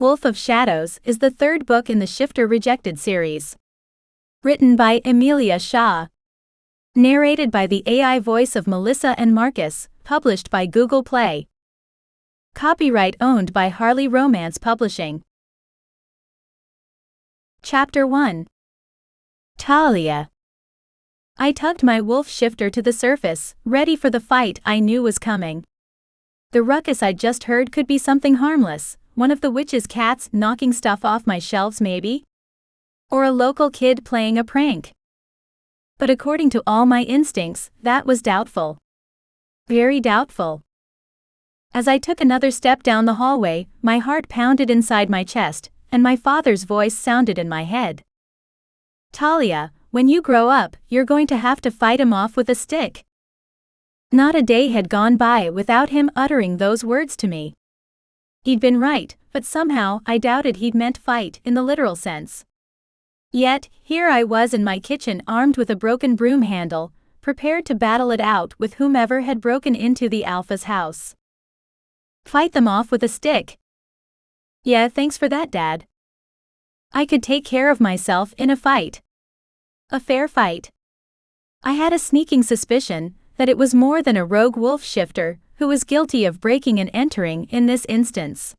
Wolf of Shadows is the third book in the Shifter Rejected series. Written by Emilia Shaw. Narrated by the AI voice of Melissa and Marcus, published by Google Play. Copyright owned by Harley Romance Publishing. Chapter 1. Talia. I tugged my wolf shifter to the surface, ready for the fight I knew was coming. The ruckus I'd just heard could be something harmless, one of the witch's cats knocking stuff off my shelves maybe? Or a local kid playing a prank. But according to all my instincts, that was doubtful. Very doubtful. As I took another step down the hallway, my heart pounded inside my chest, and my father's voice sounded in my head. Talia, when you grow up, you're going to have to fight him off with a stick. Not a day had gone by without him uttering those words to me. He'd been right, but somehow I doubted he'd meant fight in the literal sense. Yet, here I was in my kitchen armed with a broken broom handle, prepared to battle it out with whomever had broken into the Alpha's house. Fight them off with a stick. Yeah, thanks for that, Dad. I could take care of myself in a fight. A fair fight. I had a sneaking suspicion that it was more than a rogue wolf shifter who was guilty of breaking and entering in this instance.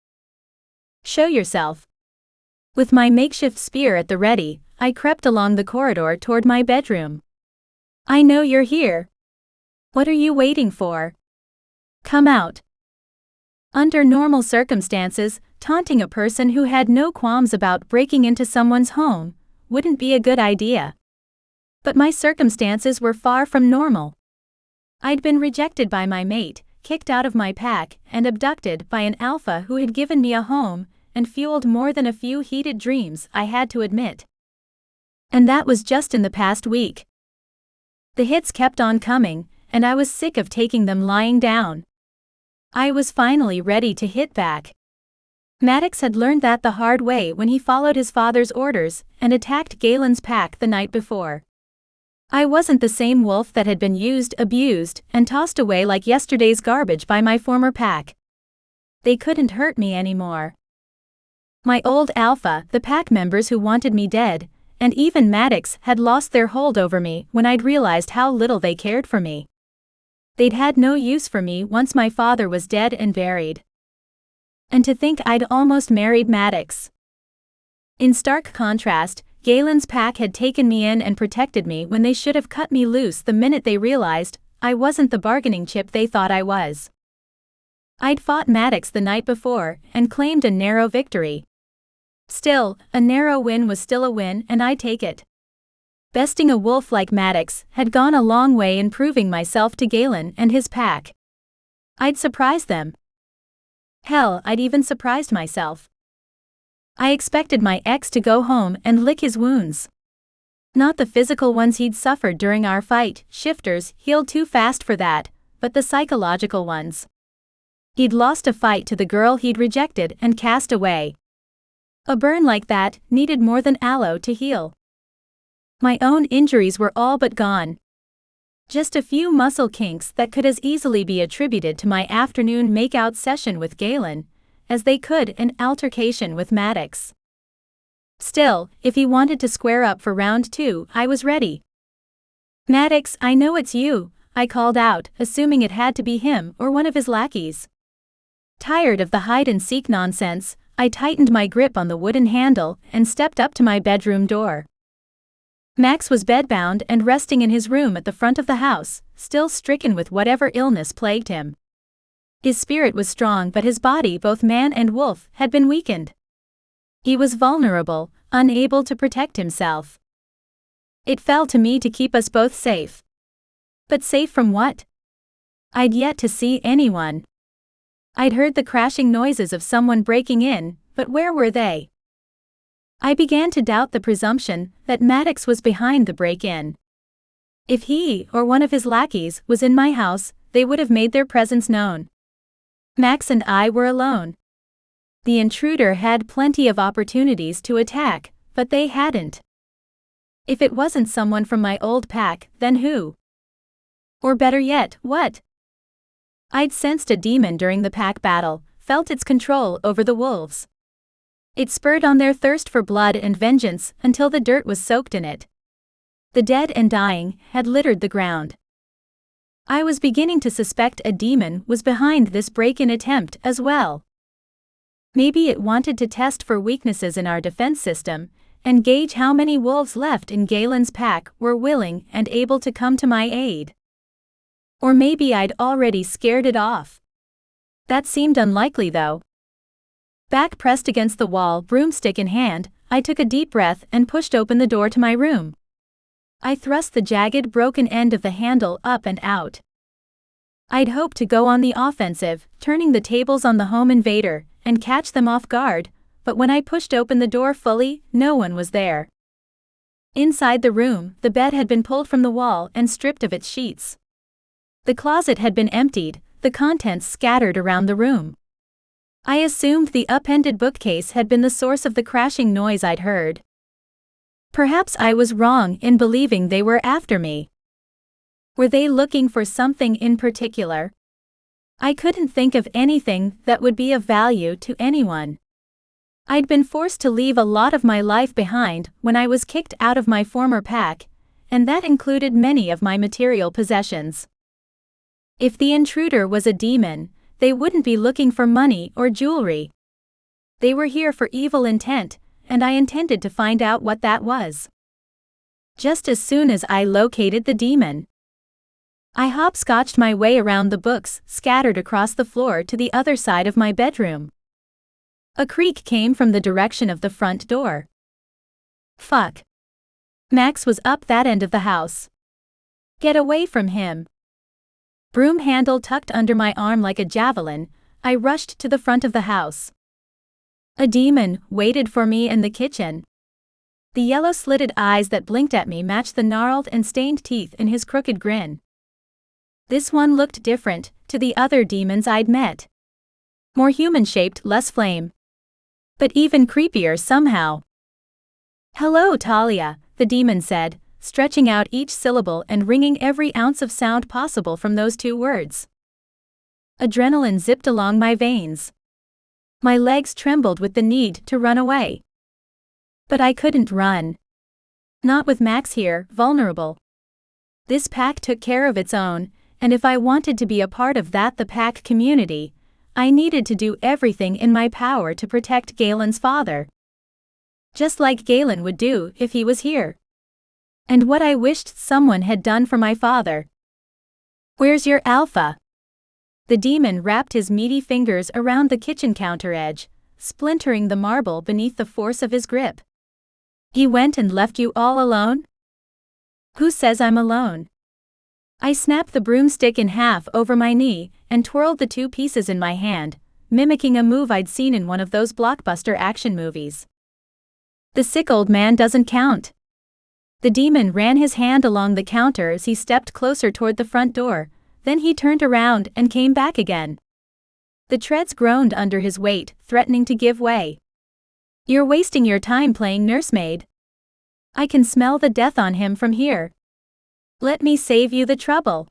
Show yourself. With my makeshift spear at the ready, I crept along the corridor toward my bedroom. I know you're here. What are you waiting for? Come out. Under normal circumstances, taunting a person who had no qualms about breaking into someone's home wouldn't be a good idea. But my circumstances were far from normal. I'd been rejected by my mate, kicked out of my pack, and abducted by an alpha who had given me a home and fueled more than a few heated dreams, I had to admit. And that was just in the past week. The hits kept on coming, and I was sick of taking them lying down. I was finally ready to hit back. Maddox had learned that the hard way when he followed his father's orders and attacked Galen's pack the night before. I wasn't the same wolf that had been used, abused, and tossed away like yesterday's garbage by my former pack. They couldn't hurt me anymore. My old alpha, the pack members who wanted me dead, and even Maddox had lost their hold over me when I'd realized how little they cared for me. They'd had no use for me once my father was dead and buried. And to think I'd almost married Maddox. In stark contrast, Galen's pack had taken me in and protected me when they should have cut me loose the minute they realized I wasn't the bargaining chip they thought I was. I'd fought Maddox the night before and claimed a narrow victory. Still, a narrow win was still a win, and I'd take it. Besting a wolf like Maddox had gone a long way in proving myself to Galen and his pack. I'd surprised them. Hell, I'd even surprised myself. I expected my ex to go home and lick his wounds. Not the physical ones he'd suffered during our fight, shifters healed too fast for that, but the psychological ones. He'd lost a fight to the girl he'd rejected and cast away. A burn like that needed more than aloe to heal. My own injuries were all but gone. Just a few muscle kinks that could as easily be attributed to my afternoon makeout session with Galen as they could an altercation with Maddox. Still, if he wanted to square up for round 2, I was ready. Maddox, I know it's you, I called out, assuming it had to be him or one of his lackeys. Tired of the hide-and-seek nonsense, I tightened my grip on the wooden handle and stepped up to my bedroom door. Max was bedbound and resting in his room at the front of the house, still stricken with whatever illness plagued him. His spirit was strong, but his body, both man and wolf, had been weakened. He was vulnerable, unable to protect himself. It fell to me to keep us both safe. But safe from what? I'd yet to see anyone. I'd heard the crashing noises of someone breaking in, but where were they? I began to doubt the presumption that Maddox was behind the break-in. If he, or one of his lackeys, was in my house, they would have made their presence known. Max and I were alone. The intruder had plenty of opportunities to attack, but they hadn't. If it wasn't someone from my old pack, then who? Or better yet, what? I'd sensed a demon during the pack battle, felt its control over the wolves. It spurred on their thirst for blood and vengeance until the dirt was soaked in it. The dead and dying had littered the ground. I was beginning to suspect a demon was behind this break-in attempt as well. Maybe it wanted to test for weaknesses in our defense system and gauge how many wolves left in Galen's pack were willing and able to come to my aid. Or maybe I'd already scared it off. That seemed unlikely though. Back pressed against the wall, broomstick in hand, I took a deep breath and pushed open the door to my room. I thrust the jagged, broken end of the handle up and out. I'd hoped to go on the offensive, turning the tables on the home invader and catch them off guard, but when I pushed open the door fully, no one was there. Inside the room, the bed had been pulled from the wall and stripped of its sheets. The closet had been emptied, the contents scattered around the room. I assumed the upended bookcase had been the source of the crashing noise I'd heard. Perhaps I was wrong in believing they were after me. Were they looking for something in particular? I couldn't think of anything that would be of value to anyone. I'd been forced to leave a lot of my life behind when I was kicked out of my former pack, and that included many of my material possessions. If the intruder was a demon, they wouldn't be looking for money or jewelry. They were here for evil intent, and I intended to find out what that was. Just as soon as I located the demon, I hopscotched my way around the books scattered across the floor to the other side of my bedroom. A creak came from the direction of the front door. Fuck. Max was up that end of the house. Get away from him. Broom handle tucked under my arm like a javelin, I rushed to the front of the house. A demon waited for me in the kitchen. The yellow-slitted eyes that blinked at me matched the gnarled and stained teeth in his crooked grin. This one looked different to the other demons I'd met. More human-shaped, less flame. But even creepier somehow. "Hello, Talia," the demon said, stretching out each syllable and wringing every ounce of sound possible from those two words. Adrenaline zipped along my veins. My legs trembled with the need to run away. But I couldn't run. Not with Max here, vulnerable. This pack took care of its own, and if I wanted to be a part of the pack community, I needed to do everything in my power to protect Galen's father. Just like Galen would do if he was here. And what I wished someone had done for my father. "Where's your alpha?" The demon wrapped his meaty fingers around the kitchen counter edge, splintering the marble beneath the force of his grip. "He went and left you all alone?" "Who says I'm alone?" I snapped the broomstick in half over my knee and twirled the two pieces in my hand, mimicking a move I'd seen in one of those blockbuster action movies. "The sick old man doesn't count." The demon ran his hand along the counter as he stepped closer toward the front door, then he turned around and came back again. The treads groaned under his weight, threatening to give way. "You're wasting your time playing nursemaid. I can smell the death on him from here. Let me save you the trouble."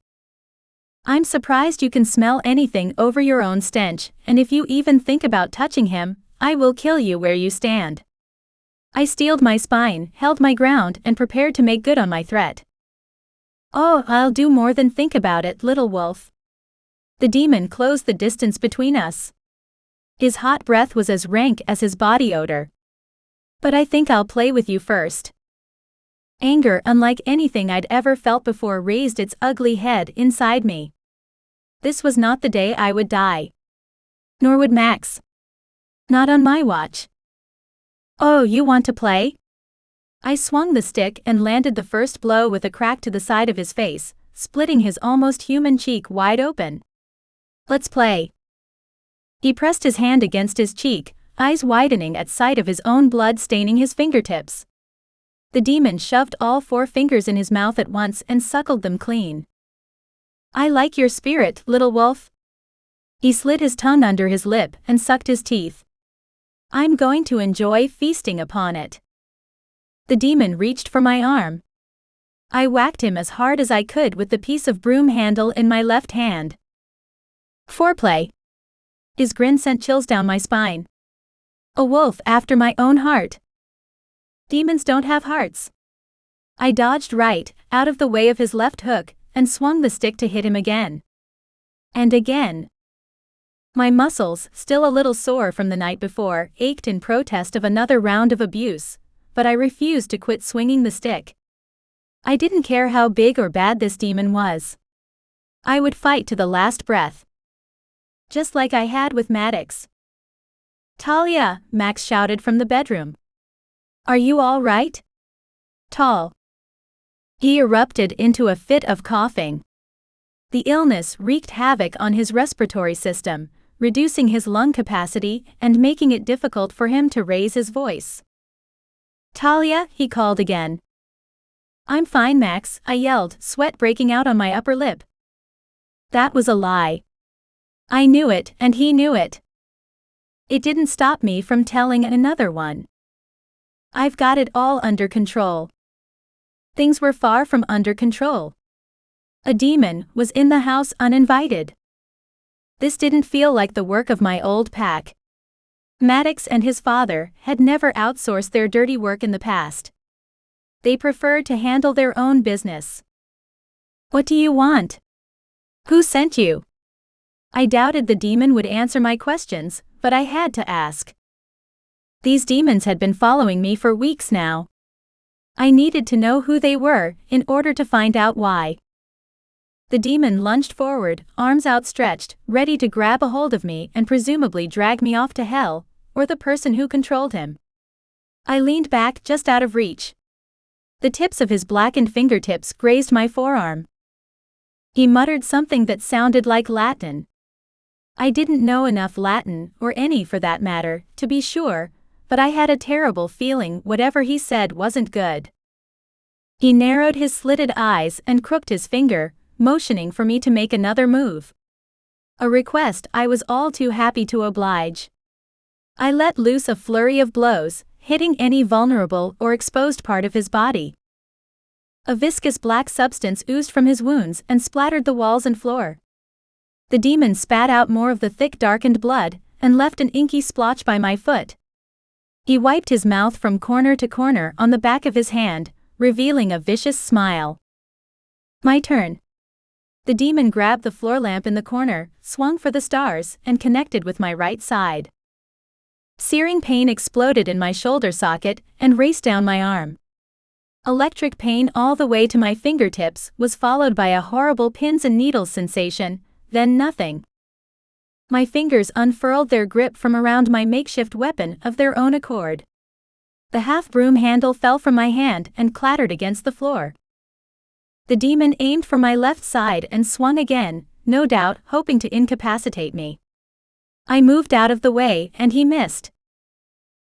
"I'm surprised you can smell anything over your own stench, and if you even think about touching him, I will kill you where you stand." I steeled my spine, held my ground, and prepared to make good on my threat. "Oh, I'll do more than think about it, little wolf." The demon closed the distance between us. His hot breath was as rank as his body odor. "But I think I'll play with you first." Anger, unlike anything I'd ever felt before, raised its ugly head inside me. This was not the day I would die. Nor would Max. Not on my watch. "Oh, you want to play?" I swung the stick and landed the first blow with a crack to the side of his face, splitting his almost human cheek wide open. "Let's play." He pressed his hand against his cheek, eyes widening at sight of his own blood staining his fingertips. The demon shoved all 4 fingers in his mouth at once and suckled them clean. "I like your spirit, little wolf." He slid his tongue under his lip and sucked his teeth. "I'm going to enjoy feasting upon it." The demon reached for my arm. I whacked him as hard as I could with the piece of broom handle in my left hand. "Foreplay." His grin sent chills down my spine. A wolf after my own heart. Demons don't have hearts. I dodged right out of the way of his left hook and swung the stick to hit him again. And again. My muscles, still a little sore from the night before, ached in protest of another round of abuse, but I refused to quit swinging the stick. I didn't care how big or bad this demon was. I would fight to the last breath. Just like I had with Maddox. "Talia," Max shouted from the bedroom. "Are you all right?" "Tal." He erupted into a fit of coughing. The illness wreaked havoc on his respiratory system, reducing his lung capacity and making it difficult for him to raise his voice. "Talia," he called again. "I'm fine, Max," I yelled, sweat breaking out on my upper lip. That was a lie. I knew it, and he knew it. It didn't stop me from telling another one. "I've got it all under control." Things were far from under control. A demon was in the house uninvited. This didn't feel like the work of my old pack. Maddox and his father had never outsourced their dirty work in the past. They preferred to handle their own business. "What do you want? Who sent you?" I doubted the demon would answer my questions, but I had to ask. These demons had been following me for weeks now. I needed to know who they were in order to find out why. The demon lunged forward, arms outstretched, ready to grab a hold of me and presumably drag me off to hell, or the person who controlled him. I leaned back just out of reach. The tips of his blackened fingertips grazed my forearm. He muttered something that sounded like Latin. I didn't know enough Latin, or any for that matter, to be sure, but I had a terrible feeling whatever he said wasn't good. He narrowed his slitted eyes and crooked his finger, motioning for me to make another move. A request I was all too happy to oblige. I let loose a flurry of blows, hitting any vulnerable or exposed part of his body. A viscous black substance oozed from his wounds and splattered the walls and floor. The demon spat out more of the thick darkened blood and left an inky splotch by my foot. He wiped his mouth from corner to corner on the back of his hand, revealing a vicious smile. My turn. The demon grabbed the floor lamp in the corner, swung for the stars, and connected with my right side. Searing pain exploded in my shoulder socket and raced down my arm. Electric pain all the way to my fingertips was followed by a horrible pins and needles sensation, then nothing. My fingers unfurled their grip from around my makeshift weapon of their own accord. The half-broom handle fell from my hand and clattered against the floor. The demon aimed for my left side and swung again, no doubt hoping to incapacitate me. I moved out of the way and he missed.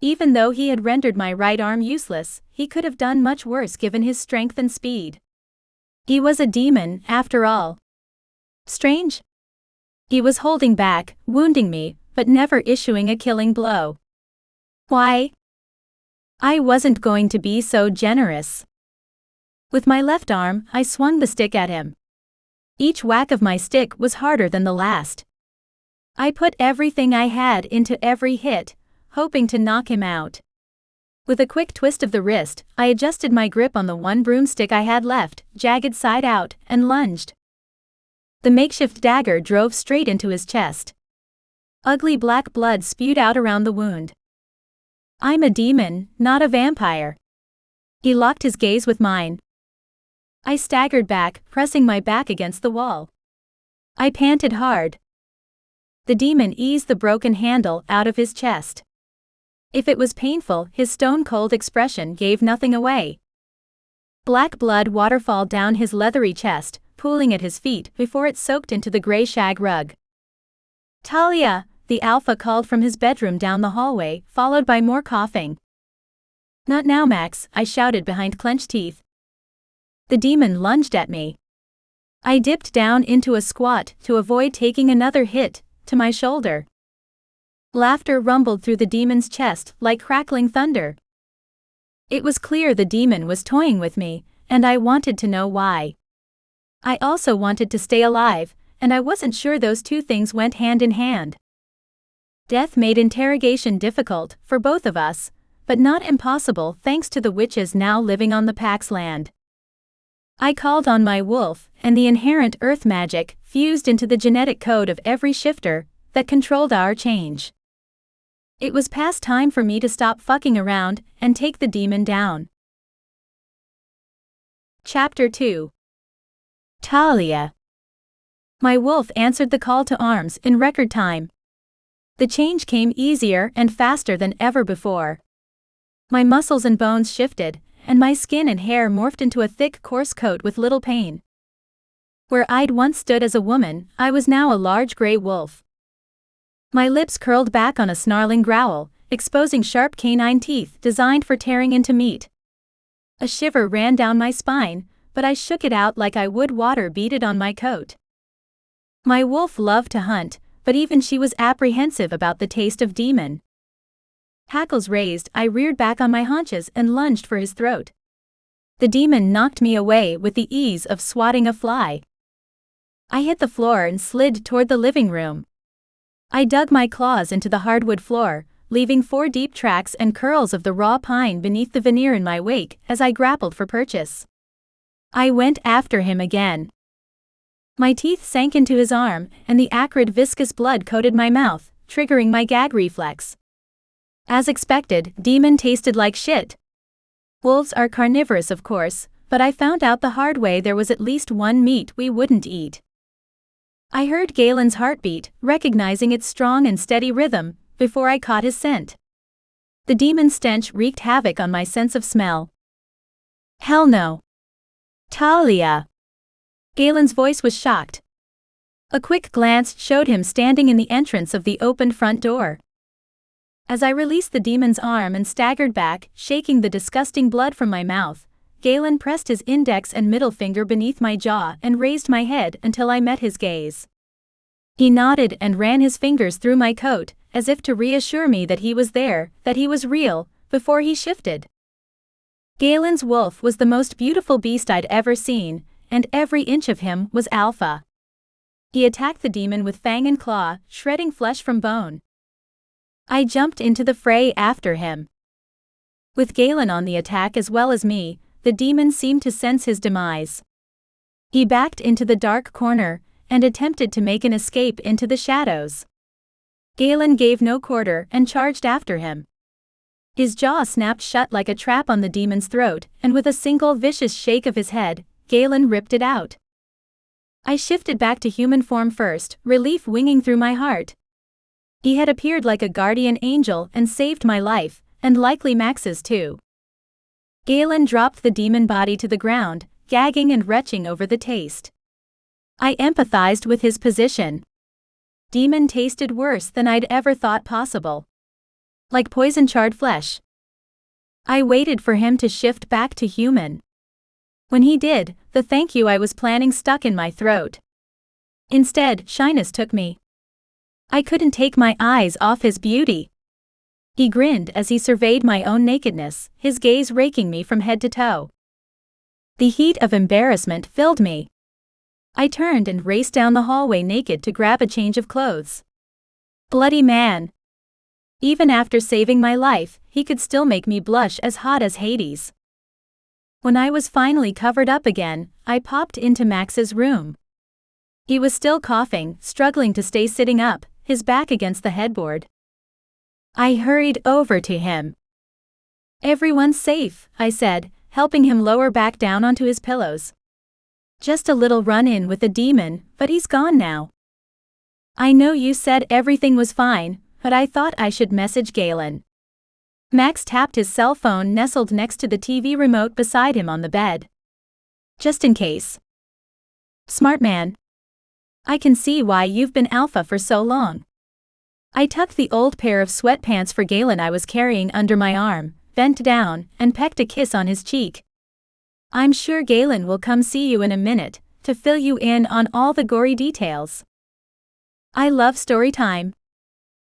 Even though he had rendered my right arm useless, he could have done much worse given his strength and speed. He was a demon, after all. Strange? He was holding back, wounding me, but never issuing a killing blow. Why? I wasn't going to be so generous. With my left arm, I swung the stick at him. Each whack of my stick was harder than the last. I put everything I had into every hit, hoping to knock him out. With a quick twist of the wrist, I adjusted my grip on the one broomstick I had left, jagged side out, and lunged. The makeshift dagger drove straight into his chest. Ugly black blood spewed out around the wound. I'm a demon, not a vampire. He locked his gaze with mine. I staggered back, pressing my back against the wall. I panted hard. The demon eased the broken handle out of his chest. If it was painful, his stone-cold expression gave nothing away. Black blood waterfalled down his leathery chest, pooling at his feet before it soaked into the gray shag rug. "Talia," the alpha called from his bedroom down the hallway, followed by more coughing. "Not now, Max," I shouted behind clenched teeth. The demon lunged at me. I dipped down into a squat to avoid taking another hit to my shoulder. Laughter rumbled through the demon's chest like crackling thunder. It was clear the demon was toying with me, and I wanted to know why. I also wanted to stay alive, and I wasn't sure those two things went hand in hand. Death made interrogation difficult for both of us, but not impossible thanks to the witches now living on the Pax land. I called on my wolf, and the inherent earth magic fused into the genetic code of every shifter that controlled our change. It was past time for me to stop fucking around and take the demon down. Chapter 2. Talia. My wolf answered the call to arms in record time. The change came easier and faster than ever before. My muscles and bones shifted, and my skin and hair morphed into a thick, coarse coat with little pain. Where I'd once stood as a woman, I was now a large gray wolf. My lips curled back on a snarling growl, exposing sharp canine teeth designed for tearing into meat. A shiver ran down my spine, but I shook it out like I would water beaded on my coat. My wolf loved to hunt, but even she was apprehensive about the taste of demon. Hackles raised, I reared back on my haunches and lunged for his throat. The demon knocked me away with the ease of swatting a fly. I hit the floor and slid toward the living room. I dug my claws into the hardwood floor, leaving 4 deep tracks and curls of the raw pine beneath the veneer in my wake as I grappled for purchase. I went after him again. My teeth sank into his arm, and the acrid viscous blood coated my mouth, triggering my gag reflex. As expected, demon tasted like shit. Wolves are carnivorous, of course, but I found out the hard way there was at least one meat we wouldn't eat. I heard Galen's heartbeat, recognizing its strong and steady rhythm, before I caught his scent. The demon's stench wreaked havoc on my sense of smell. Hell no. Talia. Galen's voice was shocked. A quick glance showed him standing in the entrance of the opened front door. As I released the demon's arm and staggered back, shaking the disgusting blood from my mouth, Galen pressed his index and middle finger beneath my jaw and raised my head until I met his gaze. He nodded and ran his fingers through my coat, as if to reassure me that he was there, that he was real, before he shifted. Galen's wolf was the most beautiful beast I'd ever seen, and every inch of him was alpha. He attacked the demon with fang and claw, shredding flesh from bone. I jumped into the fray after him. With Galen on the attack as well as me, the demon seemed to sense his demise. He backed into the dark corner, and attempted to make an escape into the shadows. Galen gave no quarter and charged after him. His jaw snapped shut like a trap on the demon's throat, and with a single vicious shake of his head, Galen ripped it out. I shifted back to human form first, relief winging through my heart. He had appeared like a guardian angel and saved my life, and likely Max's too. Galen dropped the demon body to the ground, gagging and retching over the taste. I empathized with his position. Demon tasted worse than I'd ever thought possible. Like poison-charred flesh. I waited for him to shift back to human. When he did, the thank you I was planning stuck in my throat. Instead, shyness took me. I couldn't take my eyes off his beauty. He grinned as he surveyed my own nakedness, his gaze raking me from head to toe. The heat of embarrassment filled me. I turned and raced down the hallway naked to grab a change of clothes. Bloody man. Even after saving my life, he could still make me blush as hot as Hades. When I was finally covered up again, I popped into Max's room. He was still coughing, struggling to stay sitting up, his back against the headboard. I hurried over to him. "Everyone's safe," I said, helping him lower back down onto his pillows. "Just a little run-in with the demon, but he's gone now." "I know you said everything was fine, but I thought I should message Galen." Max tapped his cell phone nestled next to the TV remote beside him on the bed. "Just in case." "Smart man. I can see why you've been alpha for so long." I tucked the old pair of sweatpants for Galen I was carrying under my arm, bent down, and pecked a kiss on his cheek. "I'm sure Galen will come see you in a minute, to fill you in on all the gory details." I love story time.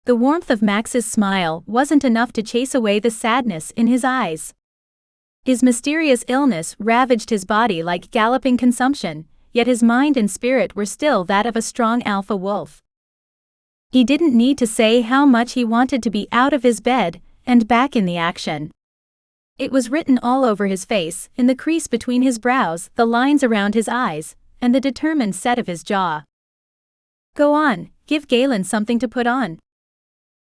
The warmth of Max's smile wasn't enough to chase away the sadness in his eyes. His mysterious illness ravaged his body like galloping consumption, yet his mind and spirit were still that of a strong alpha wolf. He didn't need to say how much he wanted to be out of his bed and back in the action. It was written all over his face, in the crease between his brows, the lines around his eyes, and the determined set of his jaw. Go on, give Galen something to put on.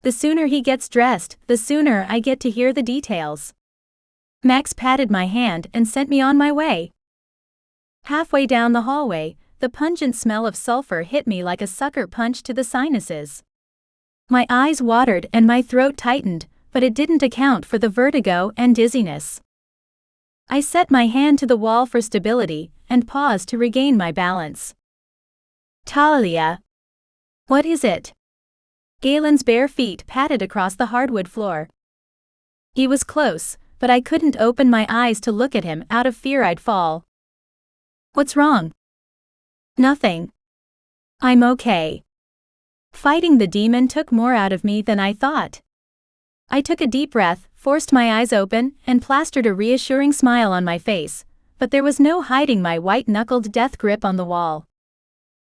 The sooner he gets dressed, the sooner I get to hear the details. Max patted my hand and sent me on my way. Halfway down the hallway, the pungent smell of sulfur hit me like a sucker punch to the sinuses. My eyes watered and my throat tightened, but it didn't account for the vertigo and dizziness. I set my hand to the wall for stability and paused to regain my balance. Talia. What is it? Galen's bare feet patted across the hardwood floor. He was close, but I couldn't open my eyes to look at him out of fear I'd fall. What's wrong? Nothing. I'm okay. Fighting the demon took more out of me than I thought. I took a deep breath, forced my eyes open, and plastered a reassuring smile on my face, but there was no hiding my white-knuckled death grip on the wall.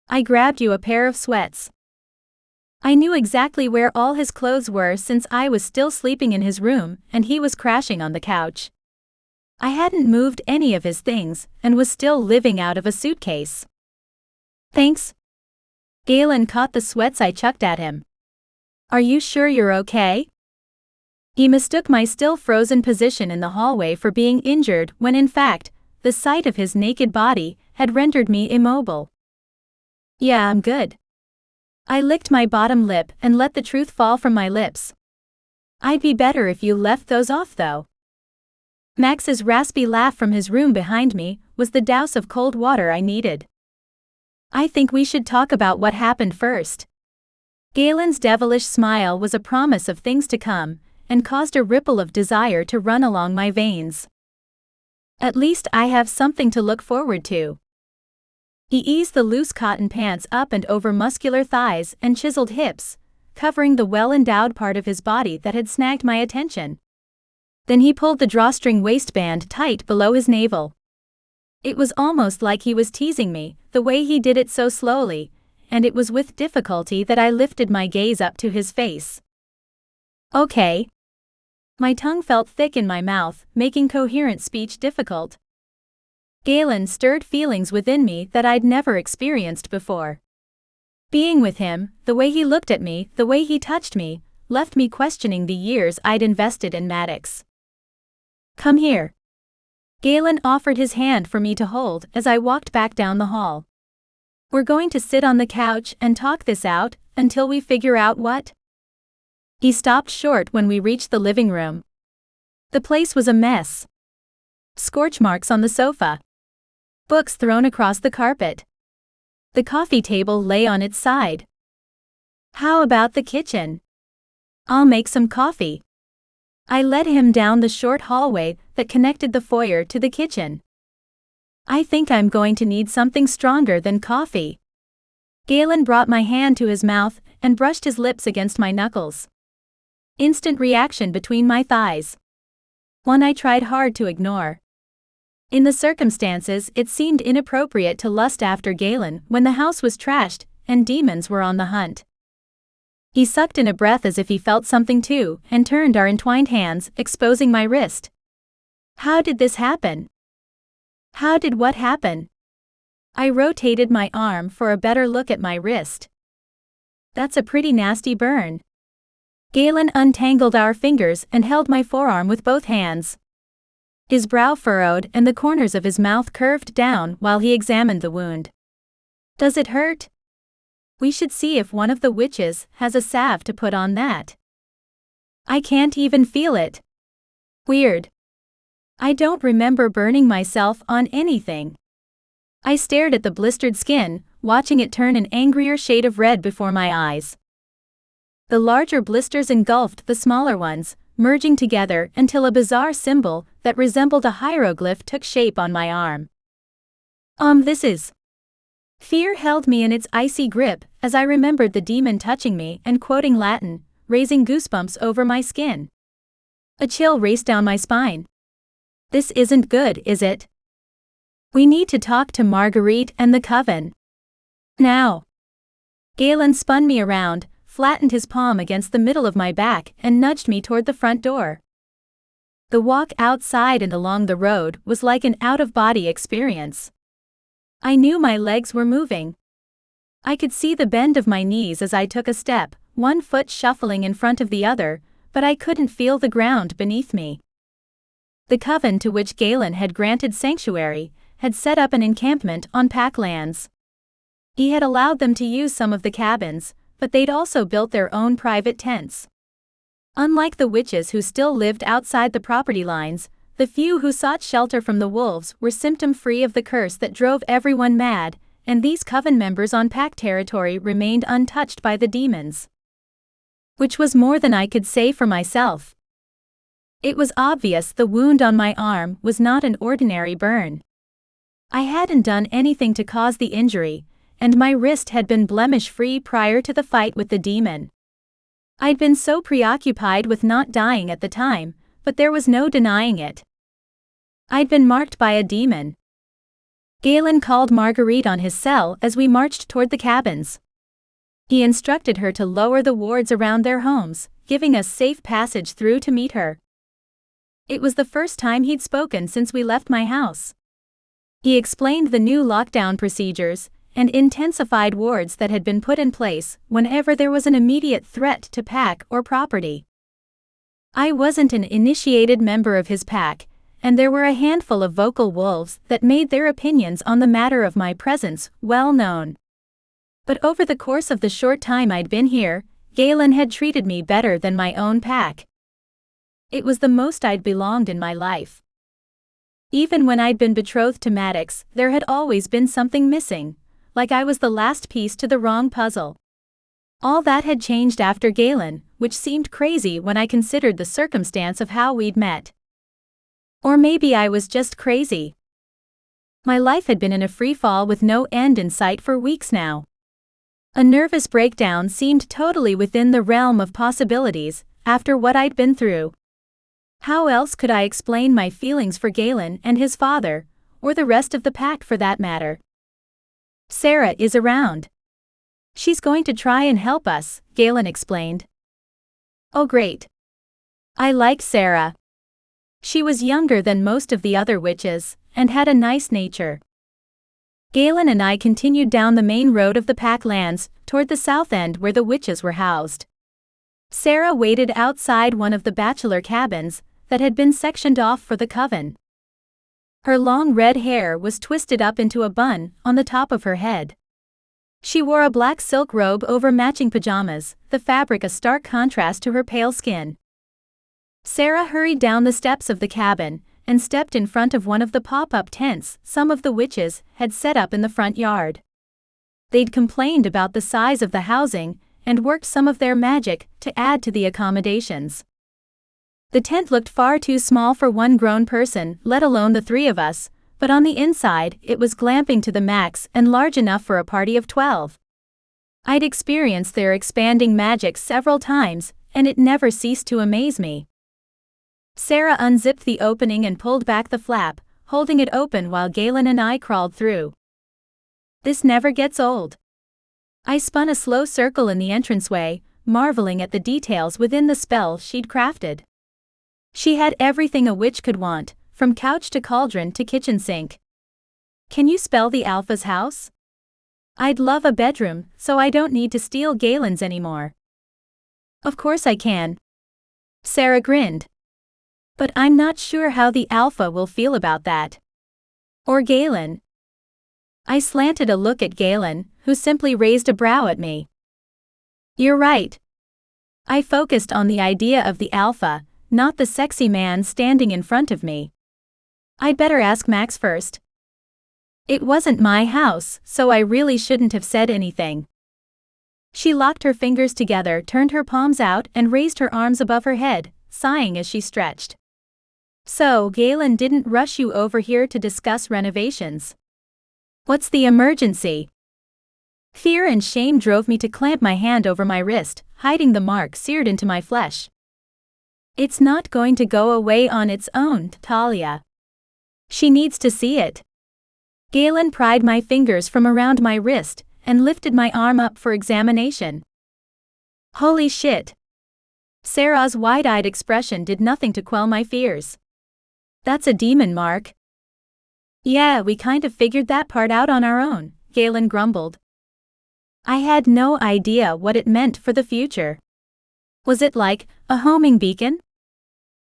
I grabbed you a pair of sweats. I knew exactly where all his clothes were since I was still sleeping in his room and he was crashing on the couch. I hadn't moved any of his things and was still living out of a suitcase. Thanks. Galen caught the sweats I chucked at him. Are you sure you're okay? He mistook my still frozen position in the hallway for being injured when in fact, the sight of his naked body had rendered me immobile. Yeah, I'm good. I licked my bottom lip and let the truth fall from my lips. I'd be better if you left those off though. Max's raspy laugh from his room behind me was the douse of cold water I needed. I think we should talk about what happened first. Galen's devilish smile was a promise of things to come, and caused a ripple of desire to run along my veins. At least I have something to look forward to. He eased the loose cotton pants up and over muscular thighs and chiseled hips, covering the well-endowed part of his body that had snagged my attention. Then he pulled the drawstring waistband tight below his navel. It was almost like he was teasing me, the way he did it so slowly, and it was with difficulty that I lifted my gaze up to his face. Okay. My tongue felt thick in my mouth, making coherent speech difficult. Galen stirred feelings within me that I'd never experienced before. Being with him, the way he looked at me, the way he touched me, left me questioning the years I'd invested in Maddox. Come here. Galen offered his hand for me to hold as I walked back down the hall. We're going to sit on the couch and talk this out until we figure out what. He stopped short when we reached the living room. The place was a mess. Scorch marks on the sofa. Books thrown across the carpet. The coffee table lay on its side. How about the kitchen? I'll make some coffee. I led him down the short hallway that connected the foyer to the kitchen. I think I'm going to need something stronger than coffee. Galen brought my hand to his mouth and brushed his lips against my knuckles. Instant reaction between my thighs. One I tried hard to ignore. In the circumstances, it seemed inappropriate to lust after Galen when the house was trashed and demons were on the hunt. He sucked in a breath as if he felt something too, and turned our entwined hands, exposing my wrist. How did this happen? How did what happen? I rotated my arm for a better look at my wrist. That's a pretty nasty burn. Galen untangled our fingers and held my forearm with both hands. His brow furrowed and the corners of his mouth curved down while he examined the wound. Does it hurt? We should see if one of the witches has a salve to put on that. I can't even feel it. Weird. I don't remember burning myself on anything. I stared at the blistered skin, watching it turn an angrier shade of red before my eyes. The larger blisters engulfed the smaller ones, merging together until a bizarre symbol that resembled a hieroglyph took shape on my arm. This is. Fear held me in its icy grip as I remembered the demon touching me and quoting Latin, raising goosebumps over my skin. A chill raced down my spine. This isn't good, is it? We need to talk to Marguerite and the coven. Now. Galen spun me around, flattened his palm against the middle of my back and nudged me toward the front door. The walk outside and along the road was like an out-of-body experience. I knew my legs were moving. I could see the bend of my knees as I took a step, one foot shuffling in front of the other, but I couldn't feel the ground beneath me. The coven to which Galen had granted sanctuary had set up an encampment on pack lands. He had allowed them to use some of the cabins, but they'd also built their own private tents. Unlike the witches who still lived outside the property lines, the few who sought shelter from the wolves were symptom-free of the curse that drove everyone mad, and these coven members on pack territory remained untouched by the demons. Which was more than I could say for myself. It was obvious the wound on my arm was not an ordinary burn. I hadn't done anything to cause the injury, and my wrist had been blemish-free prior to the fight with the demon. I'd been so preoccupied with not dying at the time, but there was no denying it. I'd been marked by a demon. Galen called Marguerite on his cell as we marched toward the cabins. He instructed her to lower the wards around their homes, giving us safe passage through to meet her. It was the first time he'd spoken since we left my house. He explained the new lockdown procedures and intensified wards that had been put in place whenever there was an immediate threat to pack or property. I wasn't an initiated member of his pack, and there were a handful of vocal wolves that made their opinions on the matter of my presence well known. But over the course of the short time I'd been here, Galen had treated me better than my own pack. It was the most I'd belonged in my life. Even when I'd been betrothed to Maddox, there had always been something missing, like I was the last piece to the wrong puzzle. All that had changed after Galen, which seemed crazy when I considered the circumstance of how we'd met. Or maybe I was just crazy. My life had been in a free fall with no end in sight for weeks now. A nervous breakdown seemed totally within the realm of possibilities after what I'd been through. How else could I explain my feelings for Galen and his father, or the rest of the pack for that matter? Sarah is around. She's going to try and help us, Galen explained. Oh great. I liked Sarah. She was younger than most of the other witches, and had a nice nature. Galen and I continued down the main road of the pack lands, toward the south end where the witches were housed. Sarah waited outside one of the bachelor cabins that had been sectioned off for the coven. Her long red hair was twisted up into a bun on the top of her head. She wore a black silk robe over matching pajamas, the fabric a stark contrast to her pale skin. Sarah hurried down the steps of the cabin and stepped in front of one of the pop-up tents some of the witches had set up in the front yard. They'd complained about the size of the housing and worked some of their magic to add to the accommodations. The tent looked far too small for one grown person, let alone the three of us, but on the inside it was glamping to the max and large enough for a party of 12. I'd experienced their expanding magic several times, and it never ceased to amaze me. Sarah unzipped the opening and pulled back the flap, holding it open while Galen and I crawled through. This never gets old. I spun a slow circle in the entranceway, marveling at the details within the spell she'd crafted. She had everything a witch could want, from couch to cauldron to kitchen sink. Can you spell the Alpha's house? I'd love a bedroom, so I don't need to steal Galen's anymore. Of course I can. Sarah grinned. But I'm not sure how the Alpha will feel about that. Or Galen. I slanted a look at Galen, who simply raised a brow at me. You're right. I focused on the idea of the Alpha, not the sexy man standing in front of me. I'd better ask Max first. It wasn't my house, so I really shouldn't have said anything. She locked her fingers together, turned her palms out, and raised her arms above her head, sighing as she stretched. So, Galen didn't rush you over here to discuss renovations. What's the emergency? Fear and shame drove me to clamp my hand over my wrist, hiding the mark seared into my flesh. It's not going to go away on its own, Talia. She needs to see it. Galen pried my fingers from around my wrist and lifted my arm up for examination. Holy shit! Sarah's wide-eyed expression did nothing to quell my fears. That's a demon, Mark. Yeah, we kind of figured that part out on our own, Galen grumbled. I had no idea what it meant for the future. Was it like a homing beacon?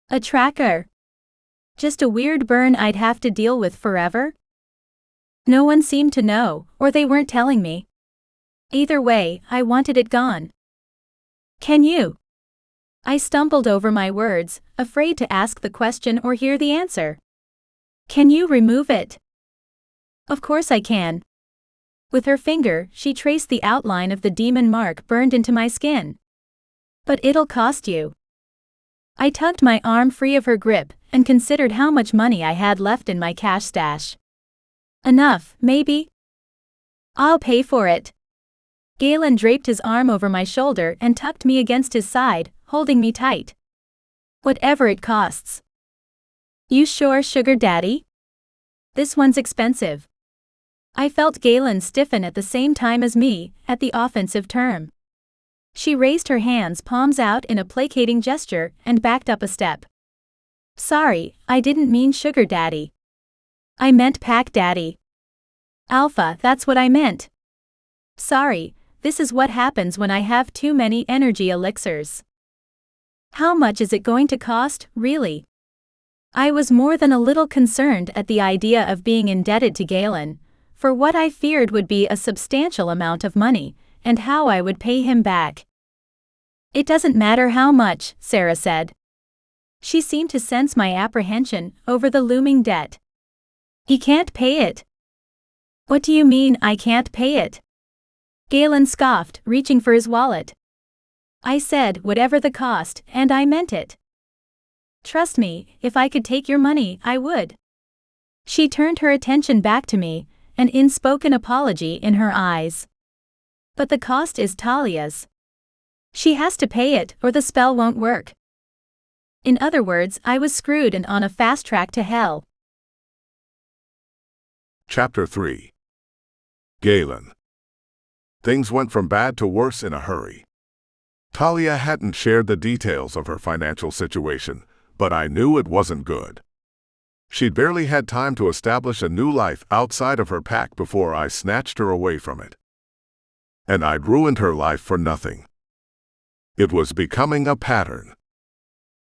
A tracker? Just a weird burn I'd have to deal with forever? No one seemed to know, or they weren't telling me. Either way, I wanted it gone. Can you? I stumbled over my words, afraid to ask the question or hear the answer. Can you remove it? Of course I can. With her finger, she traced the outline of the demon mark burned into my skin. But it'll cost you. I tugged my arm free of her grip and considered how much money I had left in my cash stash. Enough, maybe? I'll pay for it. Galen draped his arm over my shoulder and tucked me against his side, holding me tight. Whatever it costs. You sure, sugar daddy? This one's expensive. I felt Galen stiffen at the same time as me, at the offensive term. She raised her hands, palms out in a placating gesture, and backed up a step. Sorry, I didn't mean sugar daddy. I meant pack daddy. Alpha, that's what I meant. Sorry, this is what happens when I have too many energy elixirs. How much is it going to cost, really? I was more than a little concerned at the idea of being indebted to Galen, for what I feared would be a substantial amount of money, and how I would pay him back. It doesn't matter how much, Sarah said. She seemed to sense my apprehension over the looming debt. He can't pay it. What do you mean I can't pay it? Galen scoffed, reaching for his wallet. I said whatever the cost, and I meant it. Trust me, if I could take your money, I would. She turned her attention back to me, an unspoken apology in her eyes. But the cost is Talia's. She has to pay it or the spell won't work. In other words, I was screwed and on a fast track to hell. Chapter 3. Galen. Things went from bad to worse in a hurry. Talia hadn't shared the details of her financial situation, but I knew it wasn't good. She'd barely had time to establish a new life outside of her pack before I snatched her away from it. And I'd ruined her life for nothing. It was becoming a pattern.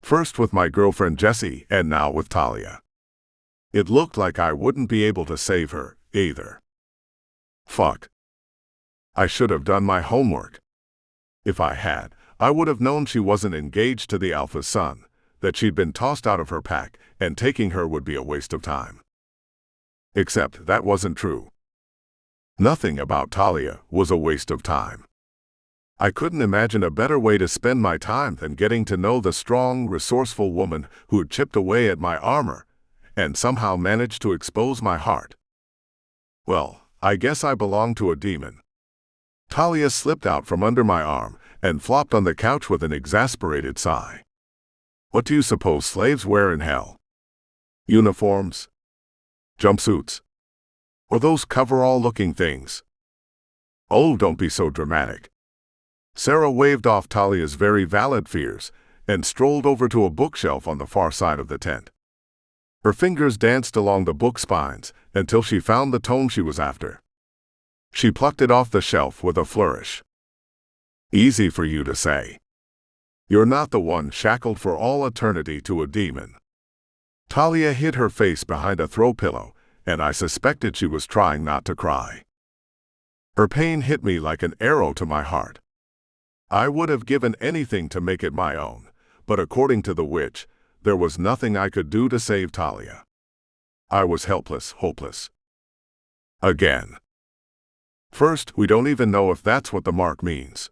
First with my girlfriend Jessie, and now with Talia. It looked like I wouldn't be able to save her, either. Fuck. I should have done my homework. If I had, I would have known she wasn't engaged to the alpha's son, that she'd been tossed out of her pack, and taking her would be a waste of time. Except that wasn't true. Nothing about Talia was a waste of time. I couldn't imagine a better way to spend my time than getting to know the strong, resourceful woman who'd chipped away at my armor, and somehow managed to expose my heart. Well, I guess I belong to a demon. Talia slipped out from under my arm and flopped on the couch with an exasperated sigh. What do you suppose slaves wear in hell? Uniforms? Jumpsuits? Or those coverall-looking things? Oh, don't be so dramatic. Sarah waved off Talia's very valid fears and strolled over to a bookshelf on the far side of the tent. Her fingers danced along the book spines until she found the tome she was after. She plucked it off the shelf with a flourish. Easy for you to say. You're not the one shackled for all eternity to a demon. Talia hid her face behind a throw pillow, and I suspected she was trying not to cry. Her pain hit me like an arrow to my heart. I would have given anything to make it my own, but according to the witch, there was nothing I could do to save Talia. I was helpless, hopeless. Again. First, we don't even know if that's what the mark means.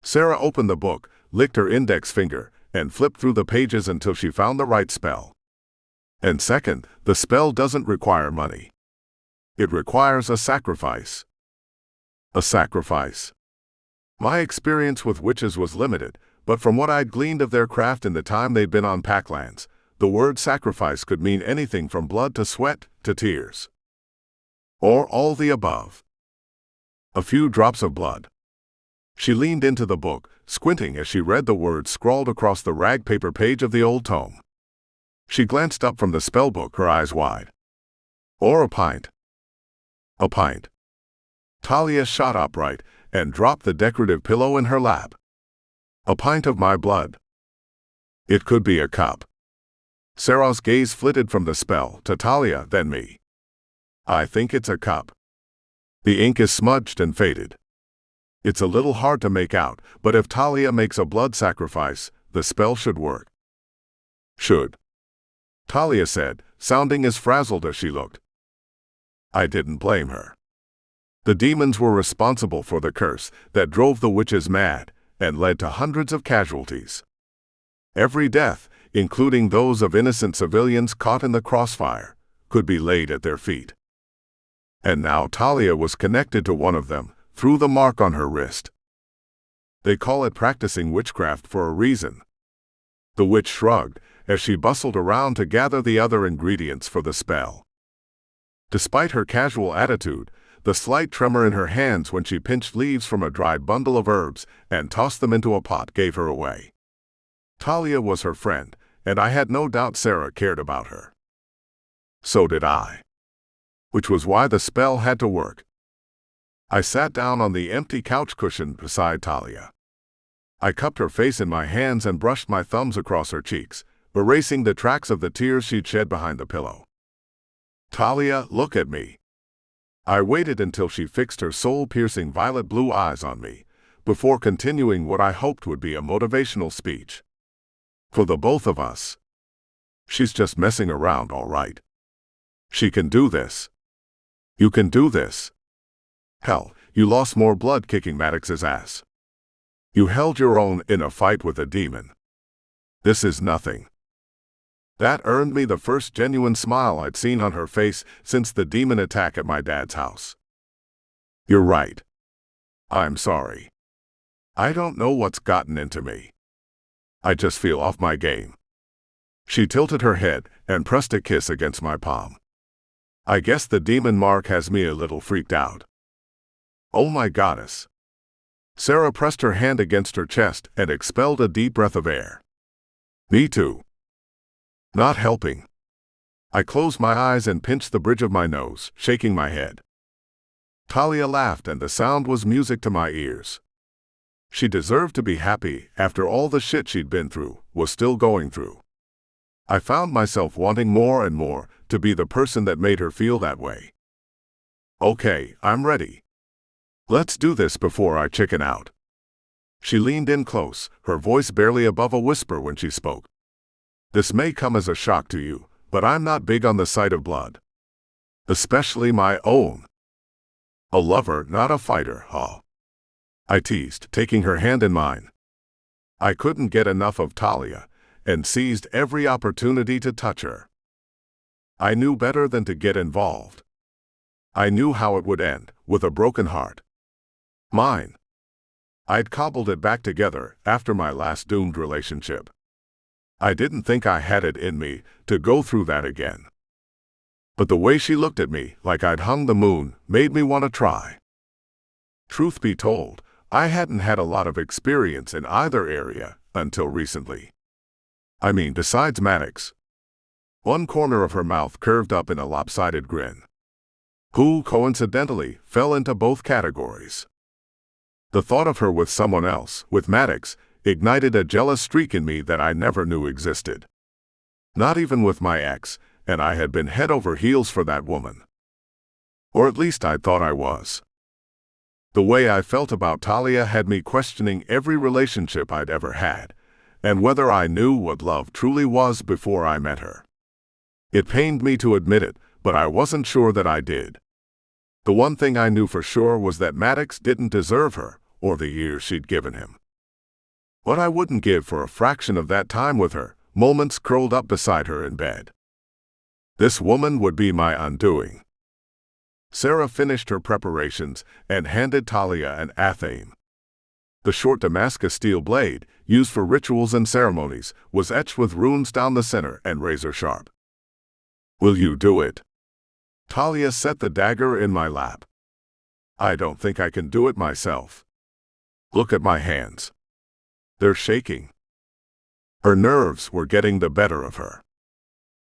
Sarah opened the book, licked her index finger, and flipped through the pages until she found the right spell. And second, the spell doesn't require money. It requires a sacrifice. A sacrifice. My experience with witches was limited, but from what I'd gleaned of their craft in the time they'd been on Packlands, the word sacrifice could mean anything from blood to sweat to tears. Or all the above. A few drops of blood. She leaned into the book, squinting as she read the words scrawled across the rag paper page of the old tome. She glanced up from the spellbook, her eyes wide. Or a pint. A pint. Talia shot upright and dropped the decorative pillow in her lap. A pint of my blood. It could be a cup. Sarah's gaze flitted from the spell to Talia, then me. I think it's a cup. The ink is smudged and faded. It's a little hard to make out, but if Talia makes a blood sacrifice, the spell should work. Should. Talia said, sounding as frazzled as she looked. I didn't blame her. The demons were responsible for the curse that drove the witches mad and led to hundreds of casualties. Every death, including those of innocent civilians caught in the crossfire, could be laid at their feet. And now Talia was connected to one of them, through the mark on her wrist. They call it practicing witchcraft for a reason. The witch shrugged as she bustled around to gather the other ingredients for the spell. Despite her casual attitude, the slight tremor in her hands when she pinched leaves from a dried bundle of herbs and tossed them into a pot gave her away. Talia was her friend, and I had no doubt Sarah cared about her. So did I. Which was why the spell had to work. I sat down on the empty couch cushion beside Talia. I cupped her face in my hands and brushed my thumbs across her cheeks, erasing the tracks of the tears she'd shed behind the pillow. Talia, look at me. I waited until she fixed her soul-piercing violet-blue eyes on me, before continuing what I hoped would be a motivational speech. For the both of us. She's just messing around, all right. She can do this. You can do this. Hell, you lost more blood kicking Maddox's ass. You held your own in a fight with a demon. This is nothing. That earned me the first genuine smile I'd seen on her face since the demon attack at my dad's house. You're right. I'm sorry. I don't know what's gotten into me. I just feel off my game. She tilted her head and pressed a kiss against my palm. I guess the demon mark has me a little freaked out. Oh my goddess. Sarah pressed her hand against her chest and expelled a deep breath of air. Me too. Not helping. I closed my eyes and pinched the bridge of my nose, shaking my head. Talia laughed and the sound was music to my ears. She deserved to be happy after all the shit she'd been through, was still going through. I found myself wanting more and more to be the person that made her feel that way. Okay, I'm ready. Let's do this before I chicken out. She leaned in close, her voice barely above a whisper when she spoke. This may come as a shock to you, but I'm not big on the sight of blood. Especially my own. A lover, not a fighter, huh? I teased, taking her hand in mine. I couldn't get enough of Talia, and seized every opportunity to touch her. I knew better than to get involved. I knew how it would end, with a broken heart. Mine. I'd cobbled it back together after my last doomed relationship. I didn't think I had it in me to go through that again. But the way she looked at me, like I'd hung the moon, made me want to try. Truth be told, I hadn't had a lot of experience in either area until recently. I mean, besides Maddox. One corner of her mouth curved up in a lopsided grin. Who, coincidentally, fell into both categories. The thought of her with someone else, with Maddox, ignited a jealous streak in me that I never knew existed. Not even with my ex, and I had been head over heels for that woman. Or at least I thought I was. The way I felt about Talia had me questioning every relationship I'd ever had, and whether I knew what love truly was before I met her. It pained me to admit it, but I wasn't sure that I did. The one thing I knew for sure was that Maddox didn't deserve her, or the years she'd given him. What I wouldn't give for a fraction of that time with her, moments curled up beside her in bed. This woman would be my undoing. Sarah finished her preparations and handed Talia an athame. The short Damascus steel blade, used for rituals and ceremonies, was etched with runes down the center and razor sharp. Will you do it? Talia set the dagger in my lap. I don't think I can do it myself. Look at my hands. They're shaking. Her nerves were getting the better of her.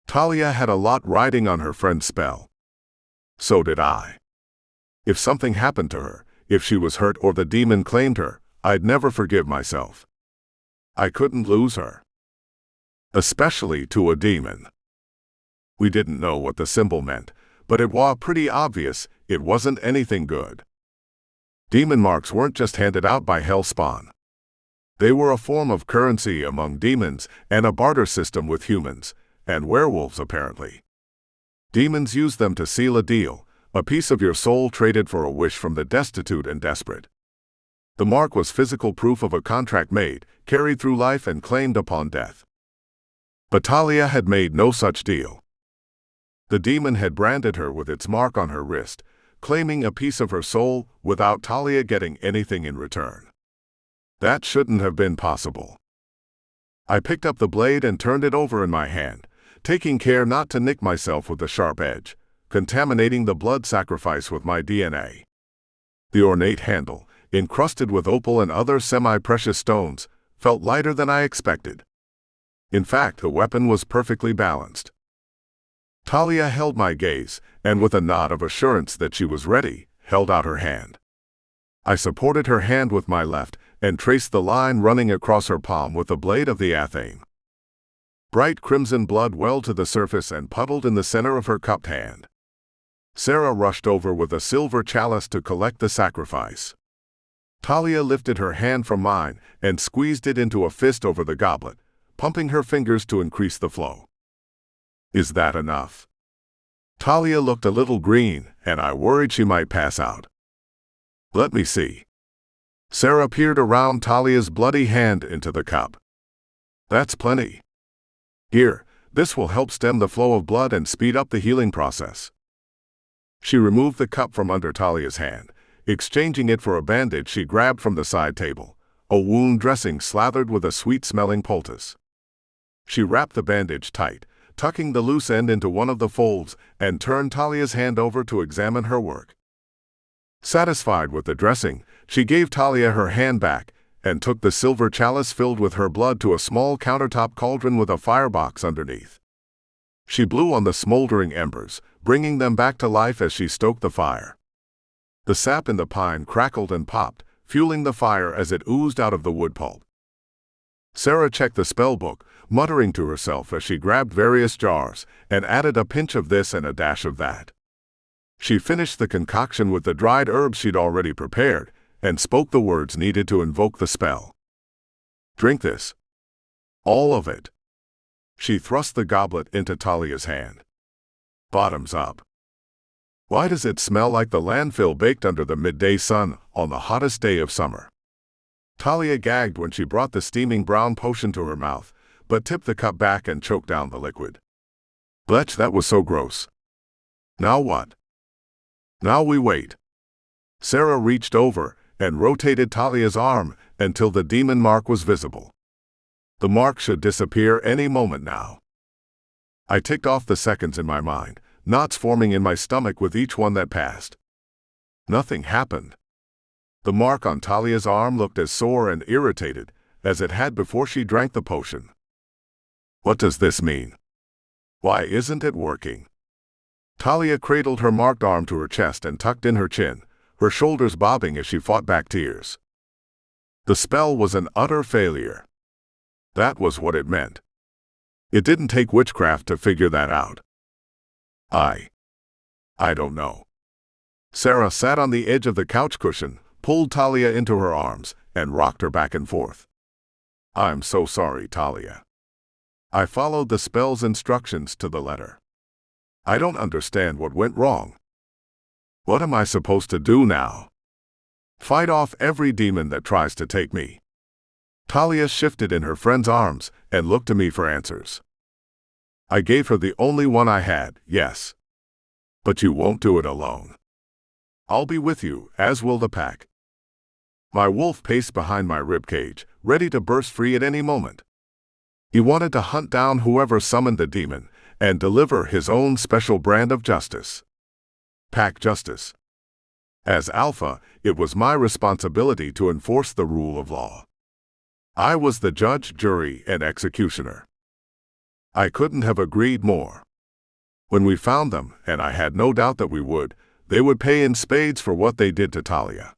Talia had a lot riding on her friend's spell. So did I. If something happened to her, if she was hurt or the demon claimed her, I'd never forgive myself. I couldn't lose her. Especially to a demon. We didn't know what the symbol meant, but it was pretty obvious it wasn't anything good. Demon marks weren't just handed out by Hellspawn. They were a form of currency among demons and a barter system with humans, and werewolves apparently. Demons used them to seal a deal, a piece of your soul traded for a wish from the destitute and desperate. The mark was physical proof of a contract made, carried through life and claimed upon death. But Talia had made no such deal. The demon had branded her with its mark on her wrist, claiming a piece of her soul without Talia getting anything in return. That shouldn't have been possible. I picked up the blade and turned it over in my hand, taking care not to nick myself with the sharp edge, contaminating the blood sacrifice with my DNA. The ornate handle, encrusted with opal and other semi-precious stones, felt lighter than I expected. In fact, the weapon was perfectly balanced. Talia held my gaze, and with a nod of assurance that she was ready, held out her hand. I supported her hand with my left, and traced the line running across her palm with the blade of the athame. Bright crimson blood welled to the surface and puddled in the center of her cupped hand. Sarah rushed over with a silver chalice to collect the sacrifice. Talia lifted her hand from mine and squeezed it into a fist over the goblet, pumping her fingers to increase the flow. Is that enough? Talia looked a little green, and I worried she might pass out. Let me see. Sarah peered around Talia's bloody hand into the cup. That's plenty. Here, this will help stem the flow of blood and speed up the healing process. She removed the cup from under Talia's hand, exchanging it for a bandage she grabbed from the side table, a wound dressing slathered with a sweet-smelling poultice. She wrapped the bandage tight, tucking the loose end into one of the folds, and turned Talia's hand over to examine her work. Satisfied with the dressing, she gave Talia her hand back, and took the silver chalice filled with her blood to a small countertop cauldron with a firebox underneath. She blew on the smoldering embers, bringing them back to life as she stoked the fire. The sap in the pine crackled and popped, fueling the fire as it oozed out of the wood pulp. Sarah checked the spell book, muttering to herself as she grabbed various jars and added a pinch of this and a dash of that. She finished the concoction with the dried herbs she'd already prepared and spoke the words needed to invoke the spell. Drink this. All of it. She thrust the goblet into Talia's hand. Bottoms up. Why does it smell like the landfill baked under the midday sun on the hottest day of summer? Talia gagged when she brought the steaming brown potion to her mouth, but tipped the cup back and choked down the liquid. Blech, that was so gross. Now what? Now we wait. Sarah reached over and rotated Talia's arm until the demon mark was visible. The mark should disappear any moment now. I ticked off the seconds in my mind, knots forming in my stomach with each one that passed. Nothing happened. The mark on Talia's arm looked as sore and irritated as it had before she drank the potion. What does this mean? Why isn't it working? Talia cradled her marked arm to her chest and tucked in her chin, her shoulders bobbing as she fought back tears. The spell was an utter failure. That was what it meant. It didn't take witchcraft to figure that out. I don't know. Sarah sat on the edge of the couch cushion, pulled Talia into her arms, and rocked her back and forth. I'm so sorry, Talia. I followed the spell's instructions to the letter. I don't understand what went wrong. What am I supposed to do now? Fight off every demon that tries to take me. Talia shifted in her friend's arms and looked to me for answers. I gave her the only one I had, yes. But you won't do it alone. I'll be with you, as will the pack. My wolf paced behind my ribcage, ready to burst free at any moment. He wanted to hunt down whoever summoned the demon and deliver his own special brand of justice. Pack justice. As Alpha, it was my responsibility to enforce the rule of law. I was the judge, jury, and executioner. I couldn't have agreed more. When we found them, and I had no doubt that we would, they would pay in spades for what they did to Talia.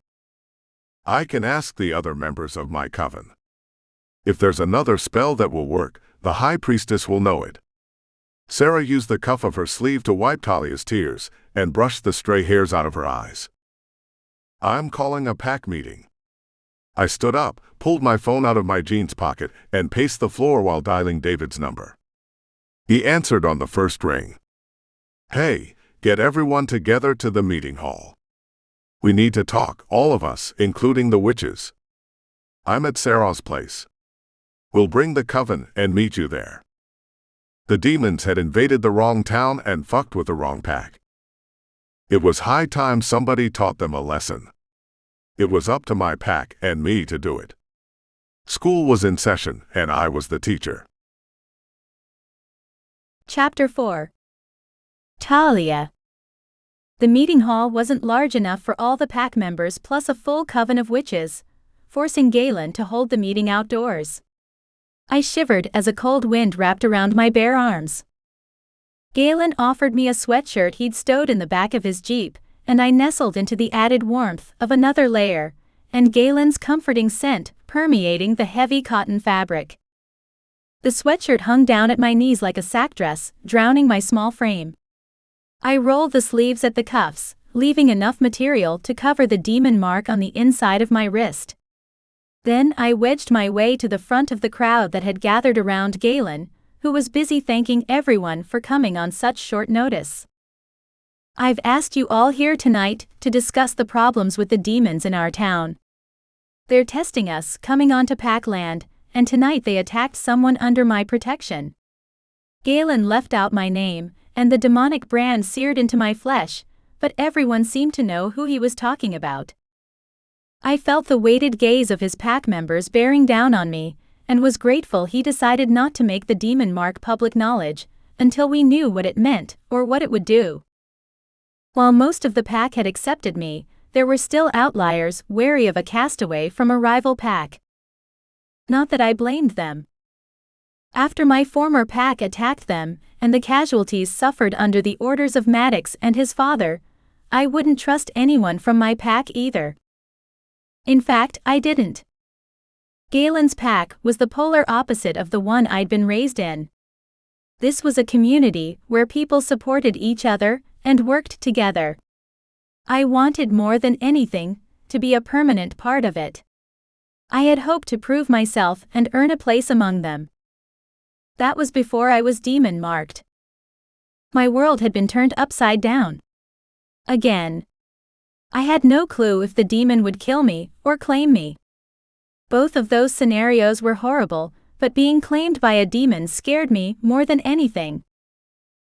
I can ask the other members of my coven. If there's another spell that will work, the High Priestess will know it. Sarah used the cuff of her sleeve to wipe Talia's tears and brush the stray hairs out of her eyes. I'm calling a pack meeting. I stood up, pulled my phone out of my jeans pocket, and paced the floor while dialing David's number. He answered on the first ring. Hey, get everyone together to the meeting hall. We need to talk, all of us, including the witches. I'm at Sarah's place. We'll bring the coven and meet you there. The demons had invaded the wrong town and fucked with the wrong pack. It was high time somebody taught them a lesson. It was up to my pack and me to do it. School was in session, and I was the teacher. Chapter 4. Talia. The meeting hall wasn't large enough for all the pack members plus a full coven of witches, forcing Galen to hold the meeting outdoors. I shivered as a cold wind wrapped around my bare arms. Galen offered me a sweatshirt he'd stowed in the back of his Jeep, and I nestled into the added warmth of another layer, and Galen's comforting scent permeating the heavy cotton fabric. The sweatshirt hung down at my knees like a sack dress, drowning my small frame. I rolled the sleeves at the cuffs, leaving enough material to cover the demon mark on the inside of my wrist. Then I wedged my way to the front of the crowd that had gathered around Galen, who was busy thanking everyone for coming on such short notice. I've asked you all here tonight to discuss the problems with the demons in our town. They're testing us, coming onto Packland, and tonight they attacked someone under my protection. Galen left out my name, and the demonic brand seared into my flesh, but everyone seemed to know who he was talking about. I felt the weighted gaze of his pack members bearing down on me, and was grateful he decided not to make the demon mark public knowledge until we knew what it meant or what it would do. While most of the pack had accepted me, there were still outliers wary of a castaway from a rival pack. Not that I blamed them. After my former pack attacked them, and the casualties suffered under the orders of Maddox and his father, I wouldn't trust anyone from my pack either. In fact, I didn't. Galen's pack was the polar opposite of the one I'd been raised in. This was a community where people supported each other and worked together. I wanted more than anything to be a permanent part of it. I had hoped to prove myself and earn a place among them. That was before I was demon-marked. My world had been turned upside down. Again. I had no clue if the demon would kill me or claim me. Both of those scenarios were horrible, but being claimed by a demon scared me more than anything.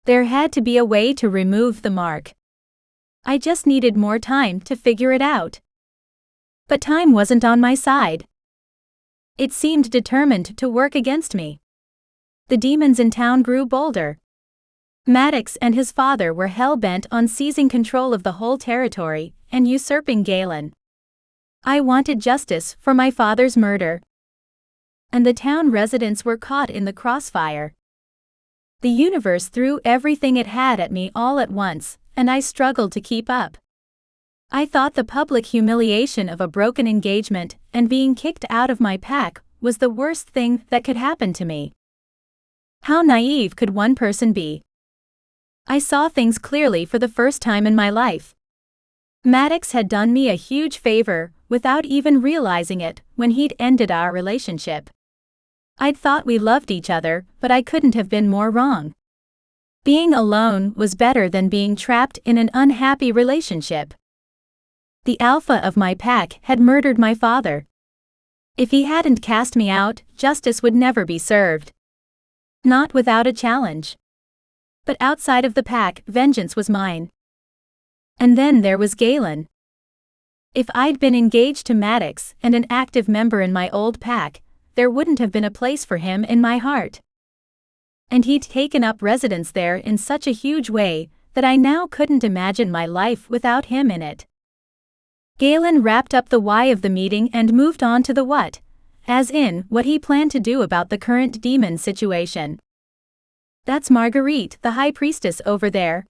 There had to be a way to remove the mark. I just needed more time to figure it out. But time wasn't on my side. It seemed determined to work against me. The demons in town grew bolder. Maddox and his father were hell-bent on seizing control of the whole territory and usurping Galen. I wanted justice for my father's murder. And the town residents were caught in the crossfire. The universe threw everything it had at me all at once, and I struggled to keep up. I thought the public humiliation of a broken engagement and being kicked out of my pack was the worst thing that could happen to me. How naive could one person be? I saw things clearly for the first time in my life. Maddox had done me a huge favor without even realizing it when he'd ended our relationship. I'd thought we loved each other, but I couldn't have been more wrong. Being alone was better than being trapped in an unhappy relationship. The alpha of my pack had murdered my father. If he hadn't cast me out, justice would never be served. Not without a challenge. But outside of the pack, vengeance was mine. And then there was Galen. If I'd been engaged to Maddox and an active member in my old pack, there wouldn't have been a place for him in my heart. And he'd taken up residence there in such a huge way that I now couldn't imagine my life without him in it. Galen wrapped up the why of the meeting and moved on to the what, as in, what he planned to do about the current demon situation. That's Marguerite, the high priestess over there.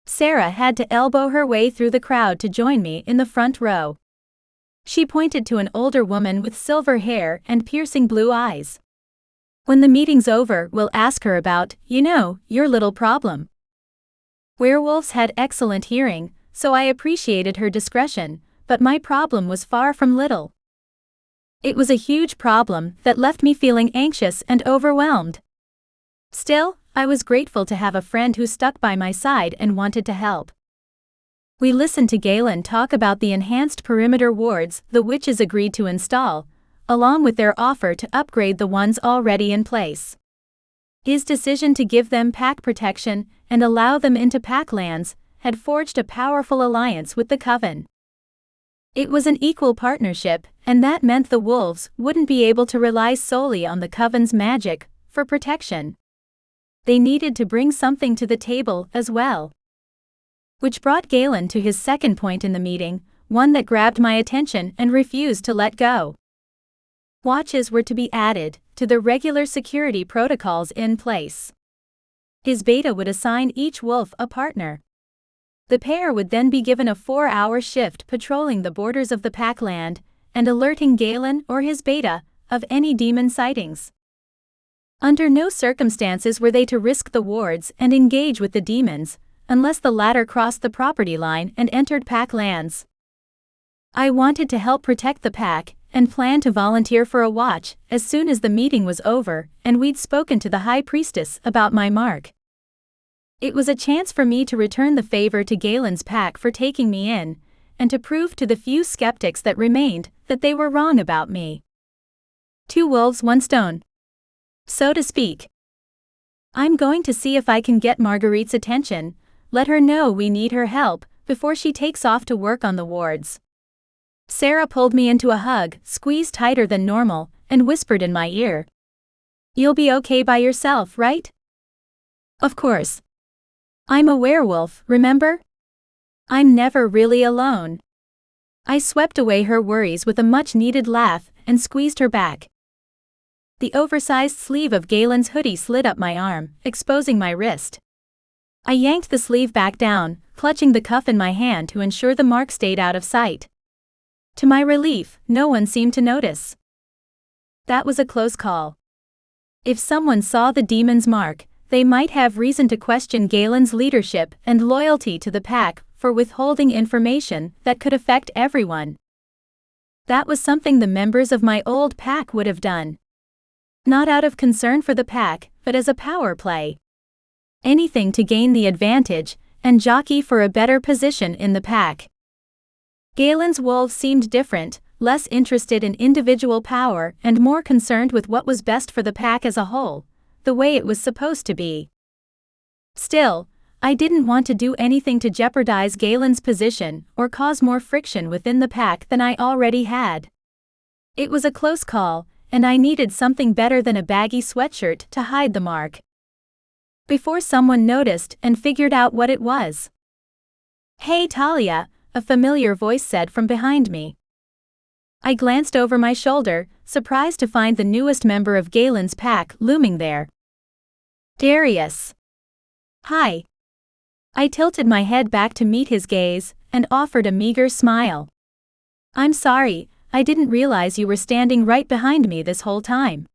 Sarah had to elbow her way through the crowd to join me in the front row. She pointed to an older woman with silver hair and piercing blue eyes. When the meeting's over, we'll ask her about, your little problem. Werewolves had excellent hearing, so I appreciated her discretion, but my problem was far from little. It was a huge problem that left me feeling anxious and overwhelmed. Still, I was grateful to have a friend who stuck by my side and wanted to help. We listened to Galen talk about the enhanced perimeter wards the witches agreed to install, along with their offer to upgrade the ones already in place. His decision to give them pack protection and allow them into pack lands had forged a powerful alliance with the Coven. It was an equal partnership, and that meant the wolves wouldn't be able to rely solely on the Coven's magic for protection. They needed to bring something to the table as well. Which brought Galen to his second point in the meeting, one that grabbed my attention and refused to let go. Watches were to be added to the regular security protocols in place. His beta would assign each wolf a partner. The pair would then be given a 4-hour shift patrolling the borders of the packland and alerting Galen or his beta of any demon sightings. Under no circumstances were they to risk the wards and engage with the demons, unless the latter crossed the property line and entered pack lands. I wanted to help protect the pack and planned to volunteer for a watch as soon as the meeting was over and we'd spoken to the high priestess about my mark. It was a chance for me to return the favor to Galen's pack for taking me in, and to prove to the few skeptics that remained that they were wrong about me. 2 wolves, 1 stone, so to speak. I'm going to see if I can get Marguerite's attention, let her know we need her help before she takes off to work on the wards. Sarah pulled me into a hug, squeezed tighter than normal, and whispered in my ear. You'll be okay by yourself, right? Of course. I'm a werewolf, remember? I'm never really alone. I swept away her worries with a much-needed laugh and squeezed her back. The oversized sleeve of Galen's hoodie slid up my arm, exposing my wrist. I yanked the sleeve back down, clutching the cuff in my hand to ensure the mark stayed out of sight. To my relief, no one seemed to notice. That was a close call. If someone saw the demon's mark, they might have reason to question Galen's leadership and loyalty to the pack for withholding information that could affect everyone. That was something the members of my old pack would have done. Not out of concern for the pack, but as a power play. Anything to gain the advantage and jockey for a better position in the pack. Galen's wolves seemed different, less interested in individual power and more concerned with what was best for the pack as a whole, the way it was supposed to be. Still, I didn't want to do anything to jeopardize Galen's position or cause more friction within the pack than I already had. It was a close call, and I needed something better than a baggy sweatshirt to hide the mark. Before someone noticed and figured out what it was. Hey Talia, a familiar voice said from behind me. I glanced over my shoulder, surprised to find the newest member of Galen's pack looming there. Darius. Hi. I tilted my head back to meet his gaze and offered a meager smile. I'm sorry, I didn't realize you were standing right behind me this whole time.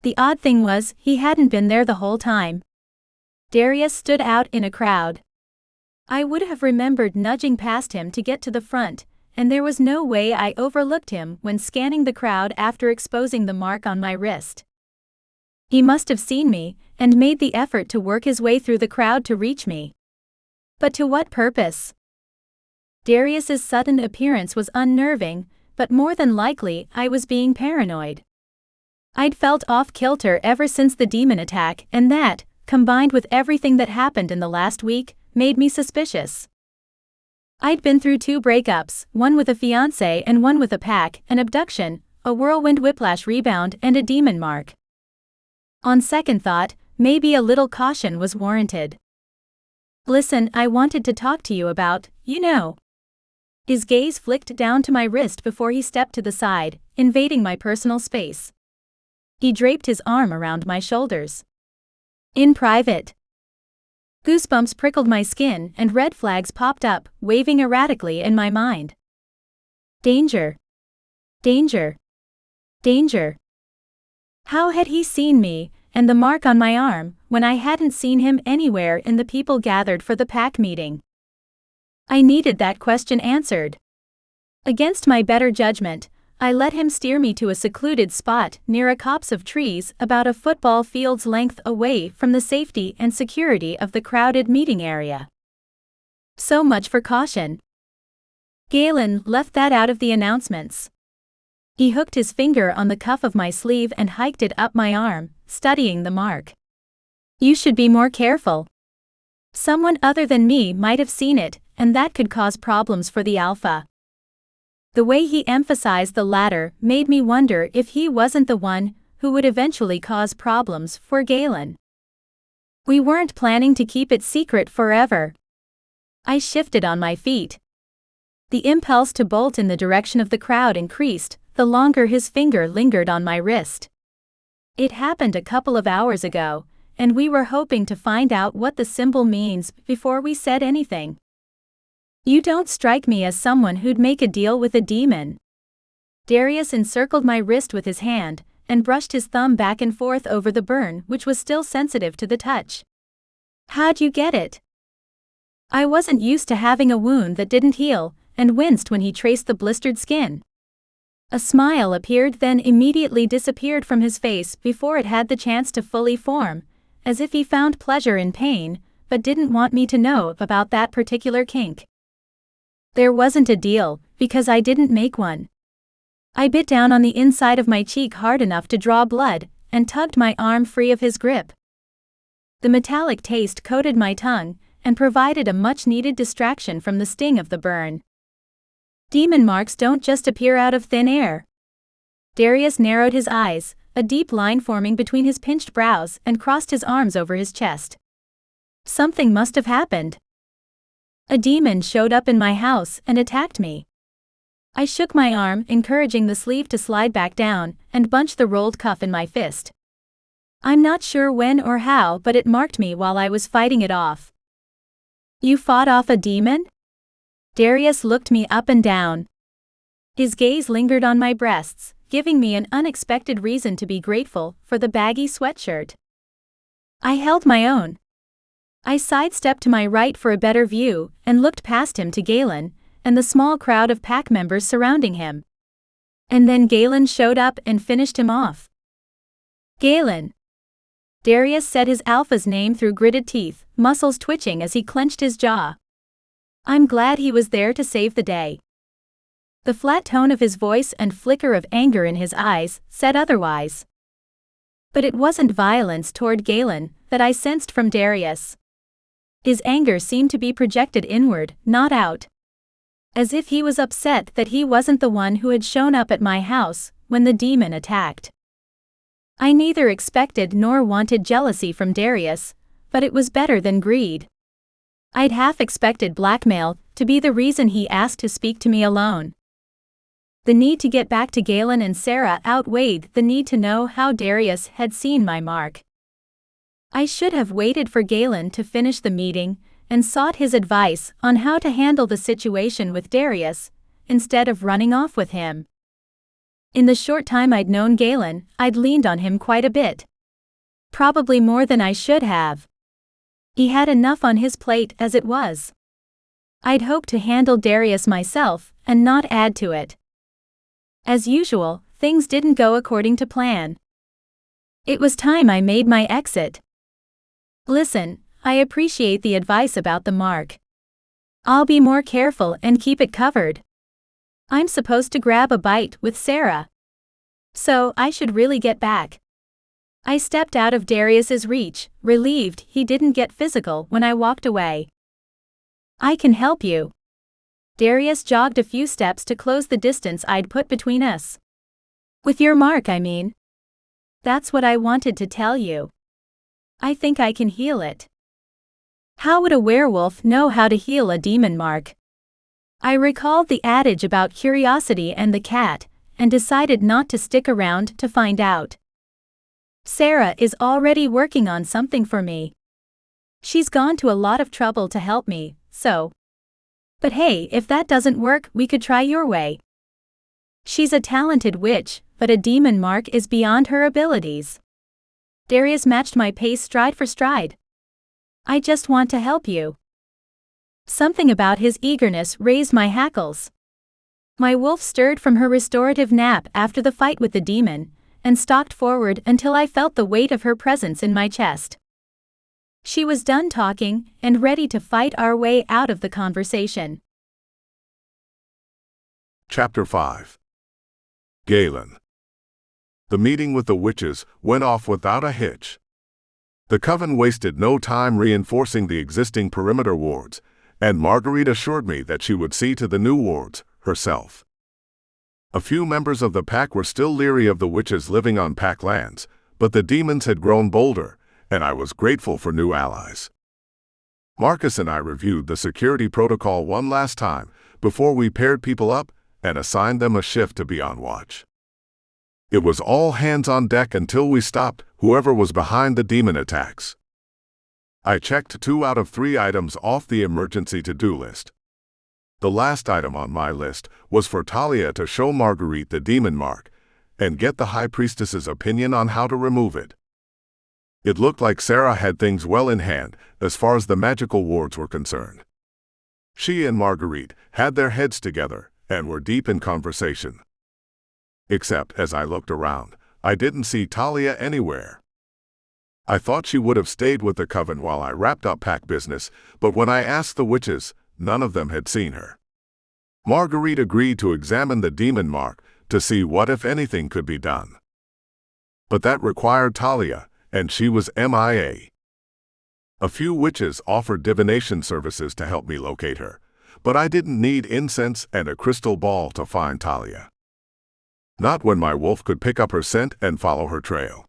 The odd thing was, he hadn't been there the whole time. Darius stood out in a crowd. I would have remembered nudging past him to get to the front, and there was no way I overlooked him when scanning the crowd after exposing the mark on my wrist. He must have seen me, and made the effort to work his way through the crowd to reach me. But to what purpose? Darius's sudden appearance was unnerving, but more than likely I was being paranoid. I'd felt off-kilter ever since the demon attack, and that, combined with everything that happened in the last week, made me suspicious. I'd been through 2 breakups, one with a fiancé and one with a pack, an abduction, a whirlwind whiplash rebound and a demon mark. On second thought, maybe a little caution was warranted. Listen, I wanted to talk to you about, His gaze flicked down to my wrist before he stepped to the side, invading my personal space. He draped his arm around my shoulders. In private. Goosebumps prickled my skin and red flags popped up, waving erratically in my mind. Danger. Danger. Danger. How had he seen me, and the mark on my arm, when I hadn't seen him anywhere in the people gathered for the pack meeting? I needed that question answered. Against my better judgment, I let him steer me to a secluded spot near a copse of trees about a football field's length away from the safety and security of the crowded meeting area. So much for caution. Galen left that out of the announcements. He hooked his finger on the cuff of my sleeve and hiked it up my arm, studying the mark. You should be more careful. Someone other than me might have seen it, and that could cause problems for the Alpha. The way he emphasized the latter made me wonder if he wasn't the one who would eventually cause problems for Galen. We weren't planning to keep it secret forever. I shifted on my feet. The impulse to bolt in the direction of the crowd increased the longer his finger lingered on my wrist. It happened a couple of hours ago, and we were hoping to find out what the symbol means before we said anything. You don't strike me as someone who'd make a deal with a demon. Darius encircled my wrist with his hand, and brushed his thumb back and forth over the burn which was still sensitive to the touch. How'd you get it? I wasn't used to having a wound that didn't heal, and winced when he traced the blistered skin. A smile appeared then immediately disappeared from his face before it had the chance to fully form, as if he found pleasure in pain, but didn't want me to know about that particular kink. There wasn't a deal, because I didn't make one. I bit down on the inside of my cheek hard enough to draw blood, and tugged my arm free of his grip. The metallic taste coated my tongue, and provided a much-needed distraction from the sting of the burn. Demon marks don't just appear out of thin air. Darius narrowed his eyes, a deep line forming between his pinched brows, and crossed his arms over his chest. Something must have happened. A demon showed up in my house and attacked me. I shook my arm, encouraging the sleeve to slide back down, and bunched the rolled cuff in my fist. I'm not sure when or how, but it marked me while I was fighting it off. You fought off a demon? Darius looked me up and down. His gaze lingered on my breasts, giving me an unexpected reason to be grateful for the baggy sweatshirt. I held my own. I sidestepped to my right for a better view, and looked past him to Galen, and the small crowd of pack members surrounding him. And then Galen showed up and finished him off. Galen. Darius said his alpha's name through gritted teeth, muscles twitching as he clenched his jaw. I'm glad he was there to save the day. The flat tone of his voice and flicker of anger in his eyes said otherwise. But it wasn't violence toward Galen that I sensed from Darius. His anger seemed to be projected inward, not out. As if he was upset that he wasn't the one who had shown up at my house when the demon attacked. I neither expected nor wanted jealousy from Darius, but it was better than greed. I'd half expected blackmail to be the reason he asked to speak to me alone. The need to get back to Galen and Sarah outweighed the need to know how Darius had seen my mark. I should have waited for Galen to finish the meeting and sought his advice on how to handle the situation with Darius, instead of running off with him. In the short time I'd known Galen, I'd leaned on him quite a bit. Probably more than I should have. He had enough on his plate as it was. I'd hoped to handle Darius myself and not add to it. As usual, things didn't go according to plan. It was time I made my exit. Listen, I appreciate the advice about the mark. I'll be more careful and keep it covered. I'm supposed to grab a bite with Sarah. So I should really get back. I stepped out of Darius's reach, relieved he didn't get physical when I walked away. I can help you. Darius jogged a few steps to close the distance I'd put between us. With your mark, I mean. That's what I wanted to tell you. I think I can heal it. How would a werewolf know how to heal a demon mark? I recalled the adage about curiosity and the cat, and decided not to stick around to find out. Sarah is already working on something for me. She's gone to a lot of trouble to help me, so. But hey, if that doesn't work, we could try your way. She's a talented witch, but a demon mark is beyond her abilities. Darius matched my pace stride for stride. I just want to help you. Something about his eagerness raised my hackles. My wolf stirred from her restorative nap after the fight with the demon, and stalked forward until I felt the weight of her presence in my chest. She was done talking and ready to fight our way out of the conversation. Chapter 5. Galen. The meeting with the witches went off without a hitch. The coven wasted no time reinforcing the existing perimeter wards, and Marguerite assured me that she would see to the new wards herself. A few members of the pack were still leery of the witches living on pack lands, but the demons had grown bolder, and I was grateful for new allies. Marcus and I reviewed the security protocol one last time before we paired people up and assigned them a shift to be on watch. It was all hands on deck until we stopped whoever was behind the demon attacks. I checked 2 out of 3 items off the emergency to-do list. The last item on my list was for Talia to show Marguerite the demon mark and get the High Priestess's opinion on how to remove it. It looked like Sarah had things well in hand as far as the magical wards were concerned. She and Marguerite had their heads together and were deep in conversation. Except, as I looked around, I didn't see Talia anywhere. I thought she would have stayed with the coven while I wrapped up pack business, but when I asked the witches, none of them had seen her. Marguerite agreed to examine the demon mark to see what, if anything, could be done. But that required Talia, and she was MIA. A few witches offered divination services to help me locate her, but I didn't need incense and a crystal ball to find Talia. Not when my wolf could pick up her scent and follow her trail.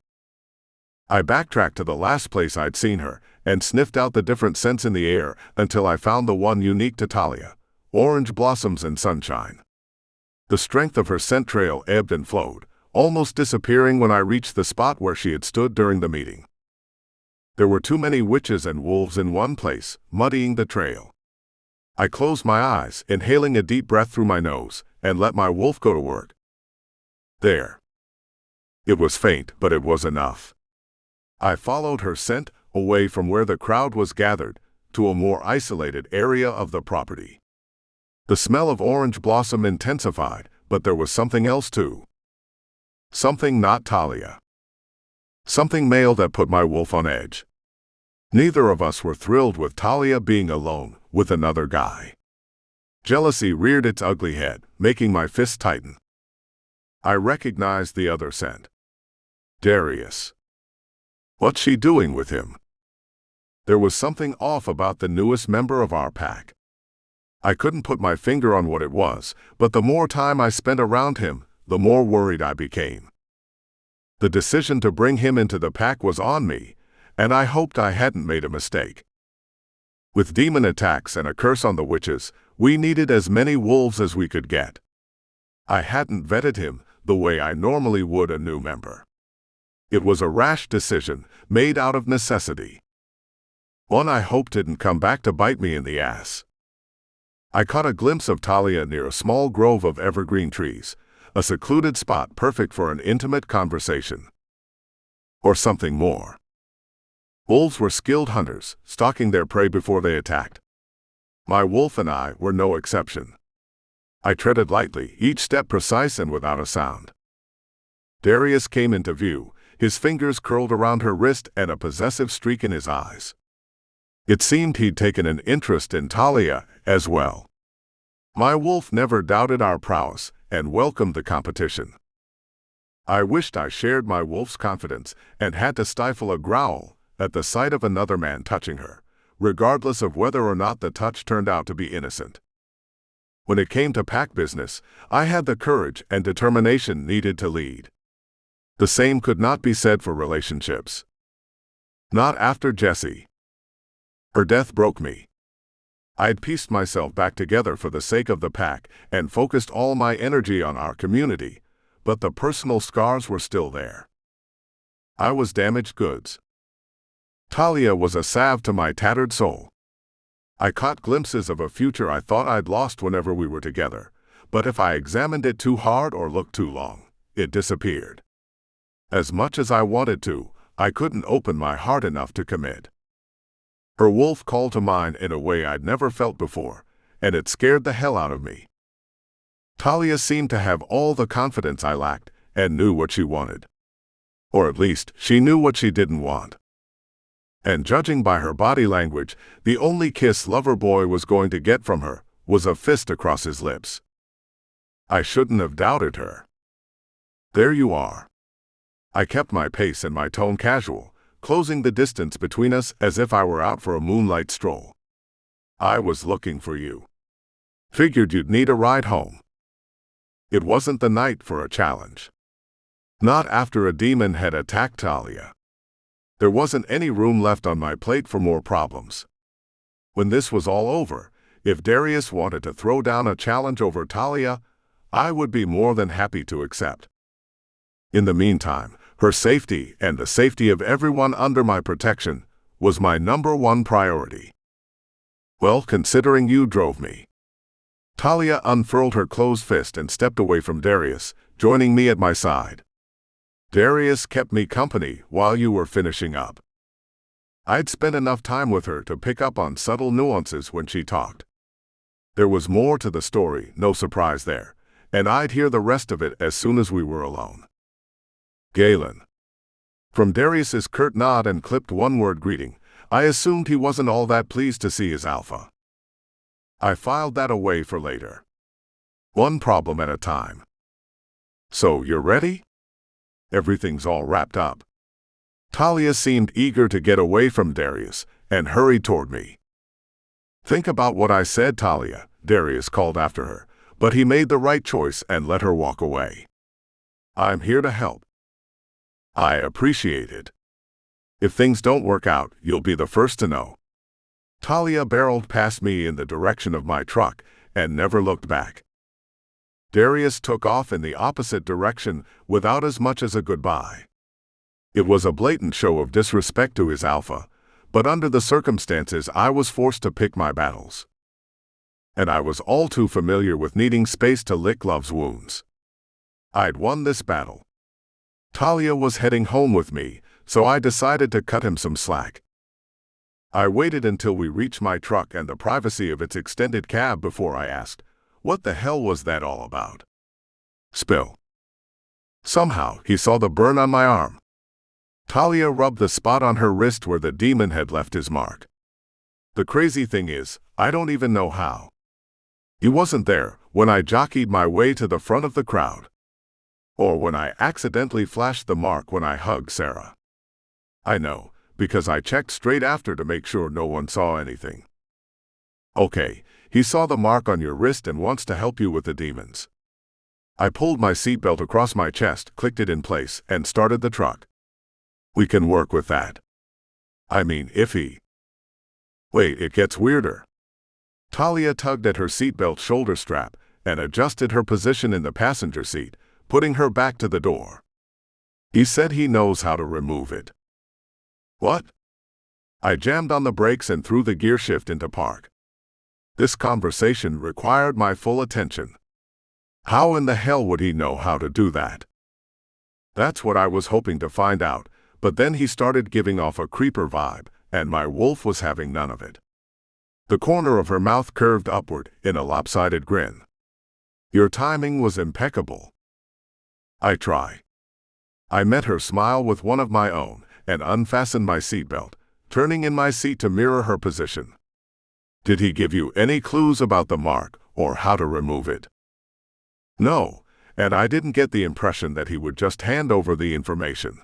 I backtracked to the last place I'd seen her and sniffed out the different scents in the air until I found the one unique to Talia: orange blossoms and sunshine. The strength of her scent trail ebbed and flowed, almost disappearing when I reached the spot where she had stood during the meeting. There were too many witches and wolves in one place, muddying the trail. I closed my eyes, inhaling a deep breath through my nose, and let my wolf go to work. There. It was faint, but it was enough. I followed her scent away from where the crowd was gathered to a more isolated area of the property. The smell of orange blossom intensified, but there was something else too. Something not Talia. Something male that put my wolf on edge. Neither of us were thrilled with Talia being alone with another guy. Jealousy reared its ugly head, making my fists tighten. I recognized the other scent. Darius. What's she doing with him? There was something off about the newest member of our pack. I couldn't put my finger on what it was, but the more time I spent around him, the more worried I became. The decision to bring him into the pack was on me, and I hoped I hadn't made a mistake. With demon attacks and a curse on the witches, we needed as many wolves as we could get. I hadn't vetted him the way I normally would a new member. It was a rash decision, made out of necessity. One I hoped didn't come back to bite me in the ass. I caught a glimpse of Talia near a small grove of evergreen trees, a secluded spot perfect for an intimate conversation. Or something more. Wolves were skilled hunters, stalking their prey before they attacked. My wolf and I were no exception. I treaded lightly, each step precise and without a sound. Darius came into view, his fingers curled around her wrist and a possessive streak in his eyes. It seemed he'd taken an interest in Talia as well. My wolf never doubted our prowess and welcomed the competition. I wished I shared my wolf's confidence and had to stifle a growl at the sight of another man touching her, regardless of whether or not the touch turned out to be innocent. When it came to pack business, I had the courage and determination needed to lead. The same could not be said for relationships. Not after Jessie. Her death broke me. I'd pieced myself back together for the sake of the pack and focused all my energy on our community, but the personal scars were still there. I was damaged goods. Talia was a salve to my tattered soul. I caught glimpses of a future I thought I'd lost whenever we were together, but if I examined it too hard or looked too long, it disappeared. As much as I wanted to, I couldn't open my heart enough to commit. Her wolf called to mine in a way I'd never felt before, and it scared the hell out of me. Talia seemed to have all the confidence I lacked and knew what she wanted. Or at least, she knew what she didn't want. And judging by her body language, the only kiss Loverboy was going to get from her was a fist across his lips. I shouldn't have doubted her. There you are. I kept my pace and my tone casual, closing the distance between us as if I were out for a moonlight stroll. I was looking for you. Figured you'd need a ride home. It wasn't the night for a challenge. Not after a demon had attacked Talia. There wasn't any room left on my plate for more problems. When this was all over, if Darius wanted to throw down a challenge over Talia, I would be more than happy to accept. In the meantime, her safety and the safety of everyone under my protection was my #1 priority. Well, considering you drove me. Talia unfurled her closed fist and stepped away from Darius, joining me at my side. Darius kept me company while you were finishing up. I'd spent enough time with her to pick up on subtle nuances when she talked. There was more to the story, no surprise there, and I'd hear the rest of it as soon as we were alone. Galen. From Darius's curt nod and clipped one-word greeting, I assumed he wasn't all that pleased to see his alpha. I filed that away for later. One problem at a time. So, you're ready? Everything's all wrapped up. Talia seemed eager to get away from Darius and hurried toward me. Think about what I said, Talia, Darius called after her, but he made the right choice and let her walk away. I'm here to help. I appreciate it. If things don't work out, you'll be the first to know. Talia barreled past me in the direction of my truck and never looked back. Darius took off in the opposite direction without as much as a goodbye. It was a blatant show of disrespect to his alpha, but under the circumstances I was forced to pick my battles. And I was all too familiar with needing space to lick love's wounds. I'd won this battle. Talia was heading home with me, so I decided to cut him some slack. I waited until we reached my truck and the privacy of its extended cab before I asked, what the hell was that all about? Spill. Somehow, he saw the burn on my arm. Talia rubbed the spot on her wrist where the demon had left his mark. The crazy thing is, I don't even know how. He wasn't there when I jockeyed my way to the front of the crowd. Or when I accidentally flashed the mark when I hugged Sarah. I know, because I checked straight after to make sure no one saw anything. Okay, he saw the mark on your wrist and wants to help you with the demons. I pulled my seatbelt across my chest, clicked it in place, and started the truck. We can work with that. I mean, if he... Wait, it gets weirder. Talia tugged at her seatbelt shoulder strap and adjusted her position in the passenger seat, putting her back to the door. He said he knows how to remove it. What? I jammed on the brakes and threw the gear shift into park. This conversation required my full attention. How in the hell would he know how to do that? That's what I was hoping to find out, but then he started giving off a creeper vibe, and my wolf was having none of it. The corner of her mouth curved upward in a lopsided grin. Your timing was impeccable. I try. I met her smile with one of my own and unfastened my seatbelt, turning in my seat to mirror her position. Did he give you any clues about the mark or how to remove it? No, and I didn't get the impression that he would just hand over the information.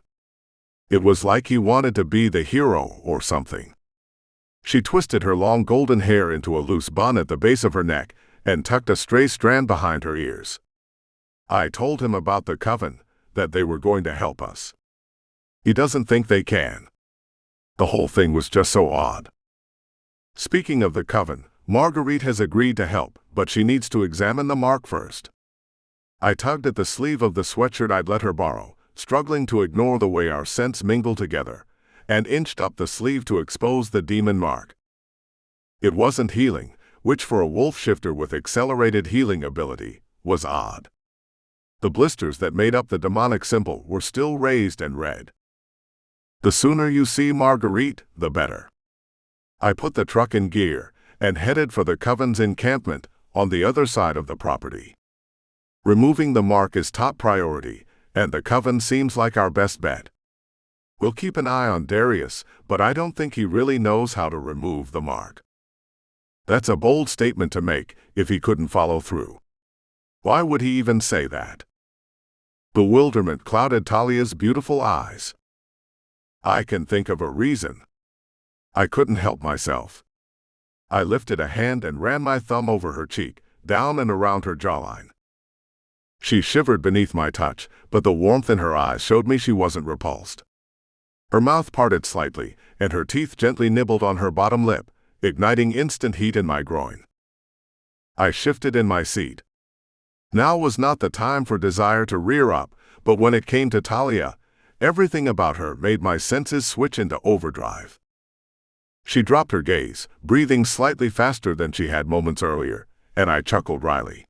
It was like he wanted to be the hero or something. She twisted her long golden hair into a loose bun at the base of her neck and tucked a stray strand behind her ears. I told him about the coven, that they were going to help us. He doesn't think they can. The whole thing was just so odd. Speaking of the coven, Marguerite has agreed to help, but she needs to examine the mark first. I tugged at the sleeve of the sweatshirt I'd let her borrow, struggling to ignore the way our scents mingled together, and inched up the sleeve to expose the demon mark. It wasn't healing, which for a wolf shifter with accelerated healing ability was odd. The blisters that made up the demonic symbol were still raised and red. The sooner you see Marguerite, the better. I put the truck in gear and headed for the Coven's encampment on the other side of the property. Removing the mark is top priority, and the Coven seems like our best bet. We'll keep an eye on Darius, but I don't think he really knows how to remove the mark. That's a bold statement to make if he couldn't follow through. Why would he even say that? Bewilderment clouded Talia's beautiful eyes. I can think of a reason. I couldn't help myself. I lifted a hand and ran my thumb over her cheek, down and around her jawline. She shivered beneath my touch, but the warmth in her eyes showed me she wasn't repulsed. Her mouth parted slightly, and her teeth gently nibbled on her bottom lip, igniting instant heat in my groin. I shifted in my seat. Now was not the time for desire to rear up, but when it came to Talia, everything about her made my senses switch into overdrive. She dropped her gaze, breathing slightly faster than she had moments earlier, and I chuckled wryly.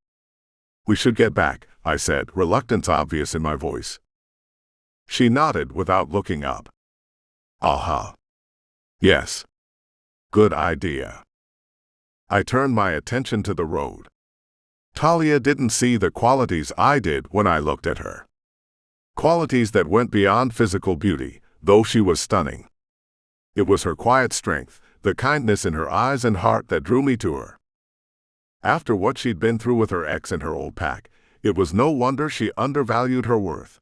We should get back, I said, reluctance obvious in my voice. She nodded without looking up. Aha. Yes. Good idea. I turned my attention to the road. Talia didn't see the qualities I did when I looked at her. Qualities that went beyond physical beauty, though she was stunning. It was her quiet strength, the kindness in her eyes and heart that drew me to her. After what she'd been through with her ex and her old pack, it was no wonder she undervalued her worth.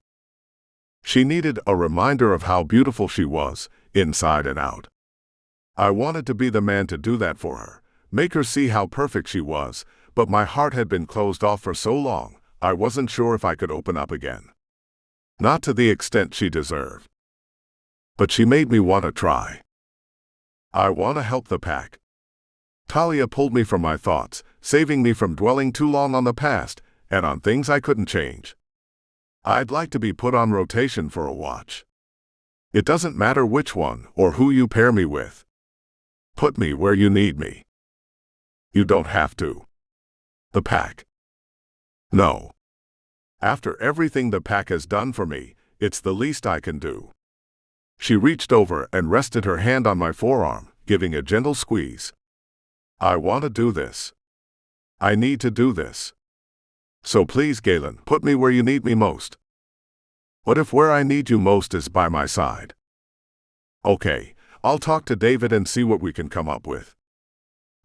She needed a reminder of how beautiful she was, inside and out. I wanted to be the man to do that for her, make her see how perfect she was, but my heart had been closed off for so long, I wasn't sure if I could open up again. Not to the extent she deserved. But she made me want to try. I want to help the pack. Talia pulled me from my thoughts, saving me from dwelling too long on the past and on things I couldn't change. I'd like to be put on rotation for a watch. It doesn't matter which one or who you pair me with. Put me where you need me. You don't have to. The pack. No. After everything the pack has done for me, it's the least I can do. She reached over and rested her hand on my forearm, giving a gentle squeeze. I want to do this. I need to do this. So please, Galen, put me where you need me most. What if where I need you most is by my side? Okay, I'll talk to David and see what we can come up with.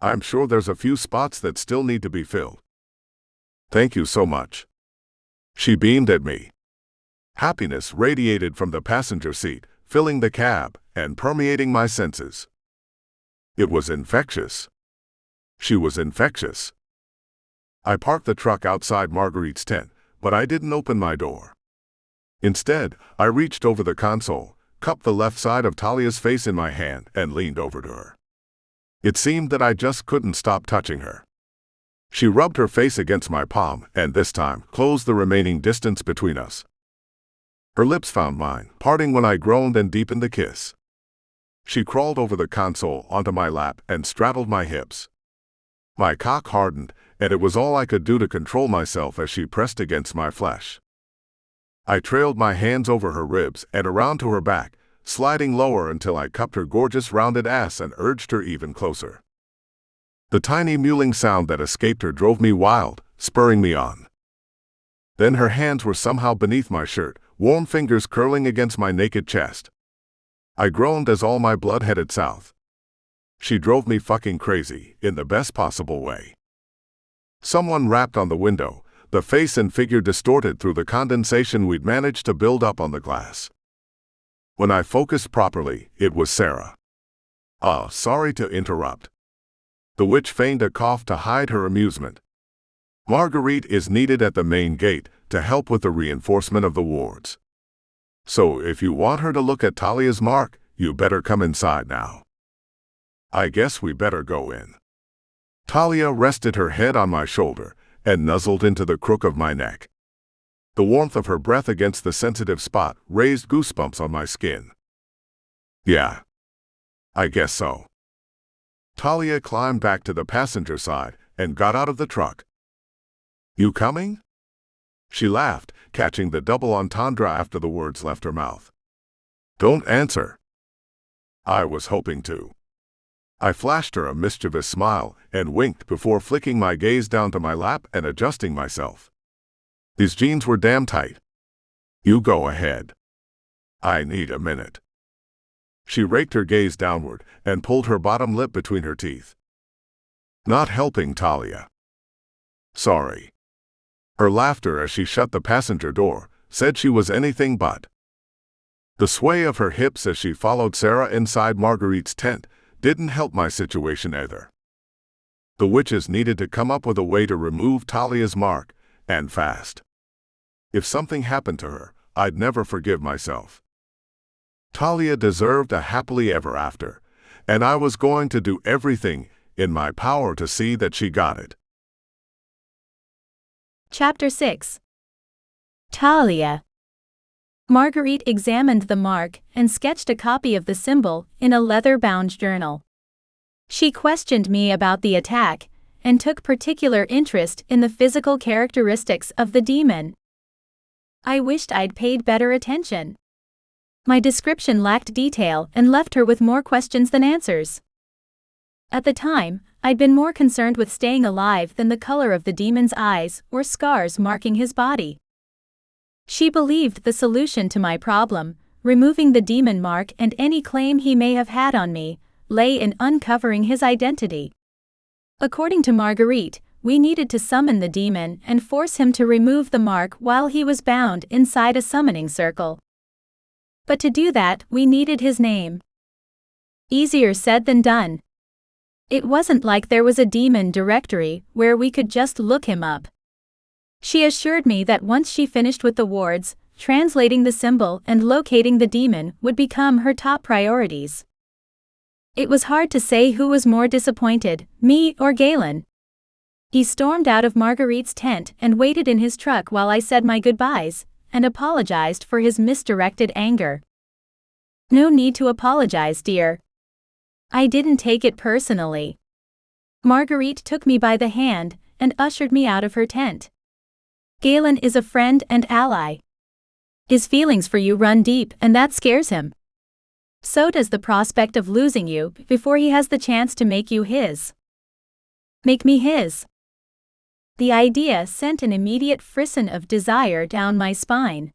I'm sure there's a few spots that still need to be filled. Thank you so much. She beamed at me. Happiness radiated from the passenger seat, filling the cab and permeating my senses. It was infectious. She was infectious. I parked the truck outside Marguerite's tent, but I didn't open my door. Instead, I reached over the console, cupped the left side of Talia's face in my hand, and leaned over to her. It seemed that I just couldn't stop touching her. She rubbed her face against my palm and this time closed the remaining distance between us. Her lips found mine, parting when I groaned and deepened the kiss. She crawled over the console onto my lap and straddled my hips. My cock hardened, and it was all I could do to control myself as she pressed against my flesh. I trailed my hands over her ribs and around to her back, sliding lower until I cupped her gorgeous rounded ass and urged her even closer. The tiny mewling sound that escaped her drove me wild, spurring me on. Then her hands were somehow beneath my shirt, warm fingers curling against my naked chest. I groaned as all my blood headed south. She drove me fucking crazy, in the best possible way. Someone rapped on the window, the face and figure distorted through the condensation we'd managed to build up on the glass. When I focused properly, it was Sarah. Sorry to interrupt. The witch feigned a cough to hide her amusement. Marguerite is needed at the main gate to help with the reinforcement of the wards. So if you want her to look at Talia's mark, you better come inside now. I guess we better go in. Talia rested her head on my shoulder and nuzzled into the crook of my neck. The warmth of her breath against the sensitive spot raised goosebumps on my skin. Yeah, I guess so. Talia climbed back to the passenger side and got out of the truck. You coming? She laughed, catching the double entendre after the words left her mouth. Don't answer. I was hoping to. I flashed her a mischievous smile and winked before flicking my gaze down to my lap and adjusting myself. These jeans were damn tight. You go ahead. I need a minute. She raked her gaze downward and pulled her bottom lip between her teeth. Not helping Talia. Sorry. Her laughter as she shut the passenger door said she was anything but. The sway of her hips as she followed Sarah inside Marguerite's tent didn't help my situation either. The witches needed to come up with a way to remove Talia's mark, and fast. If something happened to her, I'd never forgive myself. Talia deserved a happily ever after, and I was going to do everything in my power to see that she got it. Chapter 6. Talia. Marguerite examined the mark and sketched a copy of the symbol in a leather-bound journal. She questioned me about the attack and took particular interest in the physical characteristics of the demon. I wished I'd paid better attention. My description lacked detail and left her with more questions than answers. At the time, I'd been more concerned with staying alive than the color of the demon's eyes or scars marking his body. She believed the solution to my problem, removing the demon mark and any claim he may have had on me, lay in uncovering his identity. According to Marguerite, we needed to summon the demon and force him to remove the mark while he was bound inside a summoning circle. But to do that, we needed his name. Easier said than done. It wasn't like there was a demon directory where we could just look him up. She assured me that once she finished with the wards, translating the symbol and locating the demon would become her top priorities. It was hard to say who was more disappointed, me or Galen. He stormed out of Marguerite's tent and waited in his truck while I said my goodbyes, and apologized for his misdirected anger. No need to apologize, dear. I didn't take it personally. Marguerite took me by the hand and ushered me out of her tent. Galen is a friend and ally. His feelings for you run deep, and that scares him. So does the prospect of losing you before he has the chance to make you his. Make me his. The idea sent an immediate frisson of desire down my spine.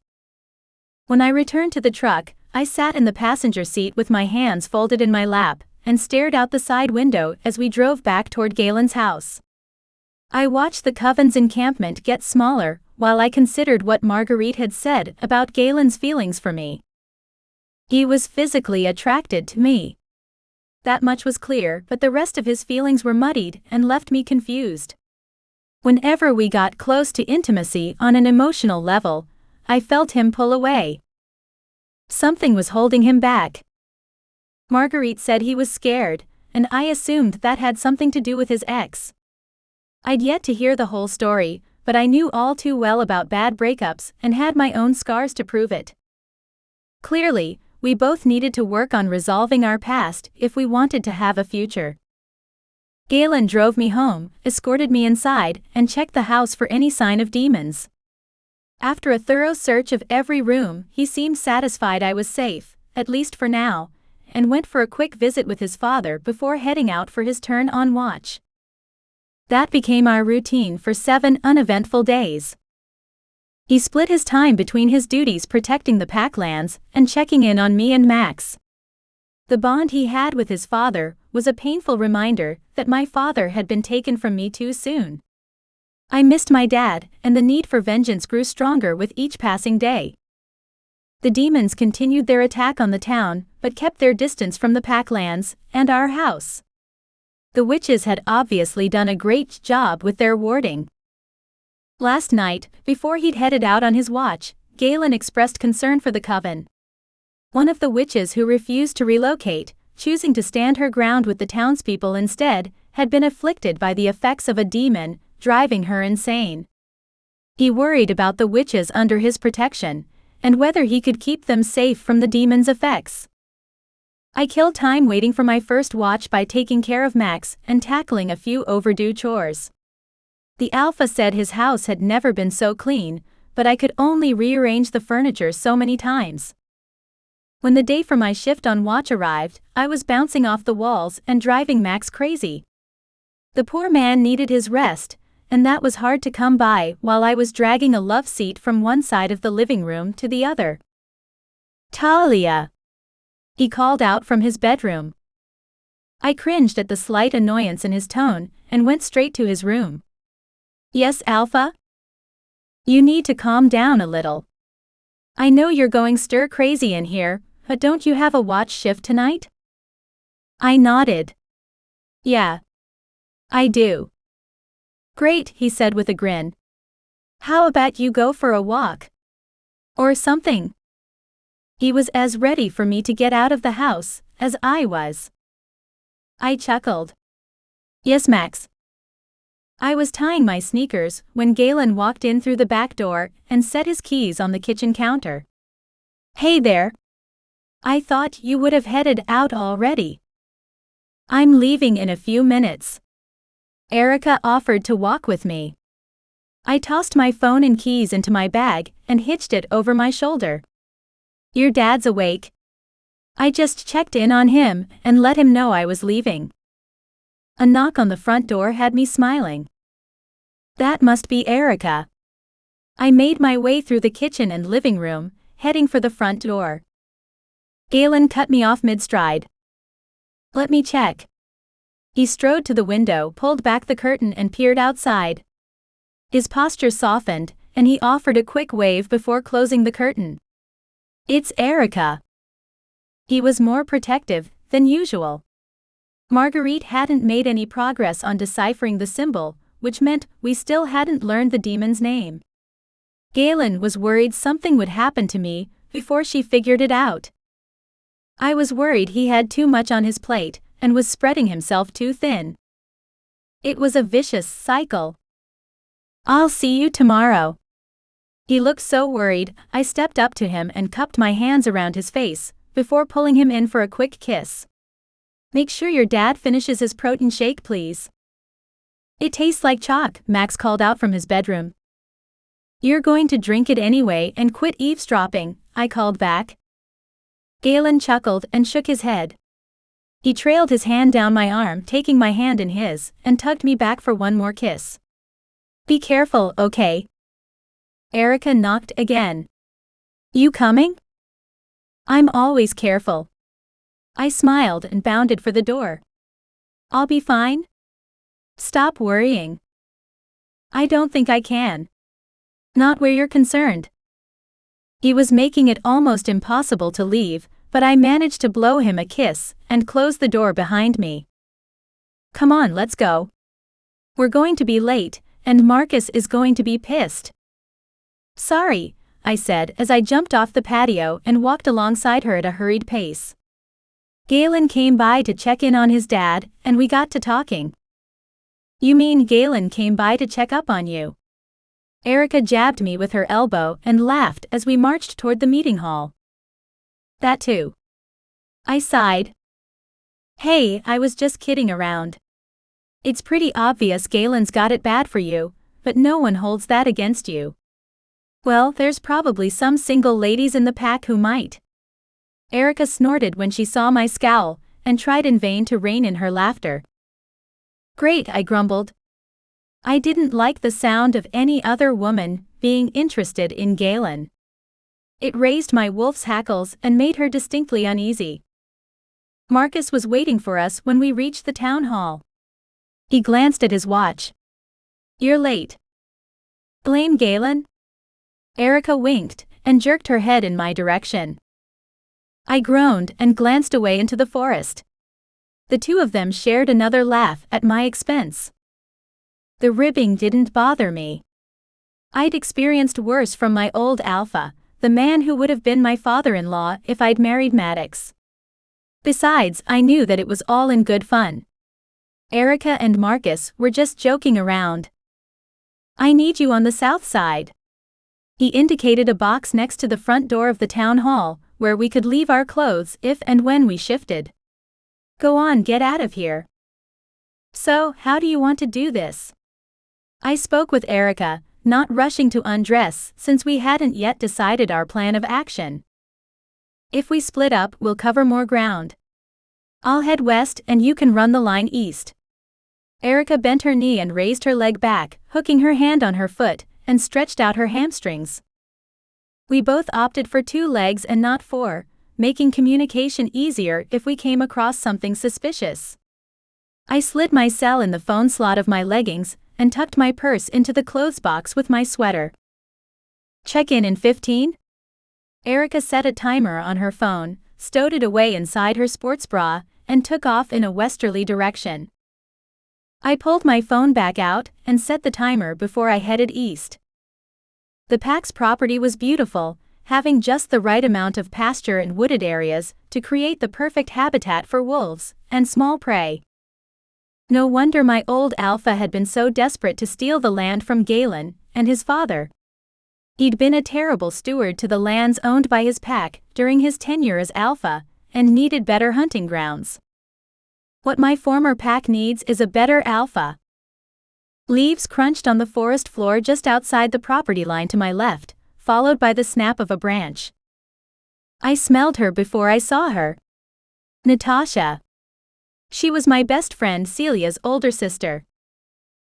When I returned to the truck, I sat in the passenger seat with my hands folded in my lap and stared out the side window as we drove back toward Galen's house. I watched the coven's encampment get smaller while I considered what Marguerite had said about Galen's feelings for me. He was physically attracted to me. That much was clear, but the rest of his feelings were muddied and left me confused. Whenever we got close to intimacy on an emotional level, I felt him pull away. Something was holding him back. Marguerite said he was scared, and I assumed that had something to do with his ex. I'd yet to hear the whole story, but I knew all too well about bad breakups and had my own scars to prove it. Clearly, we both needed to work on resolving our past if we wanted to have a future. Galen drove me home, escorted me inside, and checked the house for any sign of demons. After a thorough search of every room, he seemed satisfied I was safe, at least for now, and went for a quick visit with his father before heading out for his turn on watch. That became our routine for 7 uneventful days. He split his time between his duties protecting the Packlands and checking in on me and Max. The bond he had with his father was a painful reminder that my father had been taken from me too soon. I missed my dad, and the need for vengeance grew stronger with each passing day. The demons continued their attack on the town, but kept their distance from the Packlands and our house. The witches had obviously done a great job with their warding. Last night, before he'd headed out on his watch, Galen expressed concern for the coven. One of the witches who refused to relocate, choosing to stand her ground with the townspeople instead, had been afflicted by the effects of a demon, driving her insane. He worried about the witches under his protection, and whether he could keep them safe from the demon's effects. I killed time waiting for my first watch by taking care of Max and tackling a few overdue chores. The Alpha said his house had never been so clean, but I could only rearrange the furniture so many times. When the day for my shift on watch arrived, I was bouncing off the walls and driving Max crazy. The poor man needed his rest, and that was hard to come by while I was dragging a love seat from one side of the living room to the other. "Talia!" he called out from his bedroom. I cringed at the slight annoyance in his tone and went straight to his room. "Yes, Alpha? You need to calm down a little. I know you're going stir-crazy in here, but don't you have a watch shift tonight?" I nodded. "Yeah. I do." "Great," he said with a grin. "How about you go for a walk? Or something?" He was as ready for me to get out of the house as I was. I chuckled. "Yes, Max." I was tying my sneakers when Galen walked in through the back door and set his keys on the kitchen counter. "Hey there. I thought you would have headed out already." "I'm leaving in a few minutes." Erica offered to walk with me. I tossed my phone and keys into my bag and hitched it over my shoulder. "Your dad's awake." I just checked in on him and let him know I was leaving. A knock on the front door had me smiling. That must be Erica. I made my way through the kitchen and living room, heading for the front door. Galen cut me off mid-stride. "Let me check." He strode to the window, pulled back the curtain and peered outside. His posture softened, and he offered a quick wave before closing the curtain. "It's Erica." He was more protective than usual. Marguerite hadn't made any progress on deciphering the symbol, which meant we still hadn't learned the demon's name. Galen was worried something would happen to me before she figured it out. I was worried he had too much on his plate and was spreading himself too thin. It was a vicious cycle. "I'll see you tomorrow." He looked so worried, I stepped up to him and cupped my hands around his face, before pulling him in for a quick kiss. "Make sure your dad finishes his protein shake, please." "It tastes like chalk," Max called out from his bedroom. "You're going to drink it anyway and quit eavesdropping," I called back. Galen chuckled and shook his head. He trailed his hand down my arm, taking my hand in his, and tugged me back for one more kiss. "Be careful, okay?" Erica knocked again. "You coming?" "I'm always careful." I smiled and bounded for the door. "I'll be fine?" "Stop worrying." "I don't think I can." "Not where you're concerned." He was making it almost impossible to leave, but I managed to blow him a kiss and close the door behind me. "Come on, let's go. We're going to be late, and Marcus is going to be pissed." "Sorry," I said as I jumped off the patio and walked alongside her at a hurried pace. Galen came by to check in on his dad, and we got to talking. "You mean Galen came by to check up on you?" Erica jabbed me with her elbow and laughed as we marched toward the meeting hall. "That too." I sighed. "Hey, I was just kidding around. It's pretty obvious Galen's got it bad for you, but no one holds that against you." "Well, there's probably some single ladies in the pack who might." Erica snorted when she saw my scowl, and tried in vain to rein in her laughter. "Great," I grumbled. I didn't like the sound of any other woman being interested in Galen. It raised my wolf's hackles and made her distinctly uneasy. Marcus was waiting for us when we reached the town hall. He glanced at his watch. "You're late." "Blame Galen?" Erica winked and jerked her head in my direction. I groaned and glanced away into the forest. The two of them shared another laugh at my expense. The ribbing didn't bother me. I'd experienced worse from my old Alpha, the man who would have been my father-in-law if I'd married Maddox. Besides, I knew that it was all in good fun. Erica and Marcus were just joking around. I need you on the south side. He indicated a box next to the front door of the town hall, where we could leave our clothes if and when we shifted. Go on, get out of here. So, how do you want to do this? I spoke with Erica, not rushing to undress since we hadn't yet decided our plan of action. If we split up, we'll cover more ground. I'll head west and you can run the line east. Erica bent her knee and raised her leg back, hooking her hand on her foot, and stretched out her hamstrings. We both opted for 2 legs and not 4, making communication easier if we came across something suspicious. I slid my cell in the phone slot of my leggings and tucked my purse into the clothes box with my sweater. Check in 15? Erica set a timer on her phone, stowed it away inside her sports bra, and took off in a westerly direction. I pulled my phone back out and set the timer before I headed east. The pack's property was beautiful, having just the right amount of pasture and wooded areas to create the perfect habitat for wolves and small prey. No wonder my old alpha had been so desperate to steal the land from Galen and his father. He'd been a terrible steward to the lands owned by his pack during his tenure as alpha, and needed better hunting grounds. What my former pack needs is a better alpha. Leaves crunched on the forest floor just outside the property line to my left, followed by the snap of a branch. I smelled her before I saw her. Natasha. She was my best friend Celia's older sister.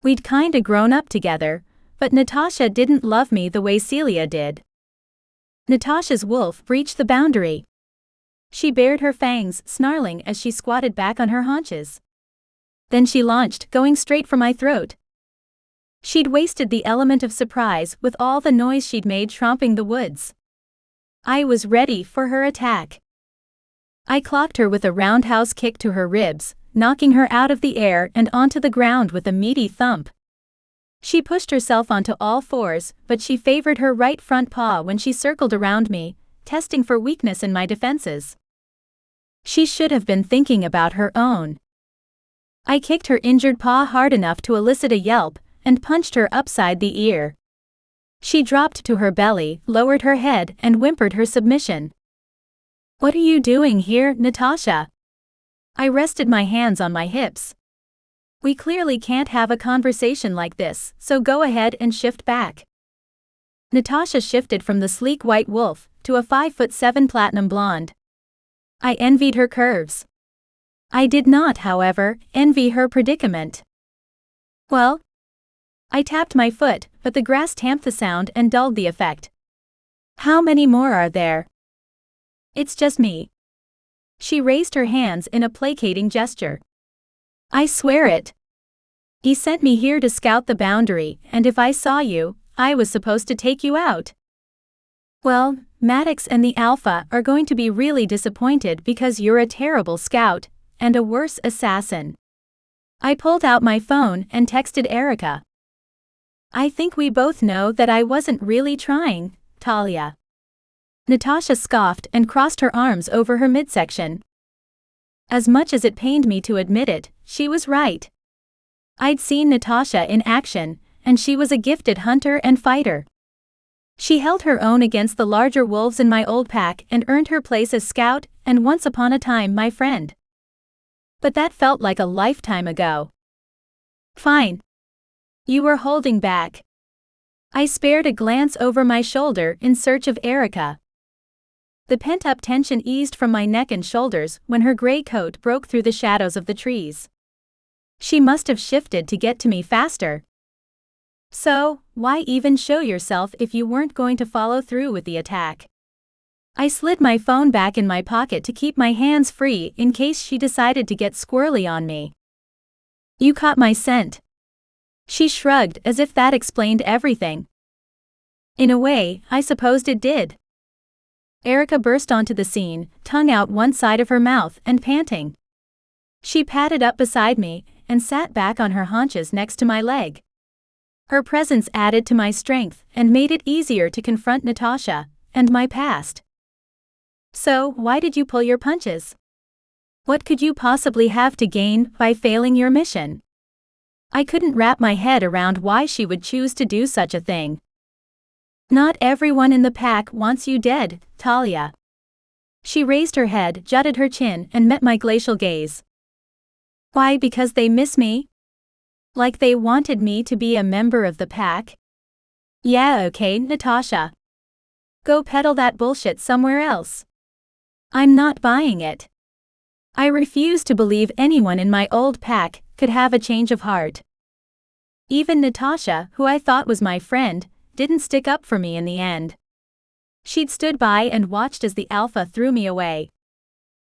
We'd kinda grown up together, but Natasha didn't love me the way Celia did. Natasha's wolf breached the boundary. She bared her fangs, snarling as she squatted back on her haunches. Then she launched, going straight for my throat. She'd wasted the element of surprise with all the noise she'd made tromping the woods. I was ready for her attack. I clocked her with a roundhouse kick to her ribs, knocking her out of the air and onto the ground with a meaty thump. She pushed herself onto all fours, but she favored her right front paw when she circled around me, testing for weakness in my defenses. She should have been thinking about her own. I kicked her injured paw hard enough to elicit a yelp, and punched her upside the ear. She dropped to her belly, lowered her head, and whimpered her submission. What are you doing here, Natasha? I rested my hands on my hips. We clearly can't have a conversation like this, so go ahead and shift back. Natasha shifted from the sleek white wolf to a 5'7" platinum blonde. I envied her curves. I did not, however, envy her predicament. Well? I tapped my foot, but the grass tamped the sound and dulled the effect. How many more are there? It's just me. She raised her hands in a placating gesture. I swear it. He sent me here to scout the boundary, and if I saw you, I was supposed to take you out. Well, Maddox and the Alpha are going to be really disappointed because you're a terrible scout, and a worse assassin. I pulled out my phone and texted Erica. I think we both know that I wasn't really trying, Talia. Natasha scoffed and crossed her arms over her midsection. As much as it pained me to admit it, she was right. I'd seen Natasha in action, and she was a gifted hunter and fighter. She held her own against the larger wolves in my old pack and earned her place as scout and once upon a time my friend. But that felt like a lifetime ago. Fine. You were holding back. I spared a glance over my shoulder in search of Erica. The pent-up tension eased from my neck and shoulders when her gray coat broke through the shadows of the trees. She must have shifted to get to me faster. So, why even show yourself if you weren't going to follow through with the attack? I slid my phone back in my pocket to keep my hands free in case she decided to get squirrely on me. You caught my scent. She shrugged as if that explained everything. In a way, I supposed it did. Erica burst onto the scene, tongue out one side of her mouth and panting. She padded up beside me and sat back on her haunches next to my leg. Her presence added to my strength and made it easier to confront Natasha and my past. So, why did you pull your punches? What could you possibly have to gain by failing your mission? I couldn't wrap my head around why she would choose to do such a thing. Not everyone in the pack wants you dead, Talia. She raised her head, jutted her chin, and met my glacial gaze. Why, because they miss me? Like they wanted me to be a member of the pack? Yeah, okay, Natasha. Go peddle that bullshit somewhere else. I'm not buying it. I refuse to believe anyone in my old pack could have a change of heart. Even Natasha, who I thought was my friend, didn't stick up for me in the end. She'd stood by and watched as the Alpha threw me away.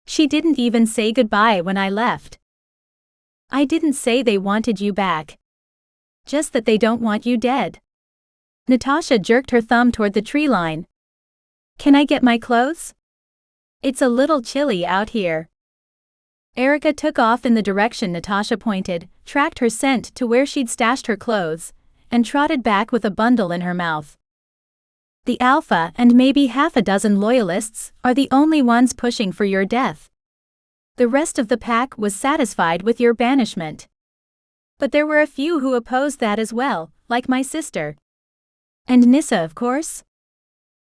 She didn't even say goodbye when I left. I didn't say they wanted you back. Just that they don't want you dead. Natasha jerked her thumb toward the tree line. Can I get my clothes? It's a little chilly out here. Erica took off in the direction Natasha pointed, tracked her scent to where she'd stashed her clothes, and trotted back with a bundle in her mouth. The Alpha and maybe half a dozen loyalists are the only ones pushing for your death. The rest of the pack was satisfied with your banishment. But there were a few who opposed that as well, like my sister. And Nissa, of course.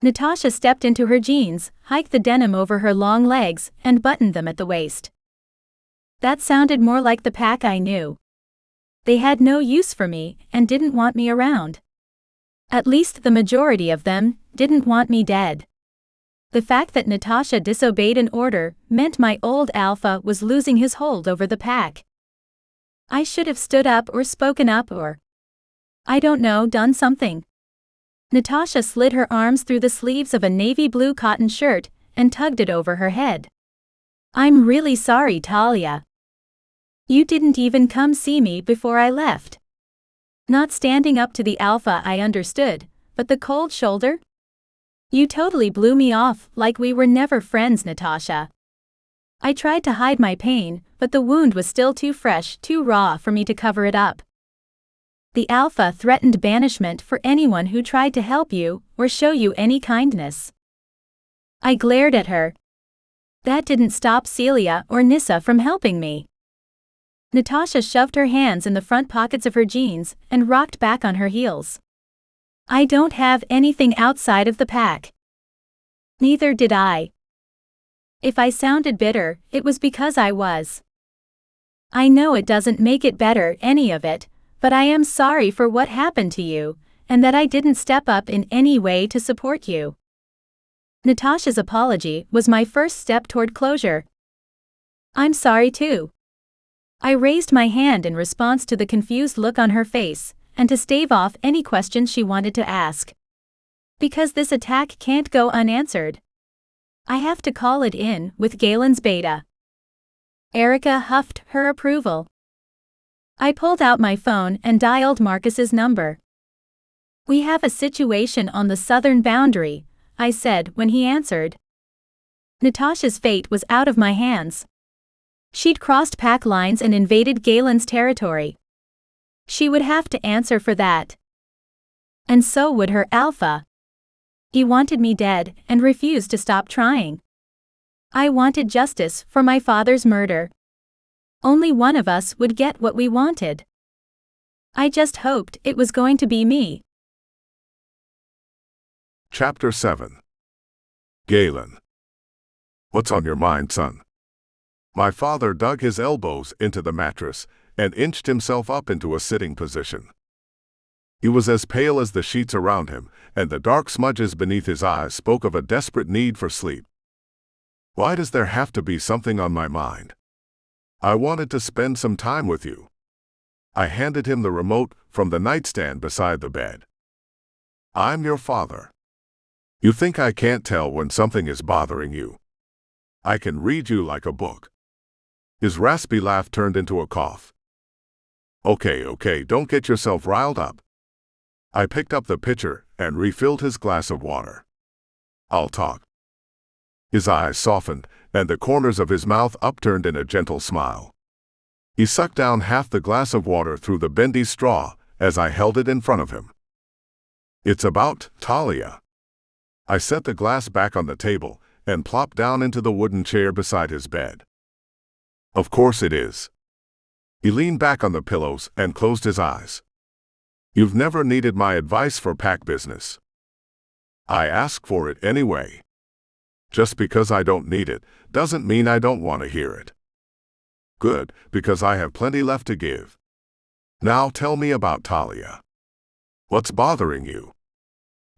Natasha stepped into her jeans, hiked the denim over her long legs, and buttoned them at the waist. That sounded more like the pack I knew. They had no use for me and didn't want me around. At least the majority of them didn't want me dead. The fact that Natasha disobeyed an order meant my old Alpha was losing his hold over the pack. I should have stood up or spoken up or, I don't know, done something. Natasha slid her arms through the sleeves of a navy blue cotton shirt and tugged it over her head. I'm really sorry, Talia. You didn't even come see me before I left. Not standing up to the Alpha I understood, but the cold shoulder? You totally blew me off like we were never friends, Natasha. I tried to hide my pain, but the wound was still too fresh, too raw for me to cover it up. The Alpha threatened banishment for anyone who tried to help you or show you any kindness. I glared at her. That didn't stop Celia or Nissa from helping me. Natasha shoved her hands in the front pockets of her jeans and rocked back on her heels. I don't have anything outside of the pack. Neither did I. If I sounded bitter, it was because I was. I know it doesn't make it better, any of it, but I am sorry for what happened to you, and that I didn't step up in any way to support you. Natasha's apology was my first step toward closure. I'm sorry too. I raised my hand in response to the confused look on her face, and to stave off any questions she wanted to ask. Because this attack can't go unanswered. I have to call it in with Galen's beta. Erica huffed her approval. I pulled out my phone and dialed Marcus's number. We have a situation on the southern boundary, I said when he answered. Natasha's fate was out of my hands. She'd crossed pack lines and invaded Galen's territory. She would have to answer for that. And so would her Alpha. He wanted me dead and refused to stop trying. I wanted justice for my father's murder. Only one of us would get what we wanted. I just hoped it was going to be me. Chapter 7. Galen. What's on your mind, son? My father dug his elbows into the mattress and inched himself up into a sitting position. He was as pale as the sheets around him, and the dark smudges beneath his eyes spoke of a desperate need for sleep. Why does there have to be something on my mind? I wanted to spend some time with you. I handed him the remote from the nightstand beside the bed. I'm your father. You think I can't tell when something is bothering you? I can read you like a book. His raspy laugh turned into a cough. Okay, don't get yourself riled up. I picked up the pitcher and refilled his glass of water. I'll talk. His eyes softened, and the corners of his mouth upturned in a gentle smile. He sucked down half the glass of water through the bendy straw as I held it in front of him. It's about Talia. I set the glass back on the table and plopped down into the wooden chair beside his bed. Of course it is. He leaned back on the pillows and closed his eyes. You've never needed my advice for pack business. I ask for it anyway. Just because I don't need it doesn't mean I don't want to hear it. Good, because I have plenty left to give. Now tell me about Talia. What's bothering you?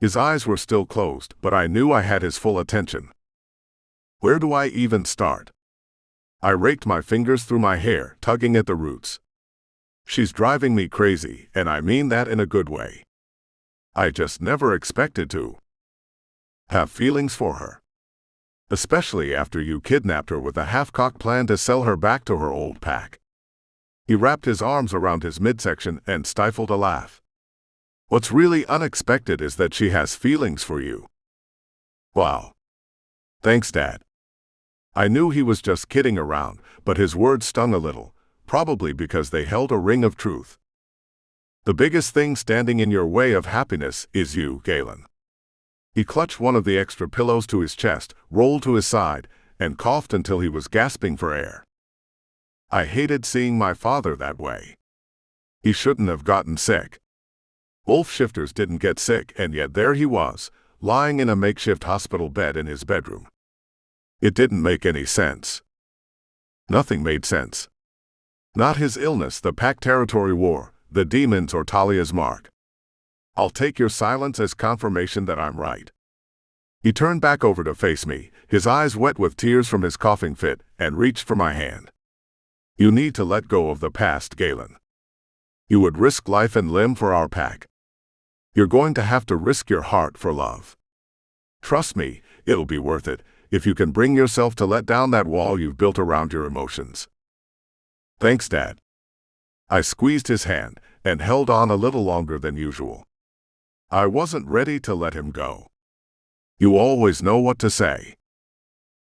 His eyes were still closed, but I knew I had his full attention. Where do I even start? I raked my fingers through my hair, tugging at the roots. She's driving me crazy, and I mean that in a good way. I just never expected to have feelings for her. Especially after you kidnapped her with a half-cocked plan to sell her back to her old pack. He wrapped his arms around his midsection and stifled a laugh. What's really unexpected is that she has feelings for you. Wow. Thanks, Dad. I knew he was just kidding around, but his words stung a little, probably because they held a ring of truth. The biggest thing standing in your way of happiness is you, Galen. He clutched one of the extra pillows to his chest, rolled to his side, and coughed until he was gasping for air. I hated seeing my father that way. He shouldn't have gotten sick. Wolf shifters didn't get sick, and yet there he was, lying in a makeshift hospital bed in his bedroom. It didn't make any sense. Nothing made sense. Not his illness, the pack territory war, the demons, or Talia's mark. I'll take your silence as confirmation that I'm right. He turned back over to face me, his eyes wet with tears from his coughing fit, and reached for my hand. You need to let go of the past, Galen. You would risk life and limb for our pack. You're going to have to risk your heart for love. Trust me, it'll be worth it, if you can bring yourself to let down that wall you've built around your emotions. Thanks, Dad. I squeezed his hand and held on a little longer than usual. I wasn't ready to let him go. You always know what to say.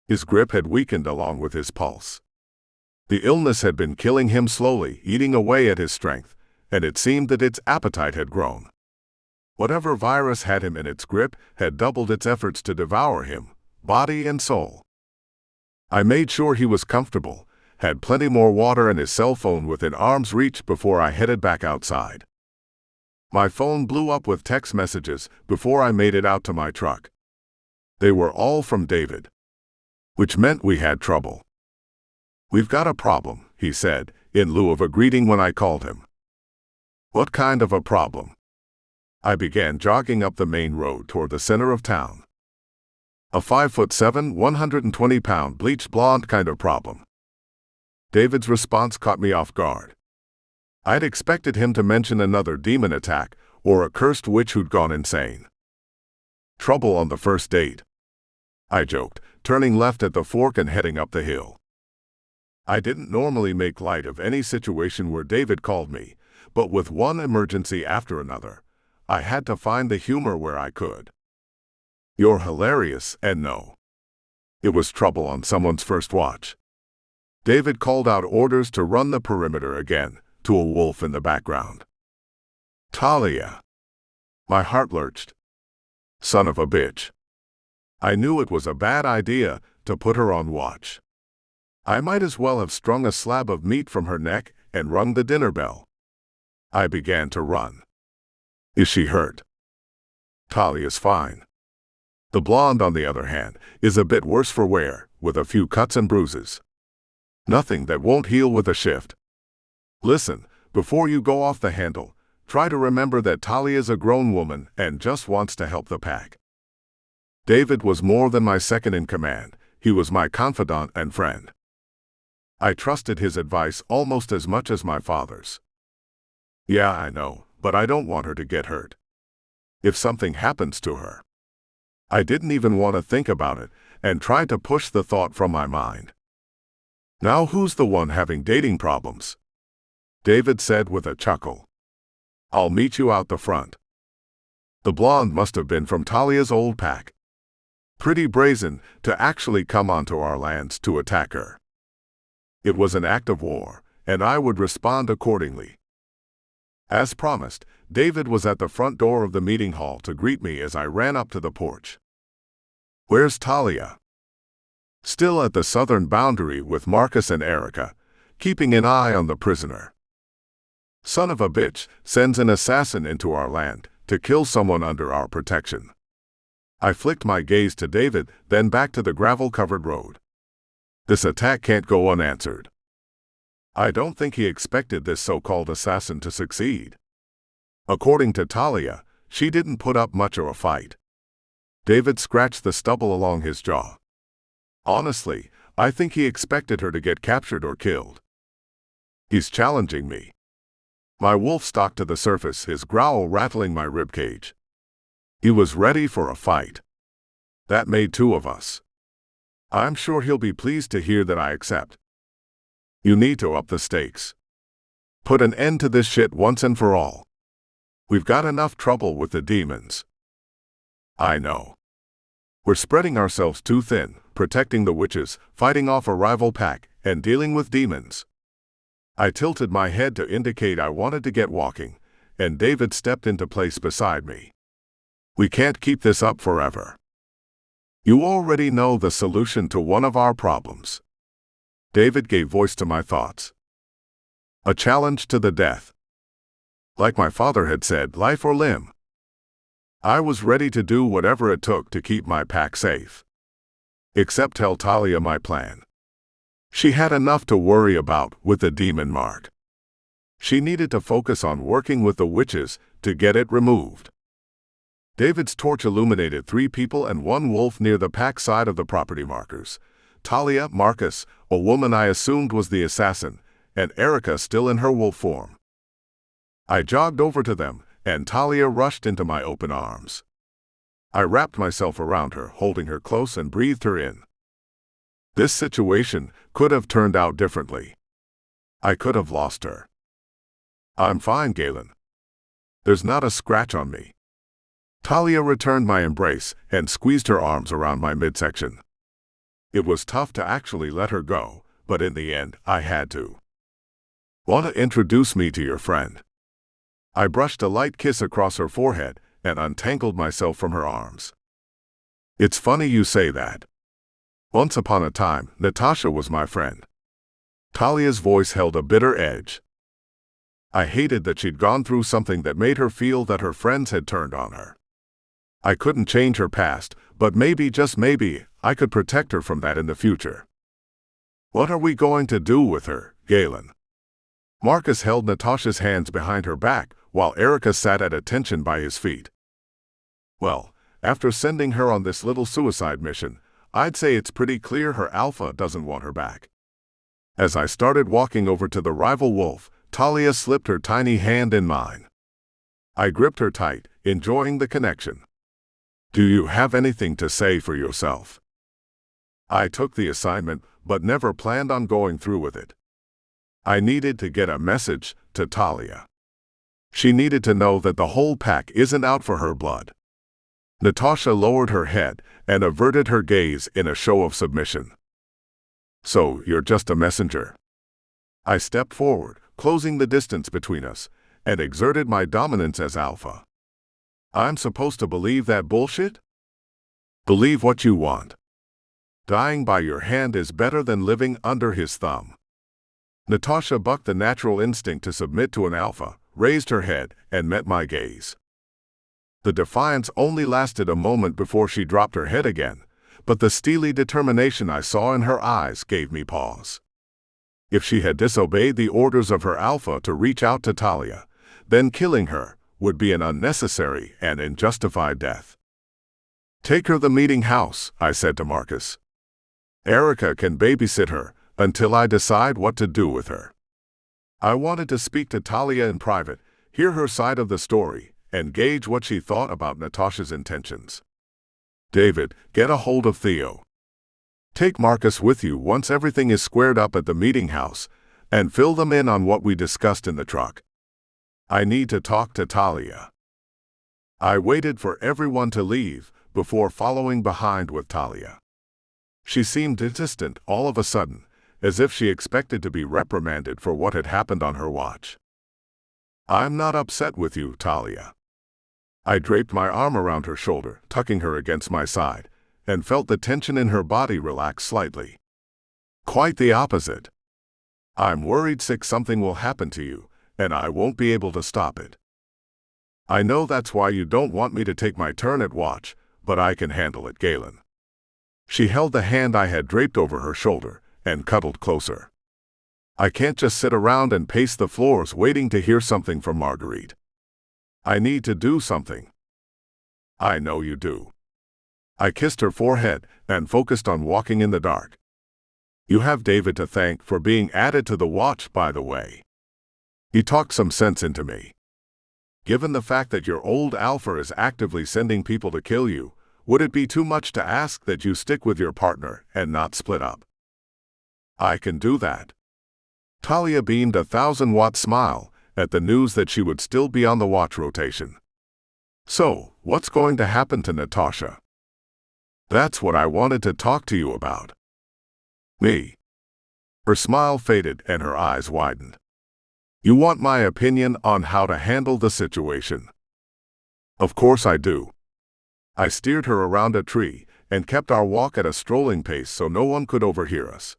His grip had weakened along with his pulse. The illness had been killing him slowly, eating away at his strength, and it seemed that its appetite had grown. Whatever virus had him in its grip had doubled its efforts to devour him, body and soul. I made sure he was comfortable, had plenty more water and his cell phone within arm's reach before I headed back outside. My phone blew up with text messages before I made it out to my truck. They were all from David. Which meant we had trouble. We've got a problem, he said, in lieu of a greeting when I called him. What kind of a problem? I began jogging up the main road toward the center of town. A 5'7", 120-pound bleached blonde kind of problem. David's response caught me off guard. I'd expected him to mention another demon attack or a cursed witch who'd gone insane. Trouble on the first date, I joked, turning left at the fork and heading up the hill. I didn't normally make light of any situation where David called me, but with one emergency after another, I had to find the humor where I could. You're hilarious, and no. It was trouble on someone's first watch. David called out orders to run the perimeter again, to a wolf in the background. Talia. My heart lurched. Son of a bitch. I knew it was a bad idea to put her on watch. I might as well have strung a slab of meat from her neck and rung the dinner bell. I began to run. Is she hurt? Talia's fine. The blonde, on the other hand, is a bit worse for wear, with a few cuts and bruises. Nothing that won't heal with a shift. Listen, before you go off the handle, try to remember that Talia's a grown woman and just wants to help the pack. David was more than my second in command, he was my confidant and friend. I trusted his advice almost as much as my father's. Yeah, I know, but I don't want her to get hurt. If something happens to her. I didn't even want to think about it, and tried to push the thought from my mind. Now who's the one having dating problems? David said with a chuckle. I'll meet you out the front. The blonde must have been from Talia's old pack. Pretty brazen to actually come onto our lands to attack her. It was an act of war, and I would respond accordingly. As promised, David was at the front door of the meeting hall to greet me as I ran up to the porch. Where's Talia? still at the southern boundary with Marcus and Erica, keeping an eye on the prisoner. Son of a bitch sends an assassin into our land to kill someone under our protection. I flicked my gaze to David, then back to the gravel-covered road. This attack can't go unanswered. I don't think he expected this so-called assassin to succeed. According to Talia, she didn't put up much of a fight. David scratched the stubble along his jaw. Honestly, I think he expected her to get captured or killed. He's challenging me. My wolf stalked to the surface, his growl rattling my ribcage. He was ready for a fight. That made two of us. I'm sure he'll be pleased to hear that I accept. You need to up the stakes. Put an end to this shit once and for all. We've got enough trouble with the demons. I know. We're spreading ourselves too thin, protecting the witches, fighting off a rival pack, and dealing with demons. I tilted my head to indicate I wanted to get walking, and David stepped into place beside me. We can't keep this up forever. You already know the solution to one of our problems. David gave voice to my thoughts. A challenge to the death. Like my father had said, life or limb. I was ready to do whatever it took to keep my pack safe. Except tell Talia my plan. She had enough to worry about with the demon mark. She needed to focus on working with the witches to get it removed. David's torch illuminated 3 people and 1 wolf near the pack side of the property markers. Talia, Marcus, a woman I assumed was the assassin, and Erica still in her wolf form. I jogged over to them, and Talia rushed into my open arms. I wrapped myself around her, holding her close and breathed her in. This situation could have turned out differently. I could have lost her. I'm fine, Galen. There's not a scratch on me. Talia returned my embrace and squeezed her arms around my midsection. It was tough to actually let her go, but in the end, I had to. Want to introduce me to your friend? I brushed a light kiss across her forehead and untangled myself from her arms. It's funny you say that. Once upon a time, Natasha was my friend. Talia's voice held a bitter edge. I hated that she'd gone through something that made her feel that her friends had turned on her. I couldn't change her past, but maybe, just maybe, I could protect her from that in the future. What are we going to do with her, Galen? Marcus held Natasha's hands behind her back, while Erica sat at attention by his feet. Well, after sending her on this little suicide mission, I'd say it's pretty clear her alpha doesn't want her back. As I started walking over to the rival wolf, Talia slipped her tiny hand in mine. I gripped her tight, enjoying the connection. Do you have anything to say for yourself? I took the assignment, but never planned on going through with it. I needed to get a message to Talia. She needed to know that the whole pack isn't out for her blood. Natasha lowered her head and averted her gaze in a show of submission. So, you're just a messenger. I stepped forward, closing the distance between us, and exerted my dominance as alpha. I'm supposed to believe that bullshit? Believe what you want. Dying by your hand is better than living under his thumb. Natasha bucked the natural instinct to submit to an alpha, raised her head, and met my gaze. The defiance only lasted a moment before she dropped her head again, but the steely determination I saw in her eyes gave me pause. If she had disobeyed the orders of her alpha to reach out to Talia, then killing her would be an unnecessary and unjustified death. Take her to the meeting house, I said to Marcus. Erica can babysit her until I decide what to do with her. I wanted to speak to Talia in private, hear her side of the story, and gauge what she thought about Natasha's intentions. David, get a hold of Theo. Take Marcus with you once everything is squared up at the meeting house, and fill them in on what we discussed in the truck. I need to talk to Talia. I waited for everyone to leave before following behind with Talia. She seemed distant all of a sudden, as if she expected to be reprimanded for what had happened on her watch. I'm not upset with you, Talia. I draped my arm around her shoulder, tucking her against my side, and felt the tension in her body relax slightly. Quite the opposite. I'm worried something will happen to you, and I won't be able to stop it. I know that's why you don't want me to take my turn at watch, but I can handle it, Galen. She held the hand I had draped over her shoulder and cuddled closer. I can't just sit around and pace the floors waiting to hear something from Marguerite. I need to do something. I know you do. I kissed her forehead and focused on walking in the dark. You have David to thank for being added to the watch, by the way. He talked some sense into me. Given the fact that your old alpha is actively sending people to kill you, would it be too much to ask that you stick with your partner and not split up? I can do that. Talia beamed a 1,000-watt smile at the news that she would still be on the watch rotation. So, what's going to happen to Natasha? That's what I wanted to talk to you about. Me. Her smile faded and her eyes widened. You want my opinion on how to handle the situation? Of course I do. I steered her around a tree and kept our walk at a strolling pace so no one could overhear us.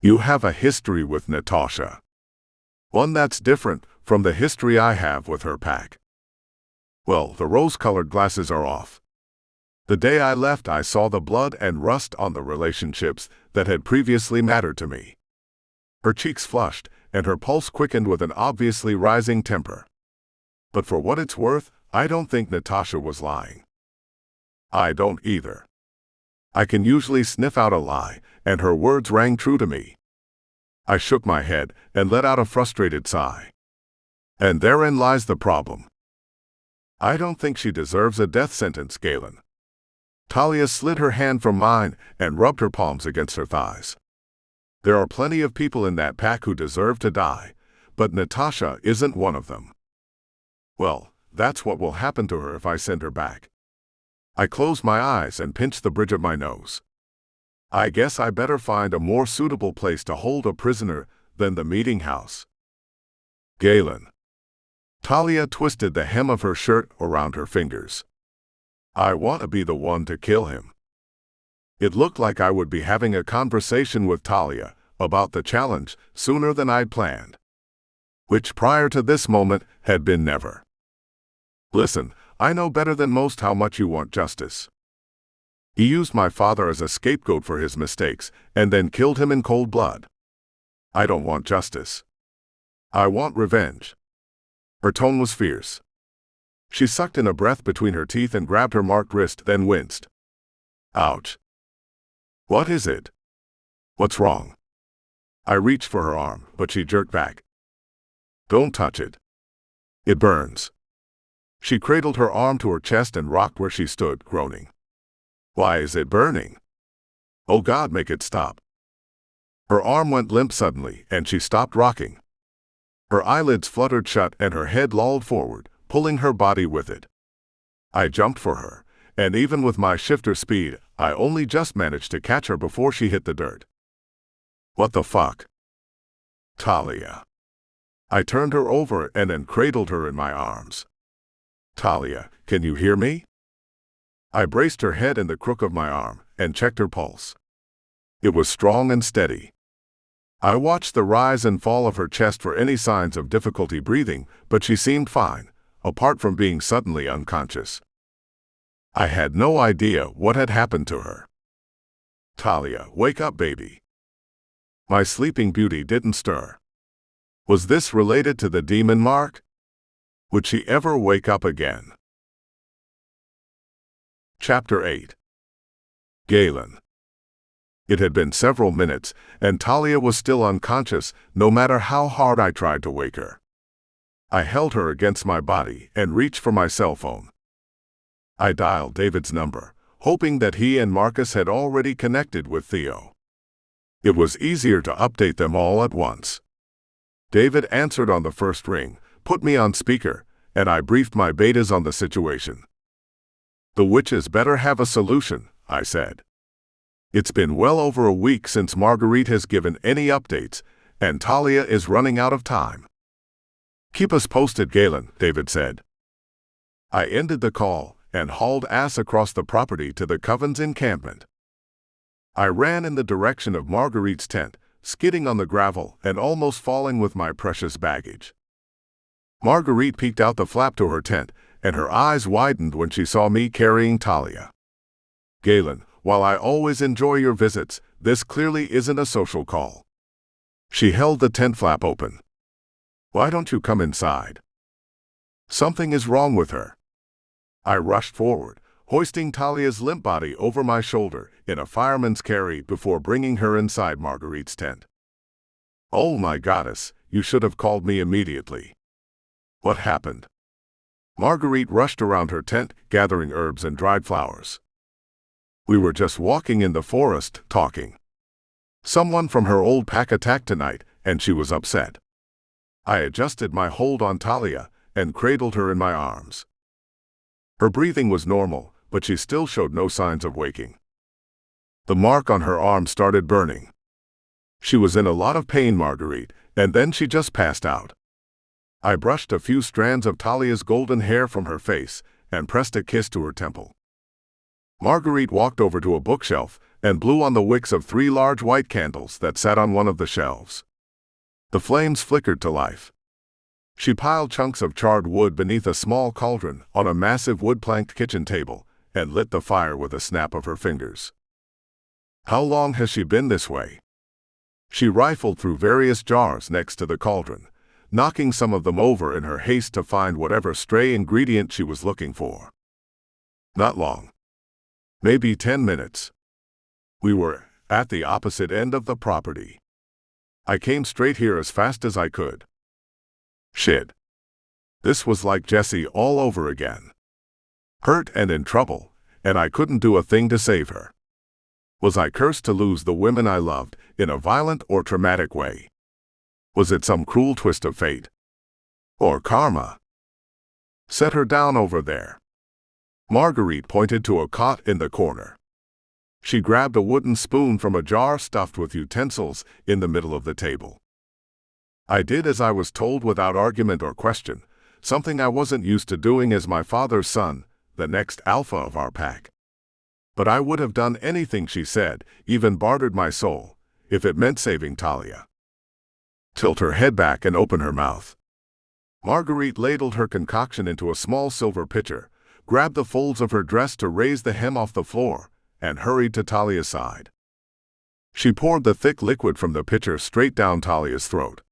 You have a history with Natasha. One that's different from the history I have with her pack. Well, the rose-colored glasses are off. The day I left, I saw the blood and rust on the relationships that had previously mattered to me. Her cheeks flushed, and her pulse quickened with an obviously rising temper. But for what it's worth, I don't think Natasha was lying. I don't either. I can usually sniff out a lie, and her words rang true to me. I shook my head and let out a frustrated sigh. And therein lies the problem. I don't think she deserves a death sentence, Galen. Talia slid her hand from mine and rubbed her palms against her thighs. There are plenty of people in that pack who deserve to die, but Natasha isn't one of them. Well, that's what will happen to her if I send her back. I closed my eyes and pinched the bridge of my nose. I guess I better find a more suitable place to hold a prisoner than the meeting house. Galen. Talia twisted the hem of her shirt around her fingers. I want to be the one to kill him. It looked like I would be having a conversation with Talia about the challenge sooner than I'd planned. Which prior to this moment had been never. Listen, I know better than most how much you want justice. He used my father as a scapegoat for his mistakes and then killed him in cold blood. I don't want justice. I want revenge. Her tone was fierce. She sucked in a breath between her teeth and grabbed her marked wrist, then winced. Ouch. What is it? What's wrong? I reached for her arm, but she jerked back. Don't touch it. It burns. She cradled her arm to her chest and rocked where she stood, groaning. Why is it burning? Oh God, make it stop. Her arm went limp suddenly, and she stopped rocking. Her eyelids fluttered shut and her head lolled forward, pulling her body with it. I jumped for her, and even with my shifter speed, I only just managed to catch her before she hit the dirt. What the fuck? Talia. I turned her over and then cradled her in my arms. Talia, can you hear me? I braced her head in the crook of my arm and checked her pulse. It was strong and steady. I watched the rise and fall of her chest for any signs of difficulty breathing, but she seemed fine, apart from being suddenly unconscious. I had no idea what had happened to her. Talia, wake up, baby. My sleeping beauty didn't stir. Was this related to the demon mark? Would she ever wake up again? Chapter 8. Galen. It had been several minutes, and Talia was still unconscious, no matter how hard I tried to wake her. I held her against my body and reached for my cell phone. I dialed David's number, hoping that he and Marcus had already connected with Theo. It was easier to update them all at once. David answered on the first ring, put me on speaker, and I briefed my betas on the situation. The witches better have a solution, I said. It's been well over a week since Marguerite has given any updates, and Talia is running out of time. Keep us posted, Galen, David said. I ended the call and hauled ass across the property to the coven's encampment. I ran in the direction of Marguerite's tent, skidding on the gravel and almost falling with my precious baggage. Marguerite peeked out the flap to her tent, and her eyes widened when she saw me carrying Talia. "Galen, while I always enjoy your visits, this clearly isn't a social call." She held the tent flap open. "Why don't you come inside?" "Something is wrong with her." I rushed forward, hoisting Talia's limp body over my shoulder in a fireman's carry before bringing her inside Marguerite's tent. "Oh my goddess, you should have called me immediately." "What happened?" Marguerite rushed around her tent, gathering herbs and dried flowers. "We were just walking in the forest, talking. Someone from her old pack attacked tonight, and she was upset." I adjusted my hold on Talia and cradled her in my arms. Her breathing was normal, but she still showed no signs of waking. The mark on her arm started burning. She was in a lot of pain, Marguerite, and then she just passed out. I brushed a few strands of Talia's golden hair from her face and pressed a kiss to her temple. Marguerite walked over to a bookshelf and blew on the wicks of 3 large white candles that sat on one of the shelves. The flames flickered to life. She piled chunks of charred wood beneath a small cauldron on a massive wood-planked kitchen table and lit the fire with a snap of her fingers. "How long has she been this way?" She rifled through various jars next to the cauldron, knocking some of them over in her haste to find whatever stray ingredient she was looking for. "Not long. Maybe 10 minutes. We were at the opposite end of the property. I came straight here as fast as I could. Shit. This was like Jessie all over again. Hurt and in trouble, and I couldn't do a thing to save her. Was I cursed to lose the women I loved in a violent or traumatic way? Was it some cruel twist of fate? Or karma? Set her down over there." Marguerite pointed to a cot in the corner. She grabbed a wooden spoon from a jar stuffed with utensils in the middle of the table. I did as I was told without argument or question, something I wasn't used to doing as my father's son, the next alpha of our pack. But I would have done anything she said, even bartered my soul, if it meant saving Talia. "Tilt her head back and open her mouth." Marguerite ladled her concoction into a small silver pitcher, grabbed the folds of her dress to raise the hem off the floor, and hurried to Talia's side. She poured the thick liquid from the pitcher straight down Talia's throat.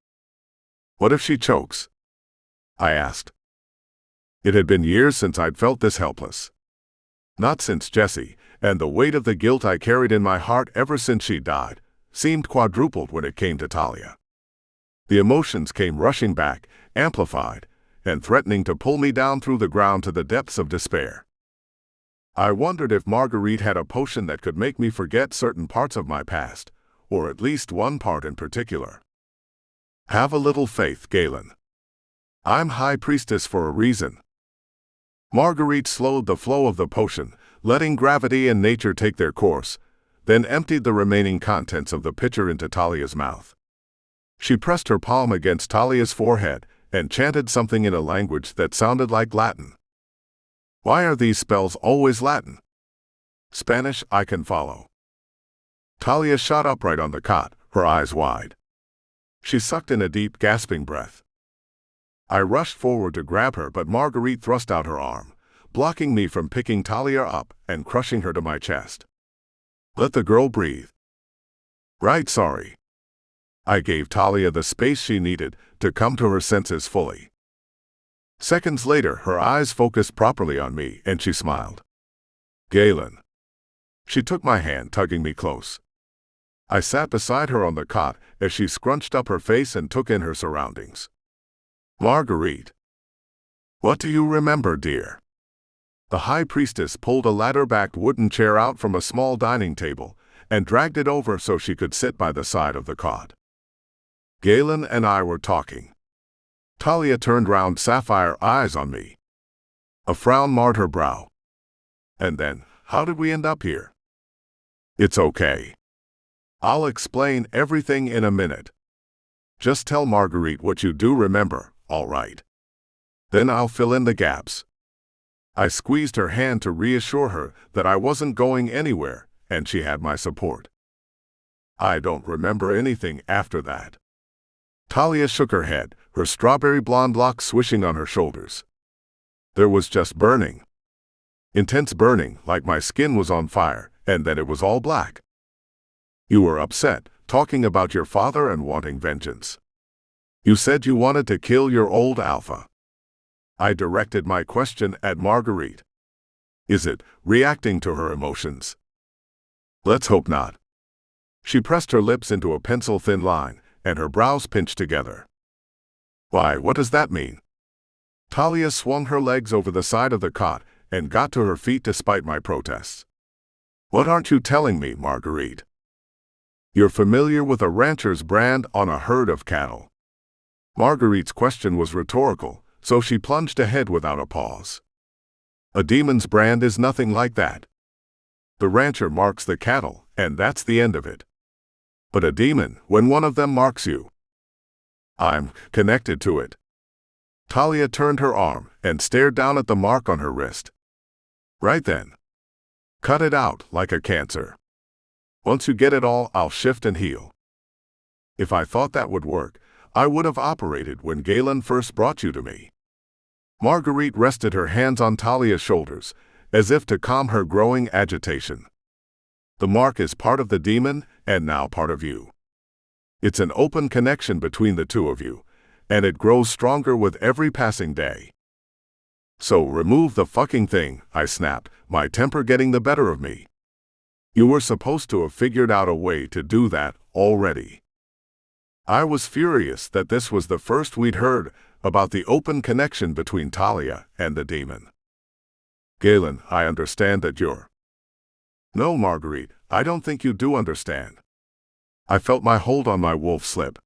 "What if she chokes?" I asked. It had been years since I'd felt this helpless. Not since Jessie, and the weight of the guilt I carried in my heart ever since she died seemed quadrupled when it came to Talia. The emotions came rushing back, amplified, and threatening to pull me down through the ground to the depths of despair. I wondered if Marguerite had a potion that could make me forget certain parts of my past, or at least one part in particular. "Have a little faith, Galen. I'm High Priestess for a reason." Marguerite slowed the flow of the potion, letting gravity and nature take their course, then emptied the remaining contents of the pitcher into Talia's mouth. She pressed her palm against Talia's forehead and chanted something in a language that sounded like Latin. "Why are these spells always Latin?" "Spanish, I can follow." Talia shot upright on the cot, her eyes wide. She sucked in a deep, gasping breath. I rushed forward to grab her, but Marguerite thrust out her arm, blocking me from picking Talia up and crushing her to my chest. "Let the girl breathe." "Right, sorry." I gave Talia the space she needed to come to her senses fully. Seconds later, her eyes focused properly on me, and she smiled. "Galen." She took my hand, tugging me close. I sat beside her on the cot as she scrunched up her face and took in her surroundings. "Marguerite. What do you remember, dear?" The High Priestess pulled a ladder-backed wooden chair out from a small dining table and dragged it over so she could sit by the side of the cot. "Galen and I were talking." Talia turned round, sapphire eyes on me. A frown marred her brow. "And then, how did we end up here?" "It's okay. I'll explain everything in a minute. Just tell Marguerite what you do remember, all right? Then I'll fill in the gaps." I squeezed her hand to reassure her that I wasn't going anywhere, and she had my support. I don't remember anything after that. Talia shook her head, her strawberry blonde locks swishing on her shoulders. There was just burning. Intense burning, like my skin was on fire, and then it was all black. You were upset, talking about your father and wanting vengeance. You said you wanted to kill your old alpha. I directed my question at Marguerite. Is it reacting to her emotions? Let's hope not. She pressed her lips into a pencil-thin line, and her brows pinched together. Why, what does that mean? Talia swung her legs over the side of the cot and got to her feet despite my protests. What aren't you telling me, Marguerite? You're familiar with a rancher's brand on a herd of cattle. Marguerite's question was rhetorical, so she plunged ahead without a pause. A demon's brand is nothing like that. The rancher marks the cattle, and that's the end of it. But a demon, when one of them marks you, I'm connected to it. Talia turned her arm and stared down at the mark on her wrist. Right then. Cut it out like a cancer. Once you get it all, I'll shift and heal. If I thought that would work, I would have operated when Galen first brought you to me. Marguerite rested her hands on Talia's shoulders, as if to calm her growing agitation. The mark is part of the demon, and now part of you. It's an open connection between the two of you, and it grows stronger with every passing day. So remove the fucking thing, I snapped, my temper getting the better of me. You were supposed to have figured out a way to do that already. I was furious that this was the first we'd heard about the open connection between Talia and the demon. Galen, I understand that you're... No, Marguerite, I don't think you do understand. I felt my hold on my wolf slip.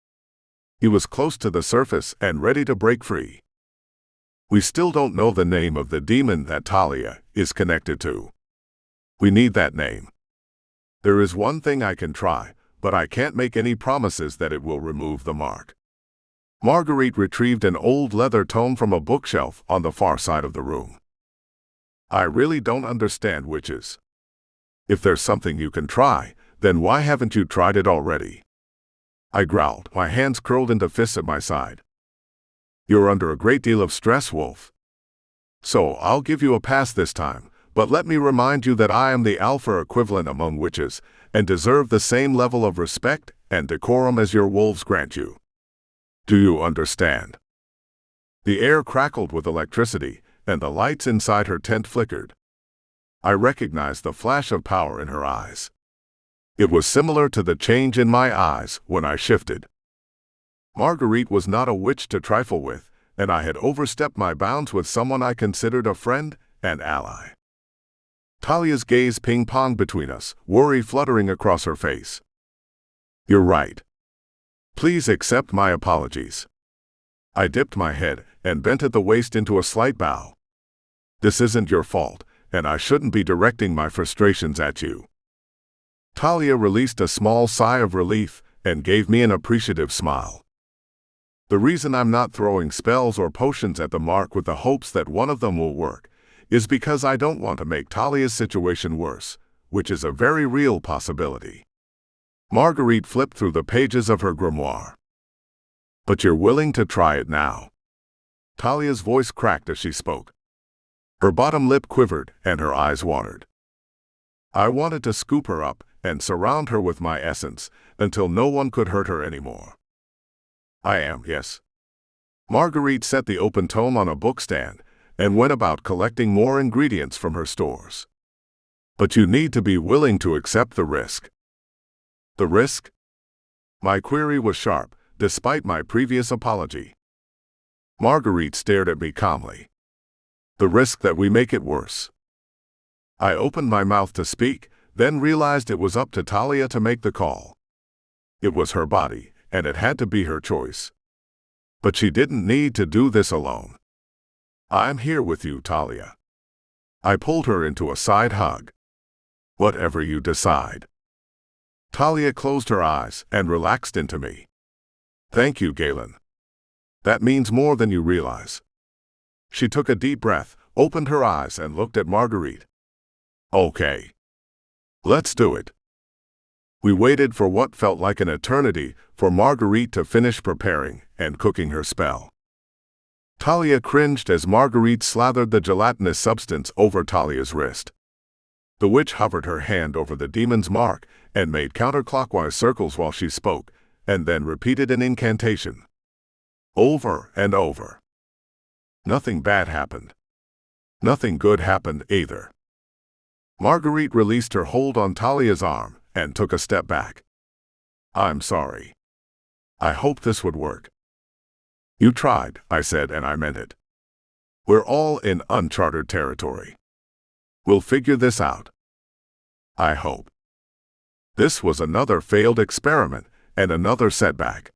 He was close to the surface and ready to break free. We still don't know the name of the demon that Talia is connected to. We need that name. There is one thing I can try, but I can't make any promises that it will remove the mark. Marguerite retrieved an old leather tome from a bookshelf on the far side of the room. I really don't understand witches. If there's something you can try, then why haven't you tried it already? I growled, my hands curled into fists at my side. You're under a great deal of stress, Wolf. So I'll give you a pass this time, but let me remind you that I am the alpha equivalent among witches, and deserve the same level of respect and decorum as your wolves grant you. Do you understand? The air crackled with electricity, and the lights inside her tent flickered. I recognized the flash of power in her eyes. It was similar to the change in my eyes when I shifted. Marguerite was not a witch to trifle with, and I had overstepped my bounds with someone I considered a friend and ally. Talia's gaze ping-ponged between us, worry fluttering across her face. You're right. Please accept my apologies. I dipped my head and bent at the waist into a slight bow. This isn't your fault, and I shouldn't be directing my frustrations at you. Talia released a small sigh of relief and gave me an appreciative smile. The reason I'm not throwing spells or potions at the mark with the hopes that one of them will work is because I don't want to make Talia's situation worse, which is a very real possibility. Marguerite flipped through the pages of her grimoire. But you're willing to try it now. Talia's voice cracked as she spoke. Her bottom lip quivered and her eyes watered. I wanted to scoop her up and surround her with my essence until no one could hurt her anymore. I am, yes. Marguerite set the open tome on a bookstand and went about collecting more ingredients from her stores. But you need to be willing to accept the risk. The risk? My query was sharp, despite my previous apology. Marguerite stared at me calmly. The risk that we make it worse. I opened my mouth to speak, then realized it was up to Talia to make the call. It was her body, and it had to be her choice. But she didn't need to do this alone. I'm here with you, Talia. I pulled her into a side hug. Whatever you decide. Talia closed her eyes and relaxed into me. Thank you, Galen. That means more than you realize. She took a deep breath, opened her eyes, and looked at Marguerite. Okay. Let's do it. We waited for what felt like an eternity for Marguerite to finish preparing and cooking her spell. Talia cringed as Marguerite slathered the gelatinous substance over Talia's wrist. The witch hovered her hand over the demon's mark and made counterclockwise circles while she spoke, and then repeated an incantation. Over and over. Nothing bad happened. Nothing good happened either. Marguerite released her hold on Talia's arm and took a step back. I'm sorry. I hoped this would work. You tried, I said, and I meant it. We're all in uncharted territory. We'll figure this out. I hope. This was another failed experiment and another setback.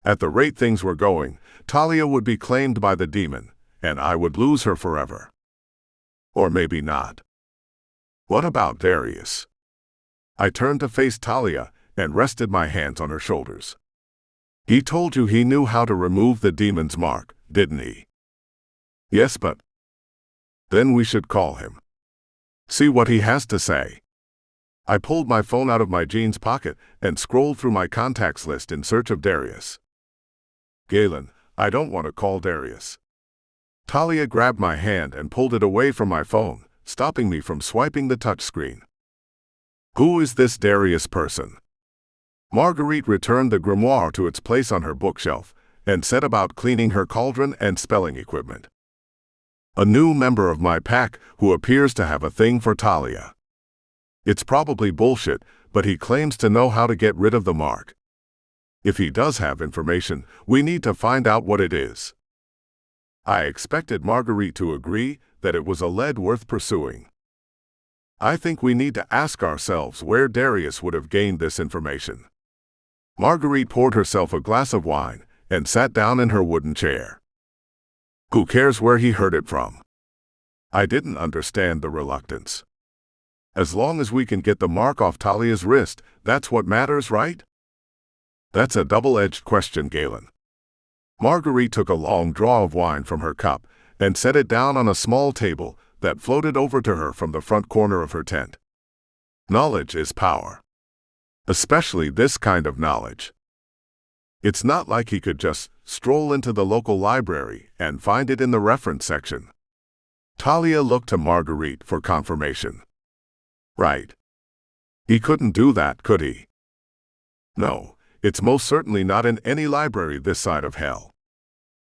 At the rate things were going, Talia would be claimed by the demon, and I would lose her forever. Or maybe not. What about Darius? I turned to face Talia and rested my hands on her shoulders. He told you he knew how to remove the demon's mark, didn't he? Yes, but... Then we should call him. See what he has to say. I pulled my phone out of my jeans pocket and scrolled through my contacts list in search of Darius. Galen, I don't want to call Darius. Talia grabbed my hand and pulled it away from my phone, stopping me from swiping the touchscreen. Who is this Darius person? Marguerite returned the grimoire to its place on her bookshelf and set about cleaning her cauldron and spelling equipment. A new member of my pack who appears to have a thing for Talia. It's probably bullshit, but he claims to know how to get rid of the mark. If he does have information, we need to find out what it is. I expected Marguerite to agree that it was a lead worth pursuing. I think we need to ask ourselves where Darius would have gained this information. Marguerite poured herself a glass of wine and sat down in her wooden chair. Who cares where he heard it from? I didn't understand the reluctance. As long as we can get the mark off Talia's wrist, that's what matters, right? That's a double-edged question, Galen. Marguerite took a long draw of wine from her cup and set it down on a small table that floated over to her from the front corner of her tent. Knowledge is power. Especially this kind of knowledge. It's not like he could just stroll into the local library and find it in the reference section. Talia looked to Marguerite for confirmation. Right. He couldn't do that, could he? No, it's most certainly not in any library this side of hell.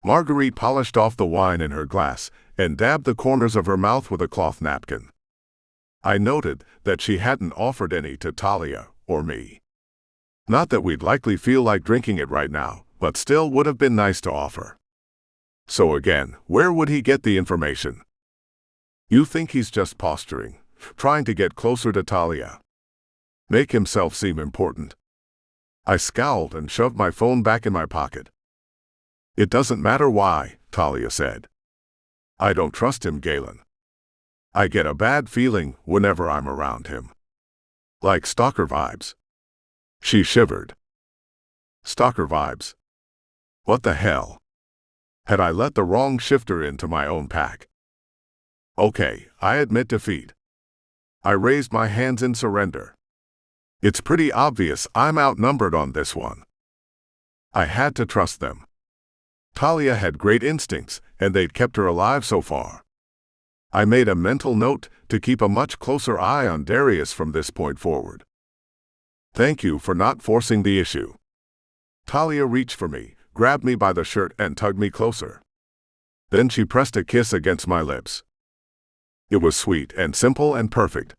Marguerite polished off the wine in her glass and dabbed the corners of her mouth with a cloth napkin. I noted that she hadn't offered any to Talia or me. Not that we'd likely feel like drinking it right now, but still would have been nice to offer. So again, where would he get the information? You think he's just posturing, trying to get closer to Talia? Make himself seem important. I scowled and shoved my phone back in my pocket. It doesn't matter why, Talia said. I don't trust him, Galen. I get a bad feeling whenever I'm around him. Like stalker vibes. She shivered. Stalker vibes. What the hell? Had I let the wrong shifter into my own pack? Okay, I admit defeat. I raised my hands in surrender. It's pretty obvious I'm outnumbered on this one. I had to trust them. Talia had great instincts, and they'd kept her alive so far. I made a mental note to keep a much closer eye on Darius from this point forward. Thank you for not forcing the issue. Talia reached for me, grabbed me by the shirt and tugged me closer. Then she pressed a kiss against my lips. It was sweet and simple and perfect.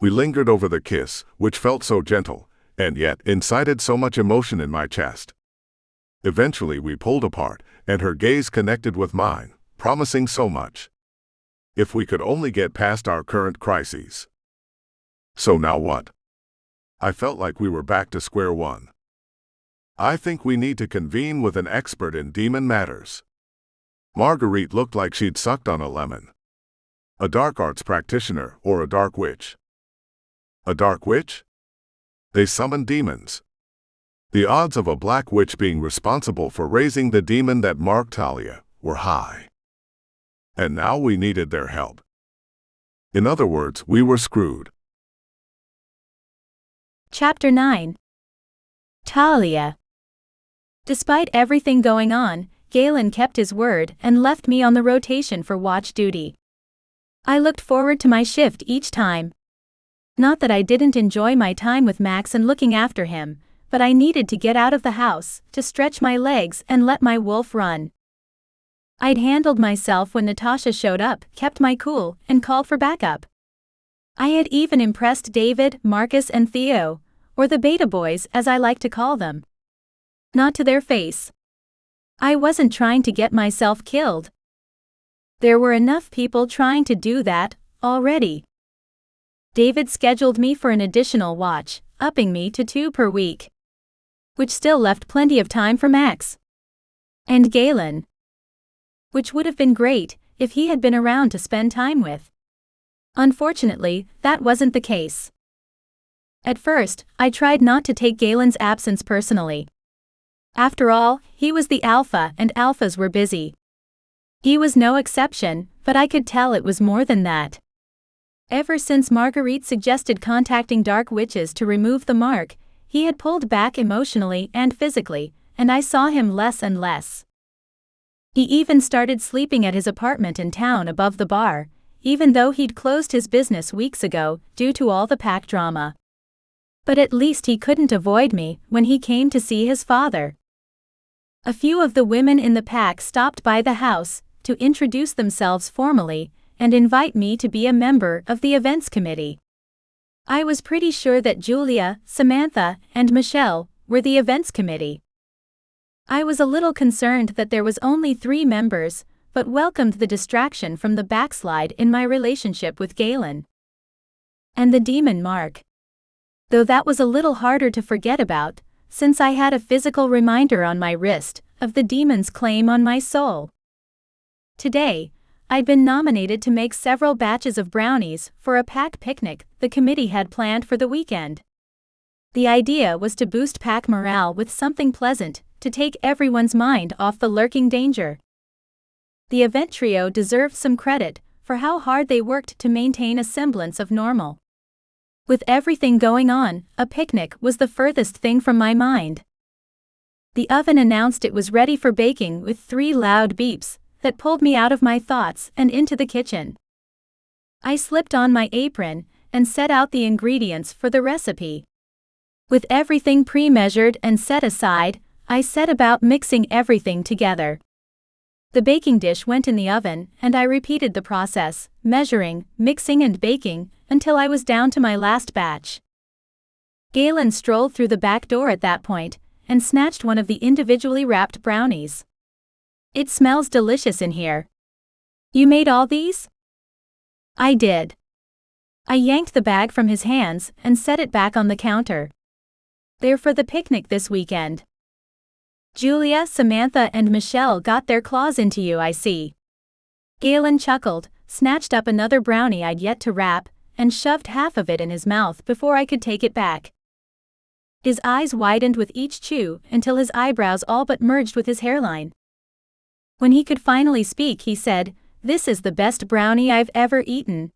We lingered over the kiss, which felt so gentle, and yet incited so much emotion in my chest. Eventually we pulled apart, and her gaze connected with mine, promising so much. If we could only get past our current crises. So now what? I felt like we were back to square one. I think we need to convene with an expert in demon matters. Marguerite looked like she'd sucked on a lemon. A dark arts practitioner or a dark witch. A dark witch? They summon demons. The odds of a black witch being responsible for raising the demon that marked Talia were high. and now we needed their help. In other words, we were screwed. Chapter 9. Talia. Despite everything going on, Galen kept his word and left me on the rotation for watch duty. I looked forward to my shift each time. Not that I didn't enjoy my time with Max and looking after him, but I needed to get out of the house, to stretch my legs and let my wolf run. I'd handled myself when Natasha showed up, kept my cool, and called for backup. I had even impressed David, Marcus and Theo, or the beta boys as I like to call them. Not to their face. I wasn't trying to get myself killed. There were enough people trying to do that already. David scheduled me for an additional watch, upping me to 2 per week. Which still left plenty of time for Max. And Galen. Which would have been great if he had been around to spend time with. Unfortunately, that wasn't the case. At first, I tried not to take Galen's absence personally. After all, he was the alpha and alphas were busy. He was no exception, but I could tell it was more than that. Ever since Marguerite suggested contacting dark witches to remove the mark, he had pulled back emotionally and physically, and I saw him less and less. He even started sleeping at his apartment in town above the bar, even though he'd closed his business weeks ago due to all the pack drama. But at least he couldn't avoid me when he came to see his father. A few of the women in the pack stopped by the house to introduce themselves formally and invite me to be a member of the events committee. I was pretty sure that Julia, Samantha, and Michelle were the events committee. I was a little concerned that there was only 3 members, but welcomed the distraction from the backslide in my relationship with Galen. And the demon mark. Though that was a little harder to forget about, since I had a physical reminder on my wrist of the demon's claim on my soul. Today, I'd been nominated to make several batches of brownies for a pack picnic the committee had planned for the weekend. The idea was to boost pack morale with something pleasant to take everyone's mind off the lurking danger. The event trio deserved some credit for how hard they worked to maintain a semblance of normal. With everything going on, a picnic was the furthest thing from my mind. The oven announced it was ready for baking with 3 loud beeps that pulled me out of my thoughts and into the kitchen. I slipped on my apron and set out the ingredients for the recipe. With everything pre-measured and set aside, I set about mixing everything together. The baking dish went in the oven, and I repeated the process, measuring, mixing and baking, until I was down to my last batch. Galen strolled through the back door at that point, and snatched one of the individually wrapped brownies. "It smells delicious in here. You made all these?" I did. I yanked the bag from his hands and set it back on the counter. "They're for the picnic this weekend. Julia, Samantha and Michelle got their claws into you, I see." Galen chuckled, snatched up another brownie I'd yet to wrap, and shoved half of it in his mouth before I could take it back. His eyes widened with each chew until his eyebrows all but merged with his hairline. When he could finally speak, he said, "This is the best brownie I've ever eaten.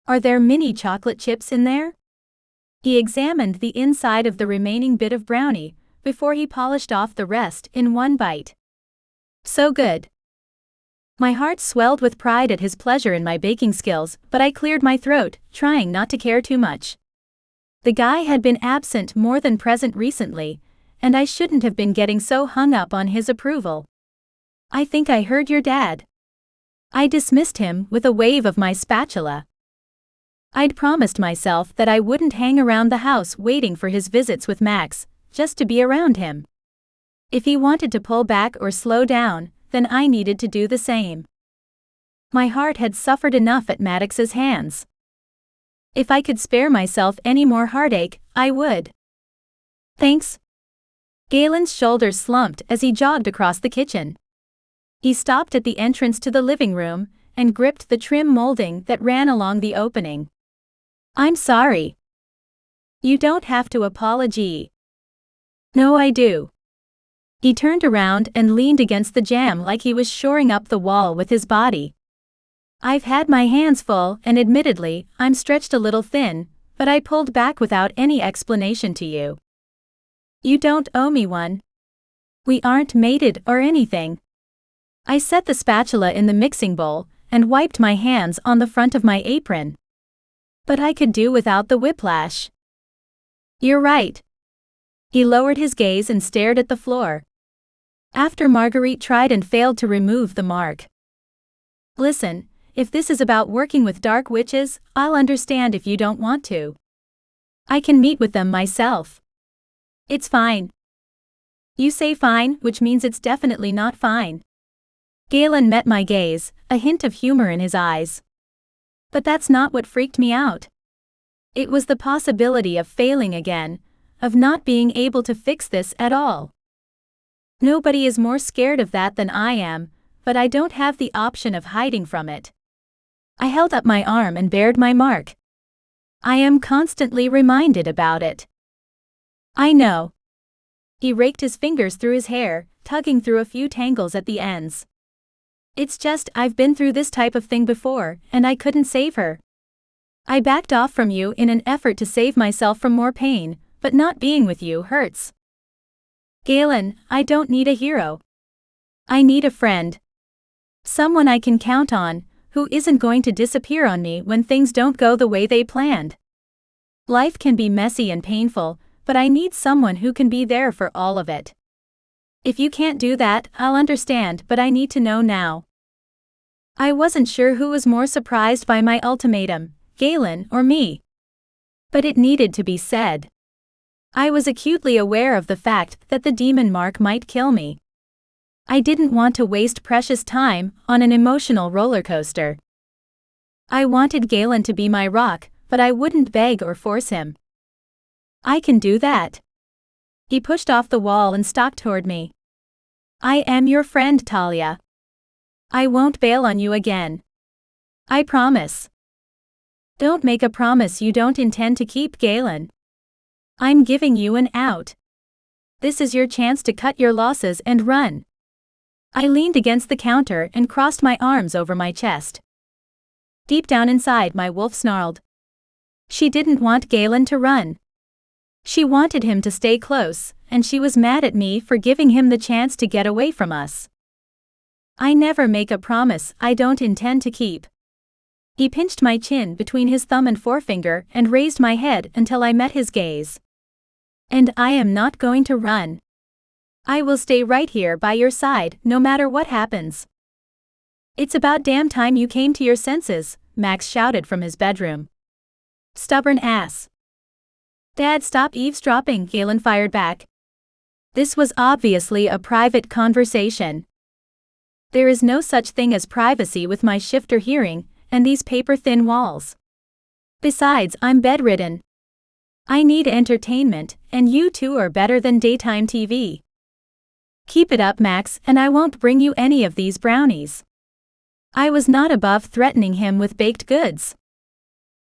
Are there mini chocolate chips in there?" He examined the inside of the remaining bit of brownie before he polished off the rest in one bite. "So good." My heart swelled with pride at his pleasure in my baking skills, but I cleared my throat, trying not to care too much. The guy had been absent more than present recently, and I shouldn't have been getting so hung up on his approval. "I think I heard your dad." I dismissed him with a wave of my spatula. I'd promised myself that I wouldn't hang around the house waiting for his visits with Max, just to be around him. If he wanted to pull back or slow down, then I needed to do the same. My heart had suffered enough at Maddox's hands. If I could spare myself any more heartache, I would. "Thanks." Galen's shoulders slumped as he jogged across the kitchen. He stopped at the entrance to the living room and gripped the trim molding that ran along the opening. "I'm sorry." "You don't have to apologize." "No, I do." He turned around and leaned against the jamb like he was shoring up the wall with his body. I've had my hands full, and admittedly, I'm stretched a little thin, but I pulled back without any explanation to you. You don't owe me one. We aren't mated or anything. I set the spatula in the mixing bowl and wiped my hands on the front of my apron. But I could do without the whiplash. You're right. He lowered his gaze and stared at the floor. After Marguerite tried and failed to remove the mark. Listen, if this is about working with dark witches, I'll understand if you don't want to. I can meet with them myself. It's fine. You say fine, which means it's definitely not fine. Galen met my gaze, a hint of humor in his eyes. But that's not what freaked me out. It was the possibility of failing again, of not being able to fix this at all. Nobody is more scared of that than I am, but I don't have the option of hiding from it. I held up my arm and bared my mark. I am constantly reminded about it. I know. He raked his fingers through his hair, tugging through a few tangles at the ends. It's just I've been through this type of thing before, and I couldn't save her. I backed off from you in an effort to save myself from more pain, but not being with you hurts. Galen, I don't need a hero. I need a friend. Someone I can count on, who isn't going to disappear on me when things don't go the way they planned. Life can be messy and painful, but I need someone who can be there for all of it. If you can't do that, I'll understand, but I need to know now. I wasn't sure who was more surprised by my ultimatum, Galen or me. But it needed to be said. I was acutely aware of the fact that the demon mark might kill me. I didn't want to waste precious time on an emotional roller coaster. I wanted Galen to be my rock, but I wouldn't beg or force him. I can do that. He pushed off the wall and stalked toward me. I am your friend, Talia. I won't bail on you again. I promise. Don't make a promise you don't intend to keep, Galen. I'm giving you an out. This is your chance to cut your losses and run. I leaned against the counter and crossed my arms over my chest. Deep down inside, my wolf snarled. She didn't want Galen to run. She wanted him to stay close, and she was mad at me for giving him the chance to get away from us. I never make a promise I don't intend to keep. He pinched my chin between his thumb and forefinger and raised my head until I met his gaze. And I am not going to run. I will stay right here by your side, no matter what happens. It's about damn time you came to your senses, Max shouted from his bedroom. Stubborn ass. Dad, stop eavesdropping, Galen fired back. This was obviously a private conversation. There is no such thing as privacy with my shifter hearing and these paper-thin walls. Besides, I'm bedridden. I need entertainment, and you two are better than daytime TV. Keep it up, Max, and I won't bring you any of these brownies. I was not above threatening him with baked goods.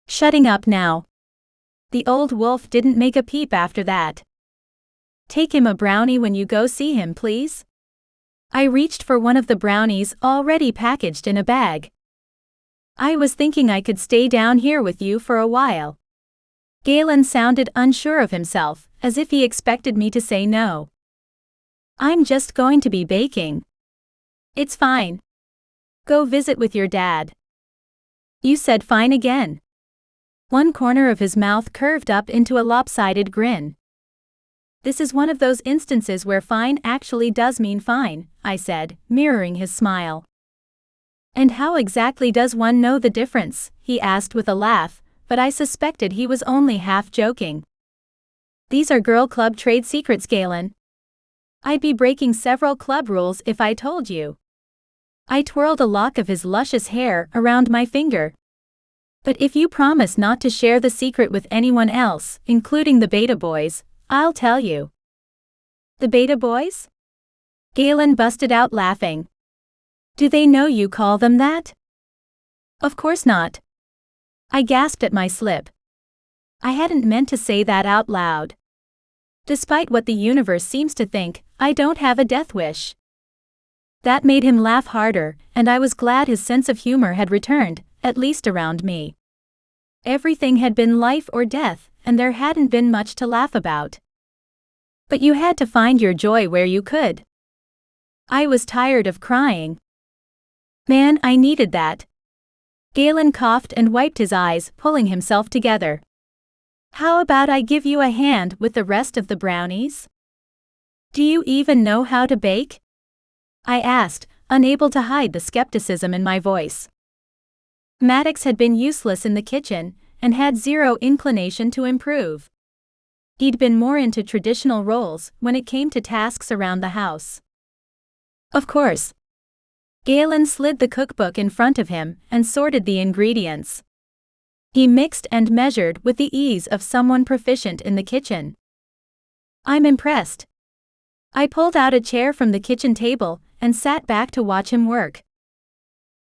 Shutting up now. The old wolf didn't make a peep after that. Take him a brownie when you go see him, please. I reached for one of the brownies already packaged in a bag. I was thinking I could stay down here with you for a while. Galen sounded unsure of himself, as if he expected me to say no. I'm just going to be baking. It's fine. Go visit with your dad. You said fine again. One corner of his mouth curved up into a lopsided grin. This is one of those instances where fine actually does mean fine, I said, mirroring his smile. And how exactly does one know the difference? He asked with a laugh, but I suspected he was only half joking. These are girl club trade secrets, Galen. I'd be breaking several club rules if I told you. I twirled a lock of his luscious hair around my finger. But if you promise not to share the secret with anyone else, including the beta boys, I'll tell you. The beta boys? Galen busted out laughing. Do they know you call them that? Of course not. I gasped at my slip. I hadn't meant to say that out loud. Despite what the universe seems to think, I don't have a death wish. That made him laugh harder, and I was glad his sense of humor had returned, at least around me. Everything had been life or death, and there hadn't been much to laugh about. But you had to find your joy where you could. I was tired of crying. Man, I needed that. Galen coughed and wiped his eyes, pulling himself together. How about I give you a hand with the rest of the brownies? Do you even know how to bake? I asked, unable to hide the skepticism in my voice. Maddox had been useless in the kitchen, and had zero inclination to improve. He'd been more into traditional roles when it came to tasks around the house. Of course. Galen slid the cookbook in front of him and sorted the ingredients. He mixed and measured with the ease of someone proficient in the kitchen. I'm impressed. I pulled out a chair from the kitchen table and sat back to watch him work.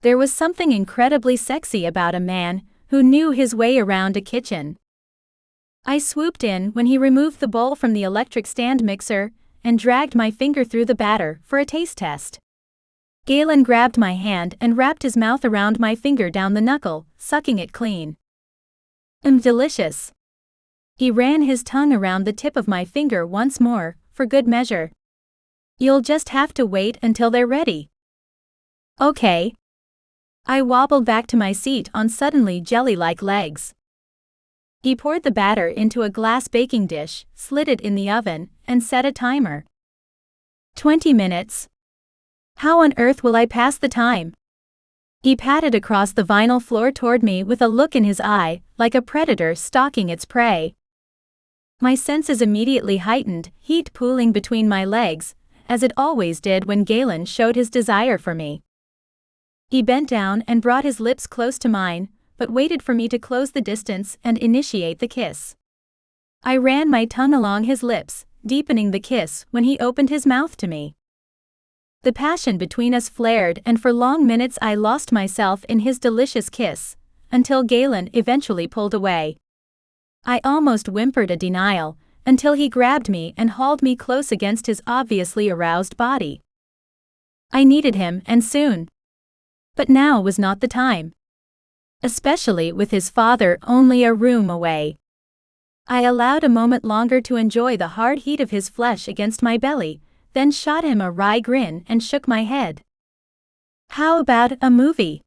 There was something incredibly sexy about a man who knew his way around a kitchen. I swooped in when he removed the bowl from the electric stand mixer and dragged my finger through the batter for a taste test. Galen grabbed my hand and wrapped his mouth around my finger down the knuckle, sucking it clean. Delicious. He ran his tongue around the tip of my finger once more, for good measure. You'll just have to wait until they're ready. Okay. I wobbled back to my seat on suddenly jelly-like legs. He poured the batter into a glass baking dish, slid it in the oven, and set a timer. 20 minutes. How on earth will I pass the time? He patted across the vinyl floor toward me with a look in his eye, like a predator stalking its prey. My senses immediately heightened, heat pooling between my legs, as it always did when Galen showed his desire for me. He bent down and brought his lips close to mine, but waited for me to close the distance and initiate the kiss. I ran my tongue along his lips, deepening the kiss when he opened his mouth to me. The passion between us flared, and for long minutes I lost myself in his delicious kiss, until Galen eventually pulled away. I almost whimpered a denial, until he grabbed me and hauled me close against his obviously aroused body. I needed him, and soon. But now was not the time. Especially with his father only a room away. I allowed a moment longer to enjoy the hard heat of his flesh against my belly, then shot him a wry grin and shook my head. How about a movie?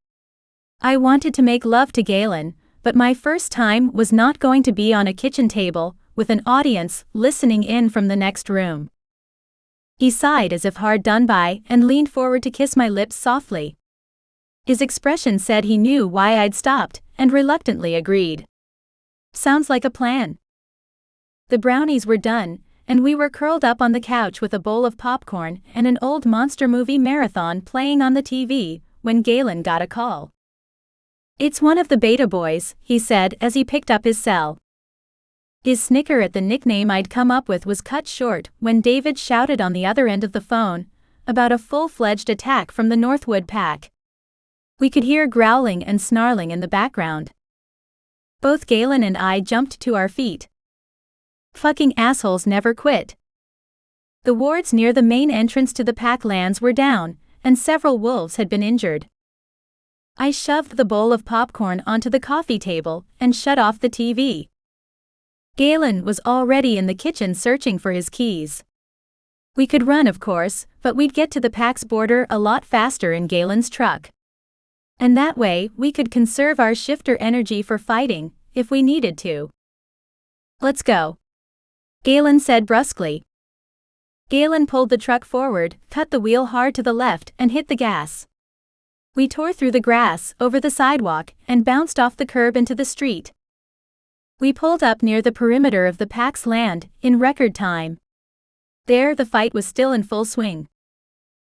I wanted to make love to Galen, but my first time was not going to be on a kitchen table, with an audience listening in from the next room. He sighed as if hard done by and leaned forward to kiss my lips softly. His expression said he knew why I'd stopped, and reluctantly agreed. Sounds like a plan. The brownies were done, and we were curled up on the couch with a bowl of popcorn and an old monster movie marathon playing on the TV, when Galen got a call. It's one of the beta boys, he said as he picked up his cell. His snicker at the nickname I'd come up with was cut short when David shouted on the other end of the phone about a full-fledged attack from the Northwood pack. We could hear growling and snarling in the background. Both Galen and I jumped to our feet. Fucking assholes never quit. The wards near the main entrance to the pack lands were down, and several wolves had been injured. I shoved the bowl of popcorn onto the coffee table and shut off the TV. Galen was already in the kitchen searching for his keys. We could run, of course, but we'd get to the pack's border a lot faster in Galen's truck. And that way, we could conserve our shifter energy for fighting, if we needed to. Let's go. Galen said brusquely. Galen pulled the truck forward, cut the wheel hard to the left, and hit the gas. We tore through the grass, over the sidewalk, and bounced off the curb into the street. We pulled up near the perimeter of the pack's land, in record time. There the fight was still in full swing.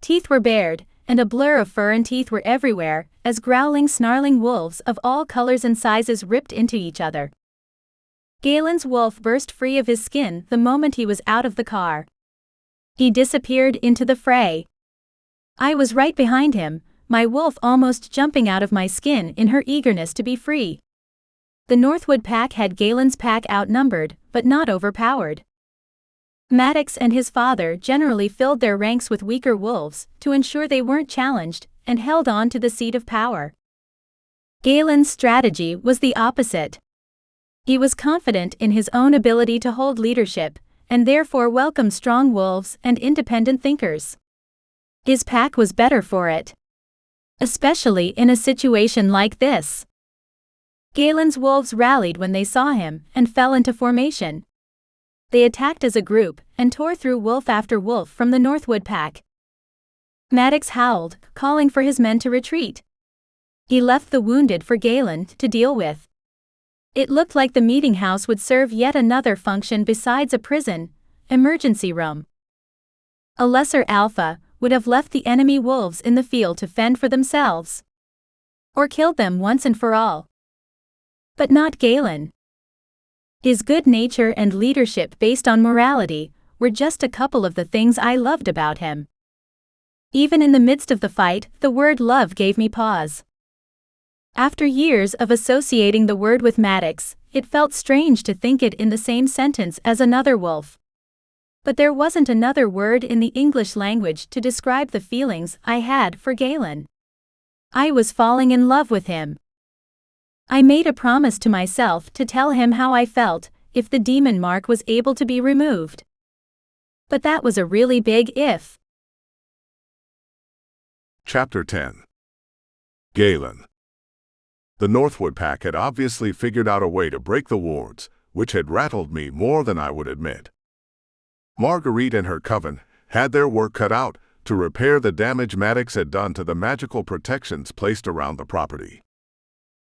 Teeth were bared, and a blur of fur and teeth were everywhere, as growling, snarling wolves of all colors and sizes ripped into each other. Galen's wolf burst free of his skin the moment he was out of the car. He disappeared into the fray. I was right behind him, my wolf almost jumping out of my skin in her eagerness to be free. The Northwood pack had Galen's pack outnumbered, but not overpowered. Maddox and his father generally filled their ranks with weaker wolves to ensure they weren't challenged and held on to the seat of power. Galen's strategy was the opposite. He was confident in his own ability to hold leadership, and therefore welcomed strong wolves and independent thinkers. His pack was better for it. Especially in a situation like this. Galen's wolves rallied when they saw him and fell into formation. They attacked as a group and tore through wolf after wolf from the Northwood pack. Maddox howled, calling for his men to retreat. He left the wounded for Galen to deal with. It looked like the meeting house would serve yet another function besides a prison, emergency room. A lesser alpha would have left the enemy wolves in the field to fend for themselves. Or killed them once and for all. But not Galen. His good nature and leadership based on morality were just a couple of the things I loved about him. Even in the midst of the fight, the word love gave me pause. After years of associating the word with Maddox, it felt strange to think it in the same sentence as another wolf. But there wasn't another word in the English language to describe the feelings I had for Galen. I was falling in love with him. I made a promise to myself to tell him how I felt if the demon mark was able to be removed. But that was a really big if. Chapter 10. Galen. The Northwood pack had obviously figured out a way to break the wards, which had rattled me more than I would admit. Marguerite and her coven had their work cut out to repair the damage Maddox had done to the magical protections placed around the property.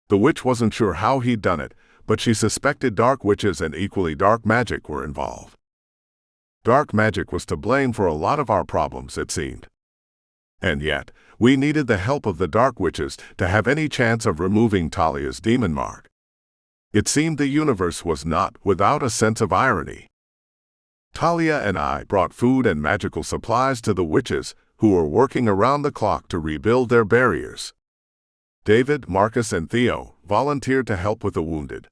The witch wasn't sure how he'd done it, but she suspected dark witches and equally dark magic were involved. Dark magic was to blame for a lot of our problems, it seemed. And yet, we needed the help of the dark witches to have any chance of removing Talia's demon mark. It seemed the universe was not without a sense of irony. Talia and I brought food and magical supplies to the witches, who were working around the clock to rebuild their barriers. David, Marcus, and Theo volunteered to help with the wounded.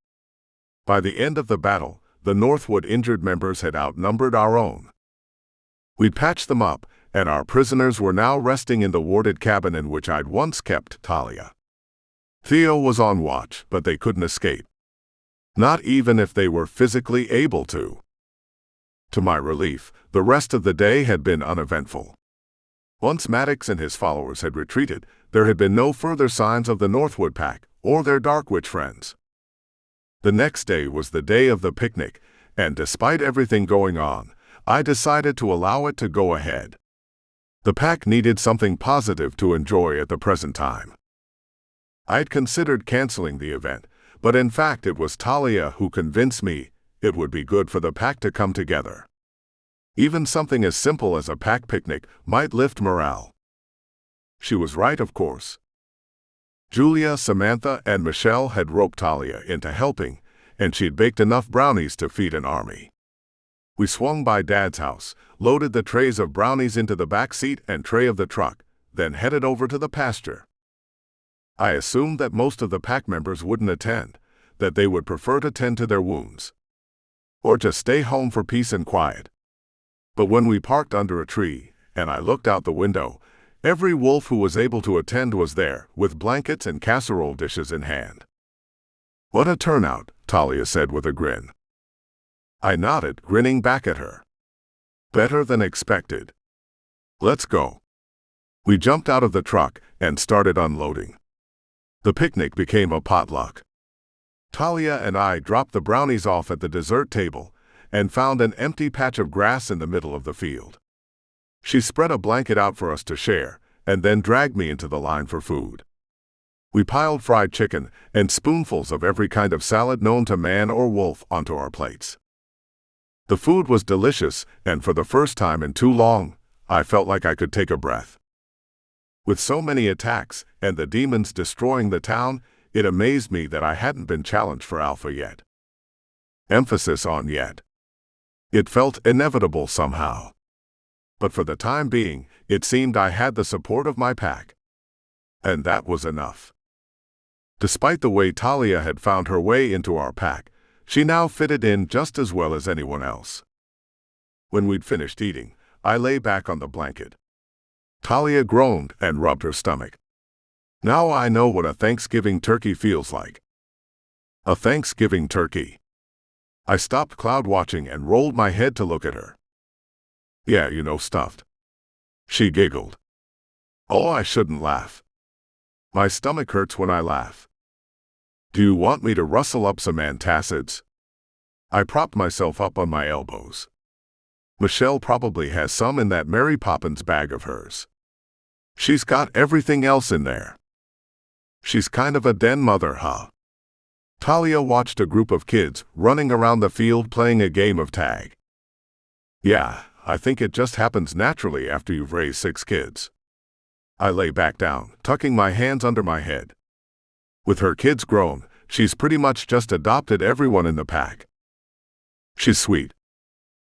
By the end of the battle, the Northwood injured members had outnumbered our own. We'd patched them up, and our prisoners were now resting in the warded cabin in which I'd once kept Talia. Theo was on watch, but they couldn't escape. Not even if they were physically able to. To my relief, the rest of the day had been uneventful. Once Maddox and his followers had retreated, there had been no further signs of the Northwood pack or their dark witch friends. The next day was the day of the picnic, and despite everything going on, I decided to allow it to go ahead. The pack needed something positive to enjoy at the present time. I'd considered canceling the event, but in fact it was Talia who convinced me it would be good for the pack to come together. Even something as simple as a pack picnic might lift morale. She was right, of course. Julia, Samantha, and Michelle had roped Talia into helping, and she'd baked enough brownies to feed an army. We swung by Dad's house, loaded the trays of brownies into the back seat and tray of the truck, then headed over to the pasture. I assumed that most of the pack members wouldn't attend, that they would prefer to tend to their wounds. Or just stay home for peace and quiet. But when we parked under a tree, and I looked out the window, every wolf who was able to attend was there, with blankets and casserole dishes in hand. "What a turnout," Talia said with a grin. I nodded, grinning back at her. "Better than expected. Let's go." We jumped out of the truck and started unloading. The picnic became a potluck. Talia and I dropped the brownies off at the dessert table and found an empty patch of grass in the middle of the field. She spread a blanket out for us to share, and then dragged me into the line for food. We piled fried chicken and spoonfuls of every kind of salad known to man or wolf onto our plates. The food was delicious, and for the first time in too long, I felt like I could take a breath. With so many attacks and the demons destroying the town, it amazed me that I hadn't been challenged for alpha yet. Emphasis on yet. It felt inevitable somehow. But for the time being, it seemed I had the support of my pack. And that was enough. Despite the way Talia had found her way into our pack, she now fitted in just as well as anyone else. When we'd finished eating, I lay back on the blanket. Talia groaned and rubbed her stomach. Now I know what a Thanksgiving turkey feels like. A Thanksgiving turkey. I stopped cloud watching and rolled my head to look at her. Yeah, stuffed. She giggled. Oh, I shouldn't laugh. My stomach hurts when I laugh. Do you want me to rustle up some antacids? I propped myself up on my elbows. Michelle probably has some in that Mary Poppins bag of hers. She's got everything else in there. She's kind of a den mother, huh? Talia watched a group of kids running around the field playing a game of tag. Yeah, I think it just happens naturally after you've raised 6 kids. I lay back down, tucking my hands under my head. With her kids grown, she's pretty much just adopted everyone in the pack. She's sweet.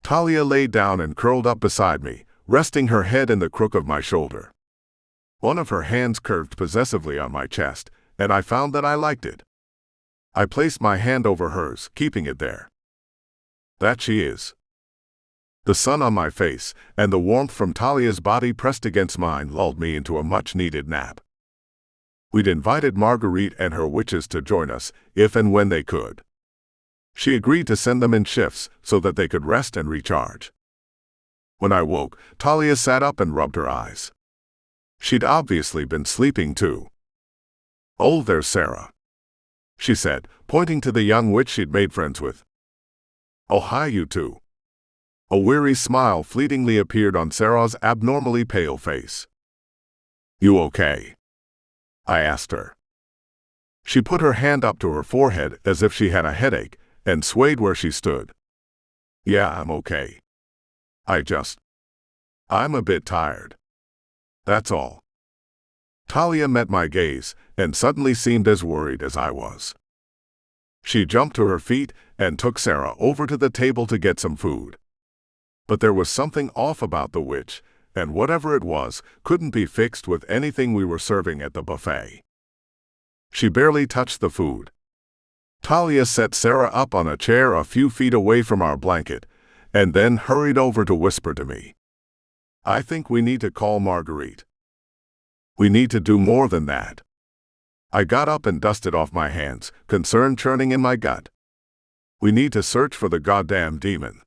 Talia lay down and curled up beside me, resting her head in the crook of my shoulder. One of her hands curved possessively on my chest, and I found that I liked it. I placed my hand over hers, keeping it there. That she is. The sun on my face and the warmth from Talia's body pressed against mine lulled me into a much-needed nap. We'd invited Marguerite and her witches to join us, if and when they could. She agreed to send them in shifts so that they could rest and recharge. When I woke, Talia sat up and rubbed her eyes. She'd obviously been sleeping too. Oh, there's Sarah, she said, pointing to the young witch she'd made friends with. Oh, hi, you two. A weary smile fleetingly appeared on Sarah's abnormally pale face. You okay? I asked her. She put her hand up to her forehead as if she had a headache and swayed where she stood. Yeah, I'm okay. I'm a bit tired. That's all. Talia met my gaze and suddenly seemed as worried as I was. She jumped to her feet and took Sarah over to the table to get some food. But there was something off about the witch, and whatever it was couldn't be fixed with anything we were serving at the buffet. She barely touched the food. Talia set Sarah up on a chair a few feet away from our blanket, and then hurried over to whisper to me. I think we need to call Marguerite. We need to do more than that. I got up and dusted off my hands, concern churning in my gut. We need to search for the goddamn demon.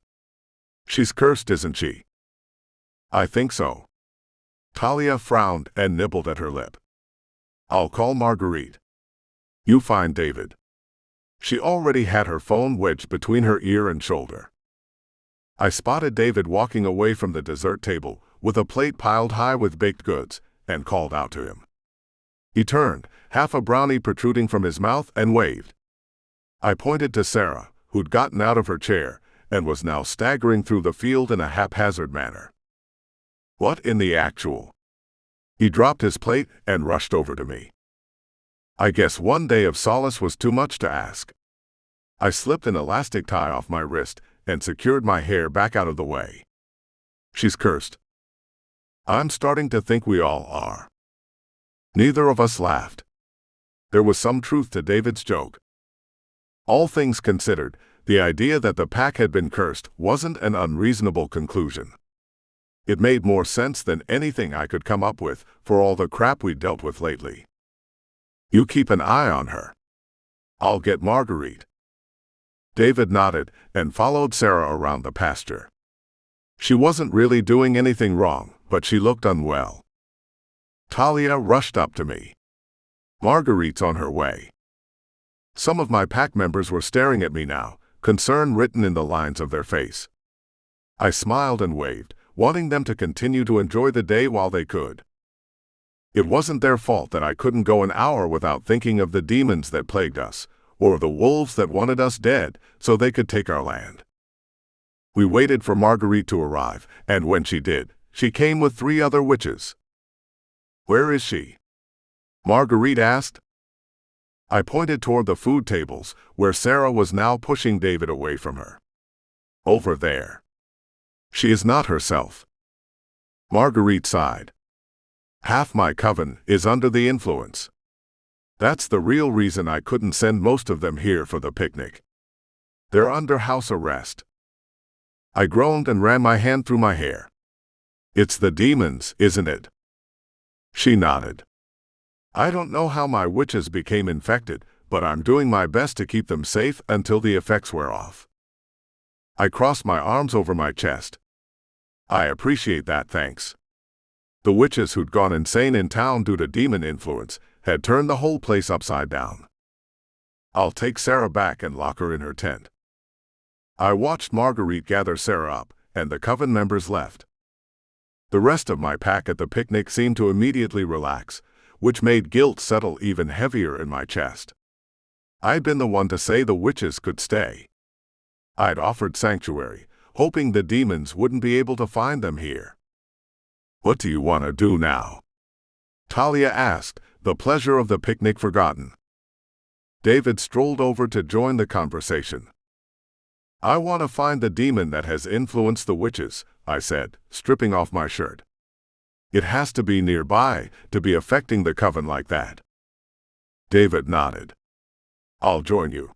She's cursed, isn't she? I think so. Talia frowned and nibbled at her lip. I'll call Marguerite. You find David. She already had her phone wedged between her ear and shoulder. I spotted David walking away from the dessert table with a plate piled high with baked goods and called out to him. He turned, half a brownie protruding from his mouth, and waved. I pointed to Sarah, who'd gotten out of her chair and was now staggering through the field in a haphazard manner. What in the actual? He dropped his plate and rushed over to me. I guess one day of solace was too much to ask. I slipped an elastic tie off my wrist and secured my hair back out of the way. She's cursed. I'm starting to think we all are. Neither of us laughed. There was some truth to David's joke. All things considered, the idea that the pack had been cursed wasn't an unreasonable conclusion. It made more sense than anything I could come up with for all the crap we'd dealt with lately. You keep an eye on her. I'll get Marguerite. David nodded and followed Sarah around the pasture. She wasn't really doing anything wrong, but she looked unwell. Talia rushed up to me. Marguerite's on her way. Some of my pack members were staring at me now, concern written in the lines of their face. I smiled and waved, wanting them to continue to enjoy the day while they could. It wasn't their fault that I couldn't go an hour without thinking of the demons that plagued us, or the wolves that wanted us dead so they could take our land. We waited for Marguerite to arrive, and when she did, she came with 3 other witches. Where is she? Marguerite asked. I pointed toward the food tables, where Sarah was now pushing David away from her. Over there. She is not herself. Marguerite sighed. Half my coven is under the influence. That's the real reason I couldn't send most of them here for the picnic. They're under house arrest. I groaned and ran my hand through my hair. It's the demons, isn't it? She nodded. I don't know how my witches became infected, but I'm doing my best to keep them safe until the effects wear off. I crossed my arms over my chest. I appreciate that, thanks. The witches who'd gone insane in town due to demon influence had turned the whole place upside down. I'll take Sarah back and lock her in her tent. I watched Marguerite gather Sarah up, and the coven members left. The rest of my pack at the picnic seemed to immediately relax, which made guilt settle even heavier in my chest. I'd been the one to say the witches could stay. I'd offered sanctuary, hoping the demons wouldn't be able to find them here. What do you want to do now? Talia asked, the pleasure of the picnic forgotten. David strolled over to join the conversation. I want to find the demon that has influenced the witches, I said, stripping off my shirt. It has to be nearby to be affecting the coven like that. David nodded. I'll join you.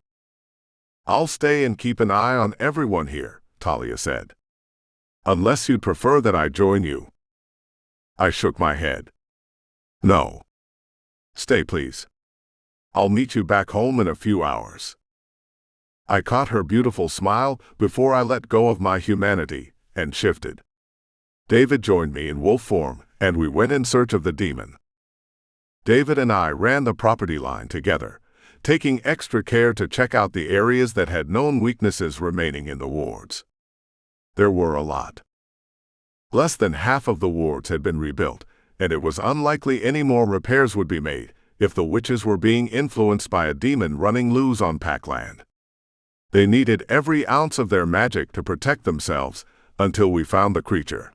I'll stay and keep an eye on everyone here, Talia said. Unless you'd prefer that I join you. I shook my head. No. Stay, please. I'll meet you back home in a few hours. I caught her beautiful smile before I let go of my humanity and shifted. David joined me in wolf form, and we went in search of the demon. David and I ran the property line together, taking extra care to check out the areas that had known weaknesses remaining in the wards. There were a lot. Less than half of the wards had been rebuilt, and it was unlikely any more repairs would be made if the witches were being influenced by a demon running loose on Packland. They needed every ounce of their magic to protect themselves until we found the creature.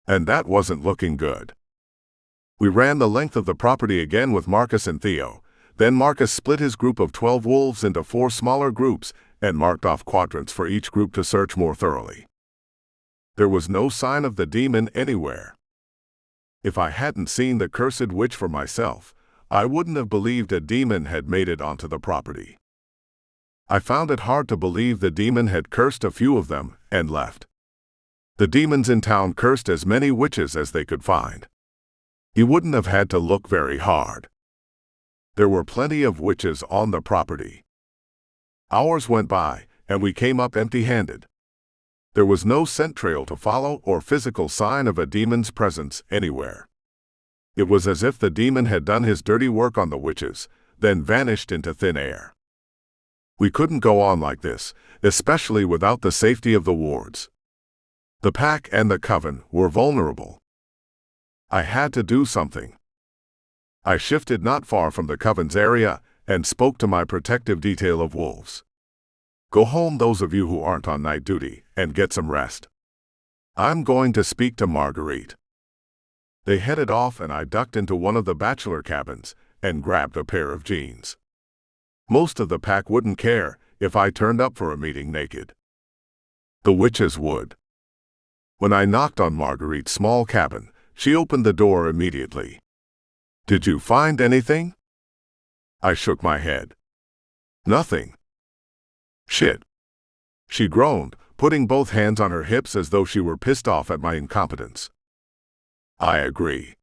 And that wasn't looking good. We ran the length of the property again with Marcus and Theo. Then Marcus split his group of 12 wolves into 4 smaller groups and marked off quadrants for each group to search more thoroughly. There was no sign of the demon anywhere. If I hadn't seen the cursed witch for myself, I wouldn't have believed a demon had made it onto the property. I found it hard to believe the demon had cursed a few of them and left. The demons in town cursed as many witches as they could find. He wouldn't have had to look very hard. There were plenty of witches on the property. Hours went by, and we came up empty-handed. There was no scent trail to follow or physical sign of a demon's presence anywhere. It was as if the demon had done his dirty work on the witches, then vanished into thin air. We couldn't go on like this, especially without the safety of the wards. The pack and the coven were vulnerable. I had to do something. I shifted not far from the coven's area and spoke to my protective detail of wolves. Go home, those of you who aren't on night duty, and get some rest. I'm going to speak to Marguerite. They headed off and I ducked into one of the bachelor cabins and grabbed a pair of jeans. Most of the pack wouldn't care if I turned up for a meeting naked. The witches would. When I knocked on Marguerite's small cabin, she opened the door immediately. Did you find anything? I shook my head. Nothing. Shit. She groaned, putting both hands on her hips as though she were pissed off at my incompetence. I agree.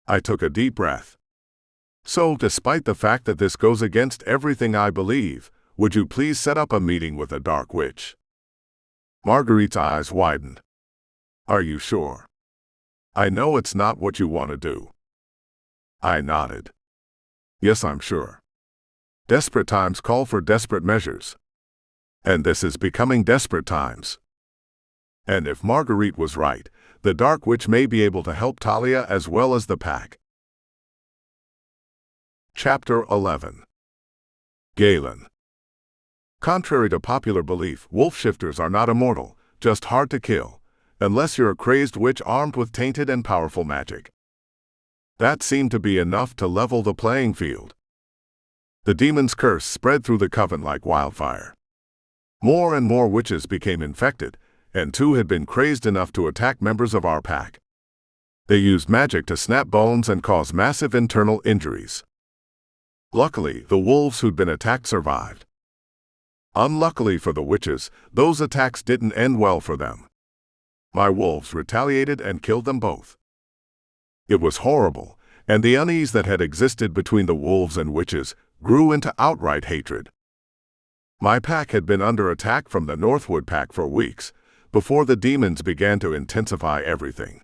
I took a deep breath. So, despite the fact that this goes against everything I believe, would you please set up a meeting with a dark witch? Marguerite's eyes widened. Are you sure? I know it's not what you want to do. I nodded. Yes, I'm sure. Desperate times call for desperate measures. And this is becoming desperate times. And if Marguerite was right, the dark witch may be able to help Talia as well as the pack. Chapter 11. Galen. Contrary to popular belief, wolf shifters are not immortal, just hard to kill, unless you're a crazed witch armed with tainted and powerful magic. That seemed to be enough to level the playing field. The demon's curse spread through the coven like wildfire. More and more witches became infected, and 2 had been crazed enough to attack members of our pack. They used magic to snap bones and cause massive internal injuries. Luckily, the wolves who'd been attacked survived. Unluckily for the witches, those attacks didn't end well for them. My wolves retaliated and killed them both. It was horrible, and the unease that had existed between the wolves and witches grew into outright hatred. My pack had been under attack from the Northwood pack for weeks, before the demons began to intensify everything.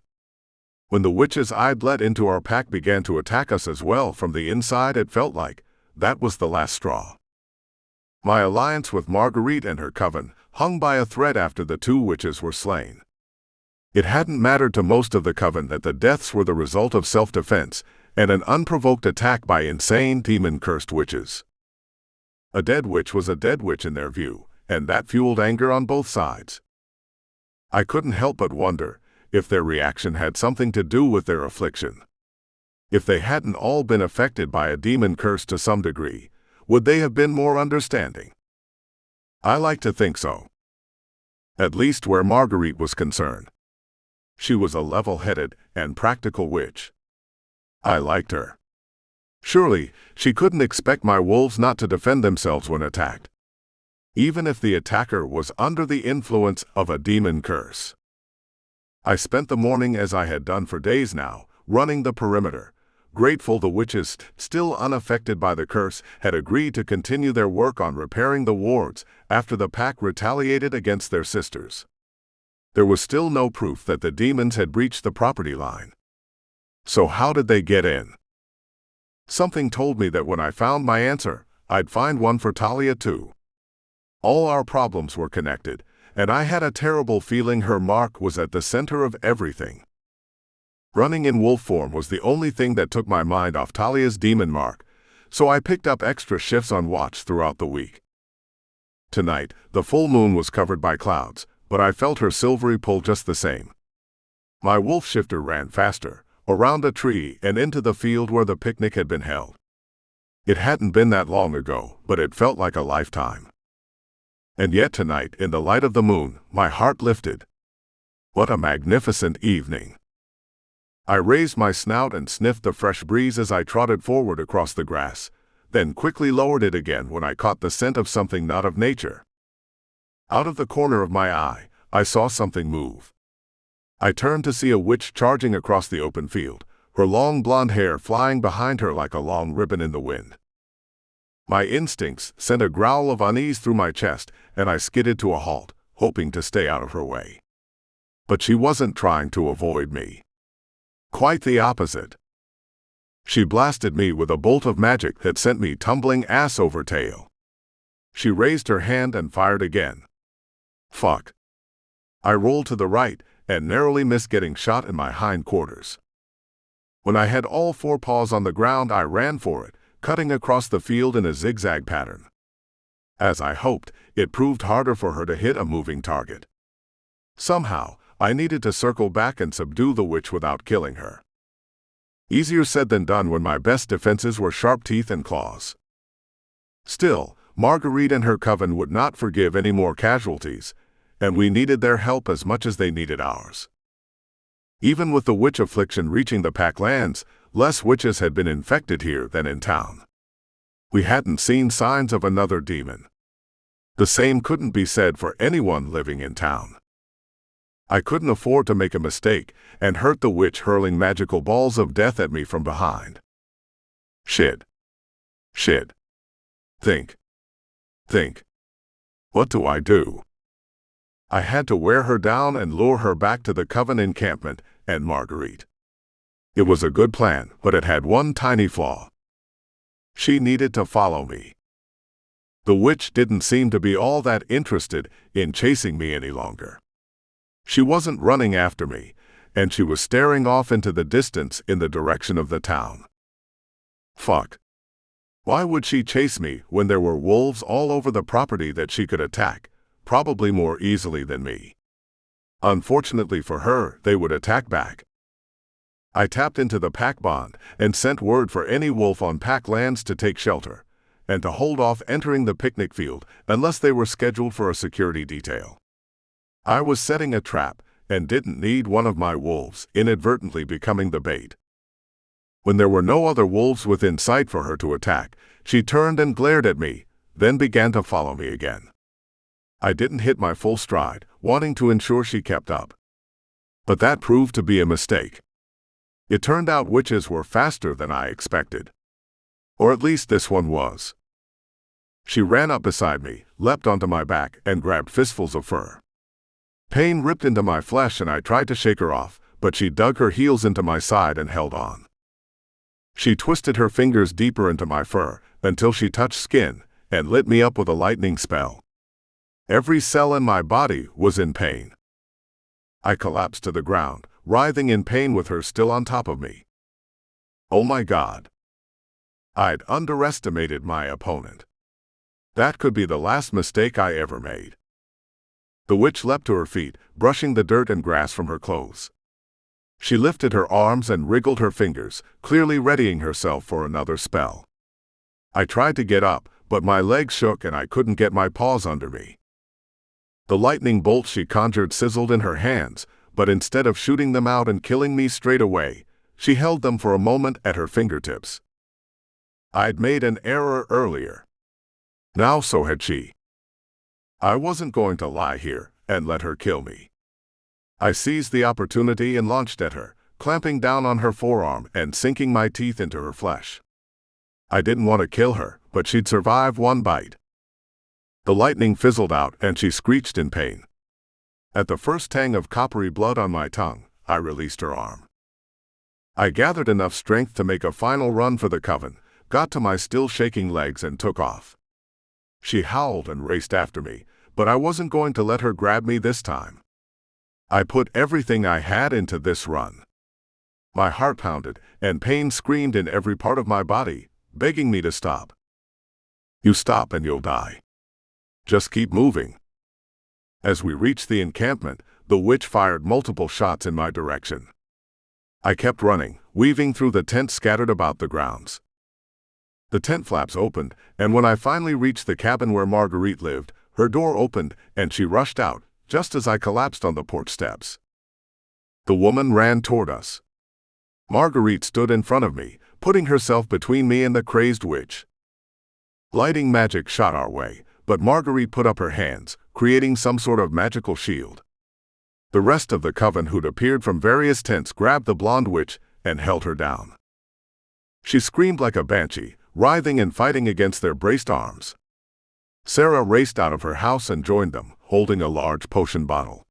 When the witches I'd let into our pack began to attack us as well from the inside, it felt like that was the last straw. My alliance with Marguerite and her coven hung by a thread after the two witches were slain. It hadn't mattered to most of the coven that the deaths were the result of self-defense and an unprovoked attack by insane demon-cursed witches. A dead witch was a dead witch in their view, and that fueled anger on both sides. I couldn't help but wonder if their reaction had something to do with their affliction. If they hadn't all been affected by a demon curse to some degree, would they have been more understanding? I like to think so. At least where Marguerite was concerned. She was a level-headed and practical witch. I liked her. Surely, she couldn't expect my wolves not to defend themselves when attacked, even if the attacker was under the influence of a demon curse. I spent the morning as I had done for days now, running the perimeter, grateful the witches, still unaffected by the curse, had agreed to continue their work on repairing the wards after the pack retaliated against their sisters. There was still no proof that the demons had breached the property line. So how did they get in? Something told me that when I found my answer, I'd find one for Talia too. All our problems were connected, and I had a terrible feeling her mark was at the center of everything. Running in wolf form was the only thing that took my mind off Talia's demon mark, so I picked up extra shifts on watch throughout the week. Tonight, the full moon was covered by clouds, but I felt her silvery pull just the same. My wolf shifter ran faster, around a tree and into the field where the picnic had been held. It hadn't been that long ago, but it felt like a lifetime. And yet tonight, in the light of the moon, my heart lifted. What a magnificent evening! I raised my snout and sniffed the fresh breeze as I trotted forward across the grass, then quickly lowered it again when I caught the scent of something not of nature. Out of the corner of my eye, I saw something move. I turned to see a witch charging across the open field, her long blonde hair flying behind her like a long ribbon in the wind. My instincts sent a growl of unease through my chest, and I skidded to a halt, hoping to stay out of her way. But she wasn't trying to avoid me. Quite the opposite. She blasted me with a bolt of magic that sent me tumbling ass over tail. She raised her hand and fired again. Fuck. I rolled to the right and narrowly missed getting shot in my hindquarters. When I had all four paws on the ground, I ran for it, cutting across the field in a zigzag pattern. As I hoped, it proved harder for her to hit a moving target. Somehow, I needed to circle back and subdue the witch without killing her. Easier said than done when my best defenses were sharp teeth and claws. Still, Marguerite and her coven would not forgive any more casualties, and we needed their help as much as they needed ours. Even with the witch affliction reaching the pack lands, less witches had been infected here than in town. We hadn't seen signs of another demon. The same couldn't be said for anyone living in town. I couldn't afford to make a mistake and hurt the witch hurling magical balls of death at me from behind. Shit. Shit. Think. What do I do? I had to wear her down and lure her back to the coven encampment and Marguerite. It was a good plan, but it had one tiny flaw. She needed to follow me. The witch didn't seem to be all that interested in chasing me any longer. She wasn't running after me, and she was staring off into the distance in the direction of the town. Fuck. Why would she chase me when there were wolves all over the property that she could attack, probably more easily than me? Unfortunately for her, they would attack back. I tapped into the pack bond and sent word for any wolf on pack lands to take shelter, and to hold off entering the picnic field unless they were scheduled for a security detail. I was setting a trap and didn't need one of my wolves inadvertently becoming the bait. When there were no other wolves within sight for her to attack, she turned and glared at me, then began to follow me again. I didn't hit my full stride, wanting to ensure she kept up. But that proved to be a mistake. It turned out witches were faster than I expected. Or at least this one was. She ran up beside me, leapt onto my back, and grabbed fistfuls of fur. Pain ripped into my flesh and I tried to shake her off, but she dug her heels into my side and held on. She twisted her fingers deeper into my fur, until she touched skin, and lit me up with a lightning spell. Every cell in my body was in pain. I collapsed to the ground, writhing in pain with her still on top of me. Oh my God. I'd underestimated my opponent. That could be the last mistake I ever made. The witch leapt to her feet, brushing the dirt and grass from her clothes. She lifted her arms and wriggled her fingers, clearly readying herself for another spell. I tried to get up, but my legs shook and I couldn't get my paws under me. The lightning bolts she conjured sizzled in her hands, but instead of shooting them out and killing me straight away, she held them for a moment at her fingertips. I'd made an error earlier. Now so had she. I wasn't going to lie here and let her kill me. I seized the opportunity and launched at her, clamping down on her forearm and sinking my teeth into her flesh. I didn't want to kill her, but she'd survive one bite. The lightning fizzled out and she screeched in pain. At the first tang of coppery blood on my tongue, I released her arm. I gathered enough strength to make a final run for the coven, got to my still shaking legs and took off. She howled and raced after me, but I wasn't going to let her grab me this time. I put everything I had into this run. My heart pounded, and pain screamed in every part of my body, begging me to stop. You stop and you'll die. Just keep moving. As we reached the encampment, the witch fired multiple shots in my direction. I kept running, weaving through the tents scattered about the grounds. The tent flaps opened, and when I finally reached the cabin where Marguerite lived, her door opened, and she rushed out, just as I collapsed on the porch steps. The woman ran toward us. Marguerite stood in front of me, putting herself between me and the crazed witch. Lighting magic shot our way, but Marguerite put up her hands, creating some sort of magical shield. The rest of the coven who'd appeared from various tents grabbed the blonde witch and held her down. She screamed like a banshee, writhing and fighting against their braced arms. Sarah raced out of her house and joined them, holding a large potion bottle.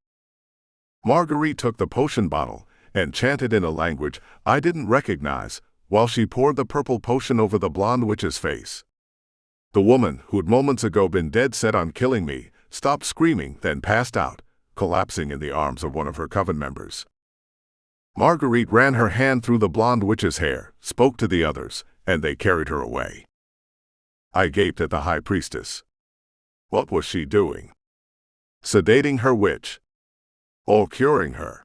Marguerite took the potion bottle and chanted in a language I didn't recognize, while she poured the purple potion over the blonde witch's face. The woman, who'd moments ago been dead set on killing me, stopped screaming, then passed out, collapsing in the arms of one of her coven members. Marguerite ran her hand through the blonde witch's hair, spoke to the others, and they carried her away. I gaped at the high priestess. What was she doing? Sedating her witch? Or curing her?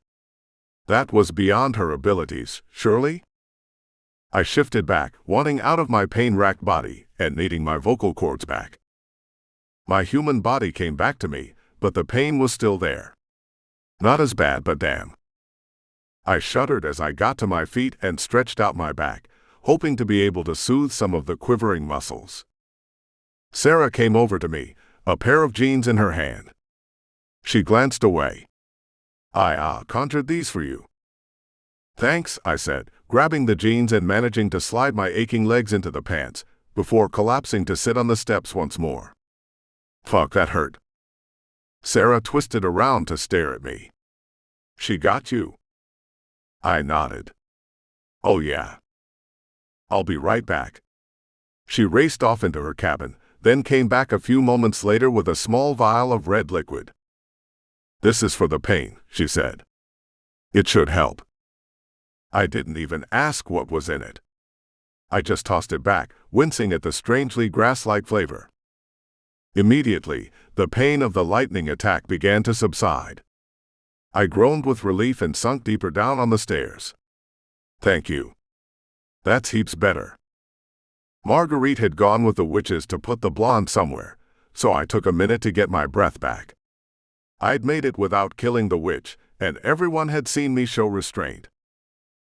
That was beyond her abilities, surely? I shifted back, wanting out of my pain-racked body and needing my vocal cords back. My human body came back to me, but the pain was still there. Not as bad, but damn. I shuddered as I got to my feet and stretched out my back, hoping to be able to soothe some of the quivering muscles. Sarah came over to me, a pair of jeans in her hand. She glanced away. I conjured these for you. Thanks, I said, grabbing the jeans and managing to slide my aching legs into the pants, before collapsing to sit on the steps once more. Fuck, that hurt. Sarah twisted around to stare at me. She got you? I nodded. Oh yeah. I'll be right back. She raced off into her cabin, then came back a few moments later with a small vial of red liquid. This is for the pain, she said. It should help. I didn't even ask what was in it. I just tossed it back, wincing at the strangely grass-like flavor. Immediately, the pain of the lightning attack began to subside. I groaned with relief and sunk deeper down on the stairs. Thank you. That's heaps better. Marguerite had gone with the witches to put the blonde somewhere, so I took a minute to get my breath back. I'd made it without killing the witch, and everyone had seen me show restraint.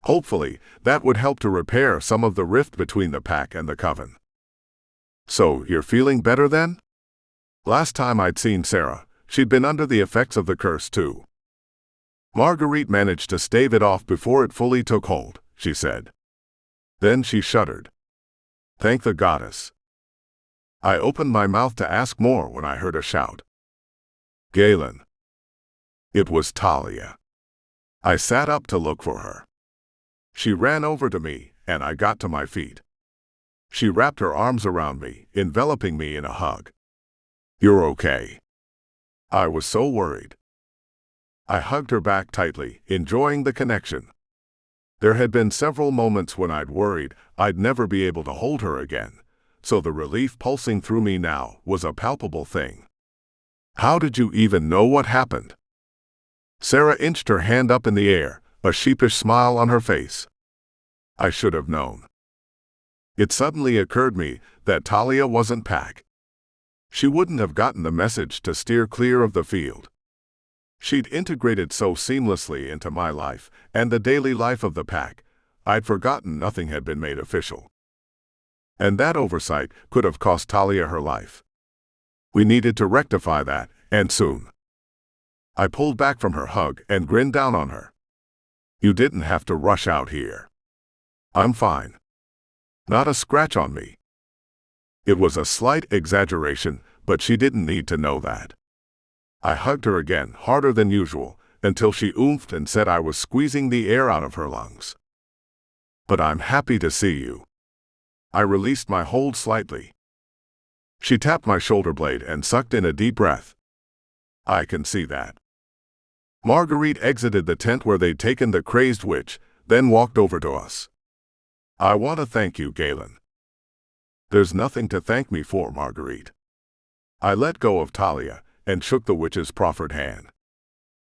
Hopefully, that would help to repair some of the rift between the pack and the coven. So, you're feeling better then? Last time I'd seen Sarah, she'd been under the effects of the curse too. Marguerite managed to stave it off before it fully took hold, she said. Then she shuddered. Thank the goddess. I opened my mouth to ask more when I heard a shout. Galen. It was Talia. I sat up to look for her. She ran over to me, and I got to my feet. She wrapped her arms around me, enveloping me in a hug. You're okay. I was so worried. I hugged her back tightly, enjoying the connection. There had been several moments when I'd worried I'd never be able to hold her again, so the relief pulsing through me now was a palpable thing. How did you even know what happened? Sarah inched her hand up in the air, a sheepish smile on her face. I should have known. It suddenly occurred to me that Talia wasn't Pack. She wouldn't have gotten the message to steer clear of the field. She'd integrated so seamlessly into my life and the daily life of the Pack, I'd forgotten nothing had been made official. And that oversight could have cost Talia her life. We needed to rectify that, and soon. I pulled back from her hug and grinned down on her. You didn't have to rush out here. I'm fine. Not a scratch on me. It was a slight exaggeration, but she didn't need to know that. I hugged her again, harder than usual, until she oomphed and said I was squeezing the air out of her lungs. But I'm happy to see you. I released my hold slightly. She tapped my shoulder blade and sucked in a deep breath. I can see that. Marguerite exited the tent where they'd taken the crazed witch, then walked over to us. I want to thank you, Galen. There's nothing to thank me for, Marguerite. I let go of Talia and shook the witch's proffered hand.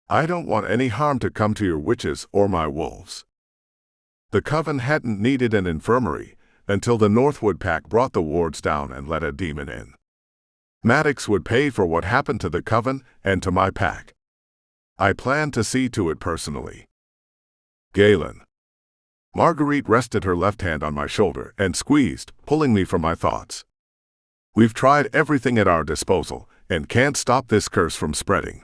I don't want any harm to come to your witches or my wolves. The coven hadn't needed an infirmary until the Northwood Pack brought the wards down and let a demon in. Maddox would pay for what happened to the coven and to my pack. I planned to see to it personally. Galen. Marguerite rested her left hand on my shoulder and squeezed, pulling me from my thoughts. We've tried everything at our disposal and can't stop this curse from spreading.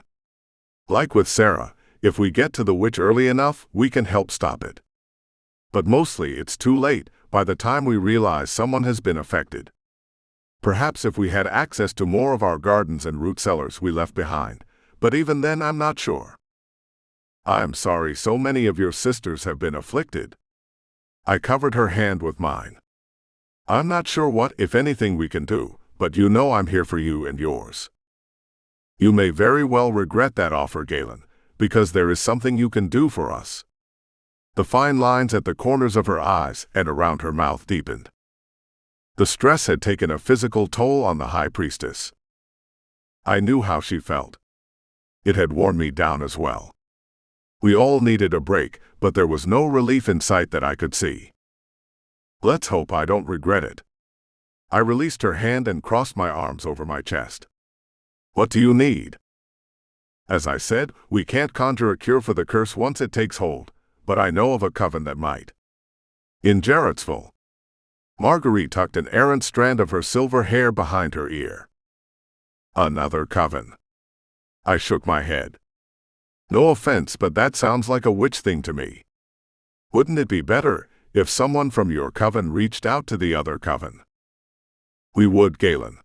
Like with Sarah, if we get to the witch early enough, we can help stop it. But mostly it's too late by the time we realize someone has been affected. Perhaps if we had access to more of our gardens and root cellars we left behind, but even then I'm not sure. I'm sorry so many of your sisters have been afflicted. I covered her hand with mine. I'm not sure what, if anything, we can do, but you know I'm here for you and yours. You may very well regret that offer, Galen, because there is something you can do for us. The fine lines at the corners of her eyes and around her mouth deepened. The stress had taken a physical toll on the high priestess. I knew how she felt. It had worn me down as well. We all needed a break, but there was no relief in sight that I could see. Let's hope I don't regret it. I released her hand and crossed my arms over my chest. What do you need? As I said, we can't conjure a cure for the curse once it takes hold, but I know of a coven that might. In Jarrettsville. Marguerite tucked an errant strand of her silver hair behind her ear. Another coven. I shook my head. No offense, but that sounds like a witch thing to me. Wouldn't it be better if someone from your coven reached out to the other coven? We would, Galen.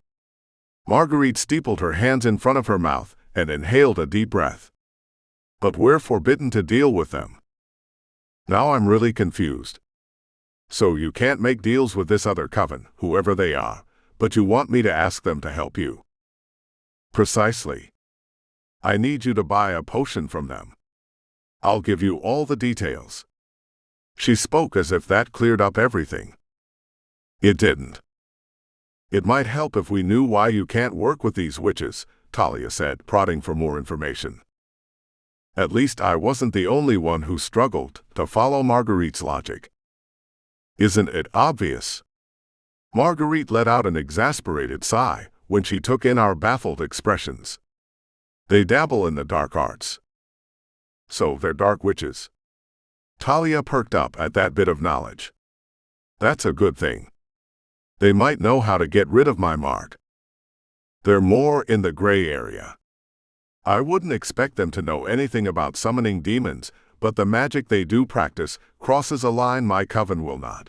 Marguerite steepled her hands in front of her mouth and inhaled a deep breath. But we're forbidden to deal with them. Now I'm really confused. So you can't make deals with this other coven, whoever they are, but you want me to ask them to help you. Precisely. I need you to buy a potion from them. I'll give you all the details. She spoke as if that cleared up everything. It didn't. It might help if we knew why you can't work with these witches, Talia said, prodding for more information. At least I wasn't the only one who struggled to follow Marguerite's logic. Isn't it obvious? Marguerite let out an exasperated sigh when she took in our baffled expressions. They dabble in the dark arts. So they're dark witches. Talia perked up at that bit of knowledge. That's a good thing. They might know how to get rid of my mark. They're more in the gray area. I wouldn't expect them to know anything about summoning demons, but the magic they do practice crosses a line my coven will not.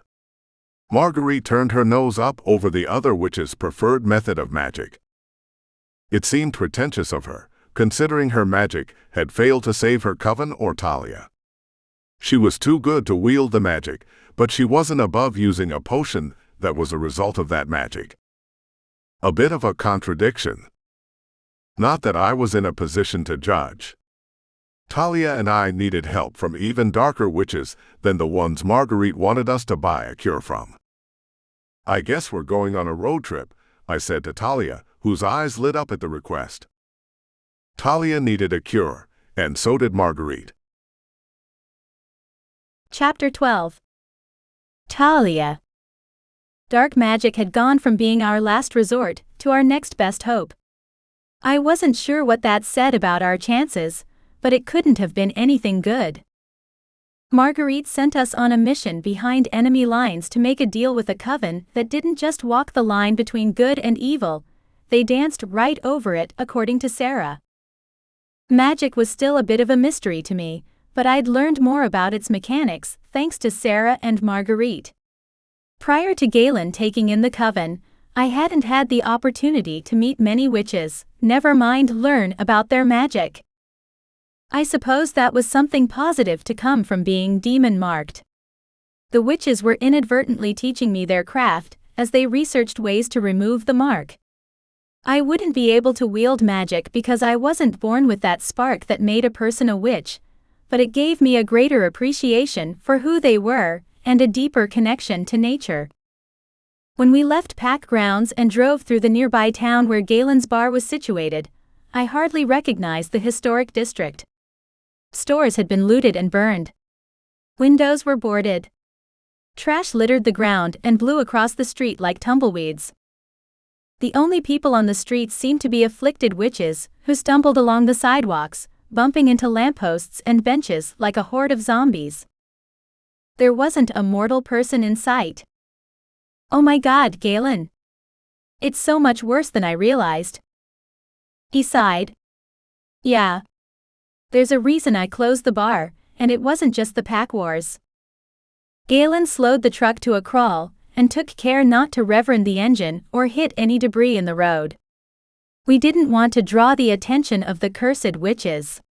Marguerite turned her nose up over the other witch's preferred method of magic. It seemed pretentious of her, considering her magic had failed to save her coven or Talia. She was too good to wield the magic, but she wasn't above using a potion that was a result of that magic. A bit of a contradiction. Not that I was in a position to judge. Talia and I needed help from even darker witches than the ones Marguerite wanted us to buy a cure from. I guess we're going on a road trip, I said to Talia, whose eyes lit up at the request. Talia needed a cure, and so did Marguerite. Chapter 12. Talia. Dark magic had gone from being our last resort to our next best hope. I wasn't sure what that said about our chances, but it couldn't have been anything good. Marguerite sent us on a mission behind enemy lines to make a deal with a coven that didn't just walk the line between good and evil, they danced right over it, according to Sarah. Magic was still a bit of a mystery to me, but I'd learned more about its mechanics thanks to Sarah and Marguerite. Prior to Galen taking in the coven, I hadn't had the opportunity to meet many witches, never mind learn about their magic. I suppose that was something positive to come from being demon-marked. The witches were inadvertently teaching me their craft as they researched ways to remove the mark. I wouldn't be able to wield magic because I wasn't born with that spark that made a person a witch, but it gave me a greater appreciation for who they were and a deeper connection to nature. When we left pack grounds and drove through the nearby town where Galen's bar was situated, I hardly recognized the historic district. Stores had been looted and burned. Windows were boarded. Trash littered the ground and blew across the street like tumbleweeds. The only people on the streets seemed to be afflicted witches who stumbled along the sidewalks, bumping into lampposts and benches like a horde of zombies. There wasn't a mortal person in sight. "Oh my God, Galen. It's so much worse than I realized." He sighed. "Yeah. There's a reason I closed the bar, and it wasn't just the pack wars." Galen slowed the truck to a crawl and took care not to reverend the engine or hit any debris in the road. We didn't want to draw the attention of the cursed witches.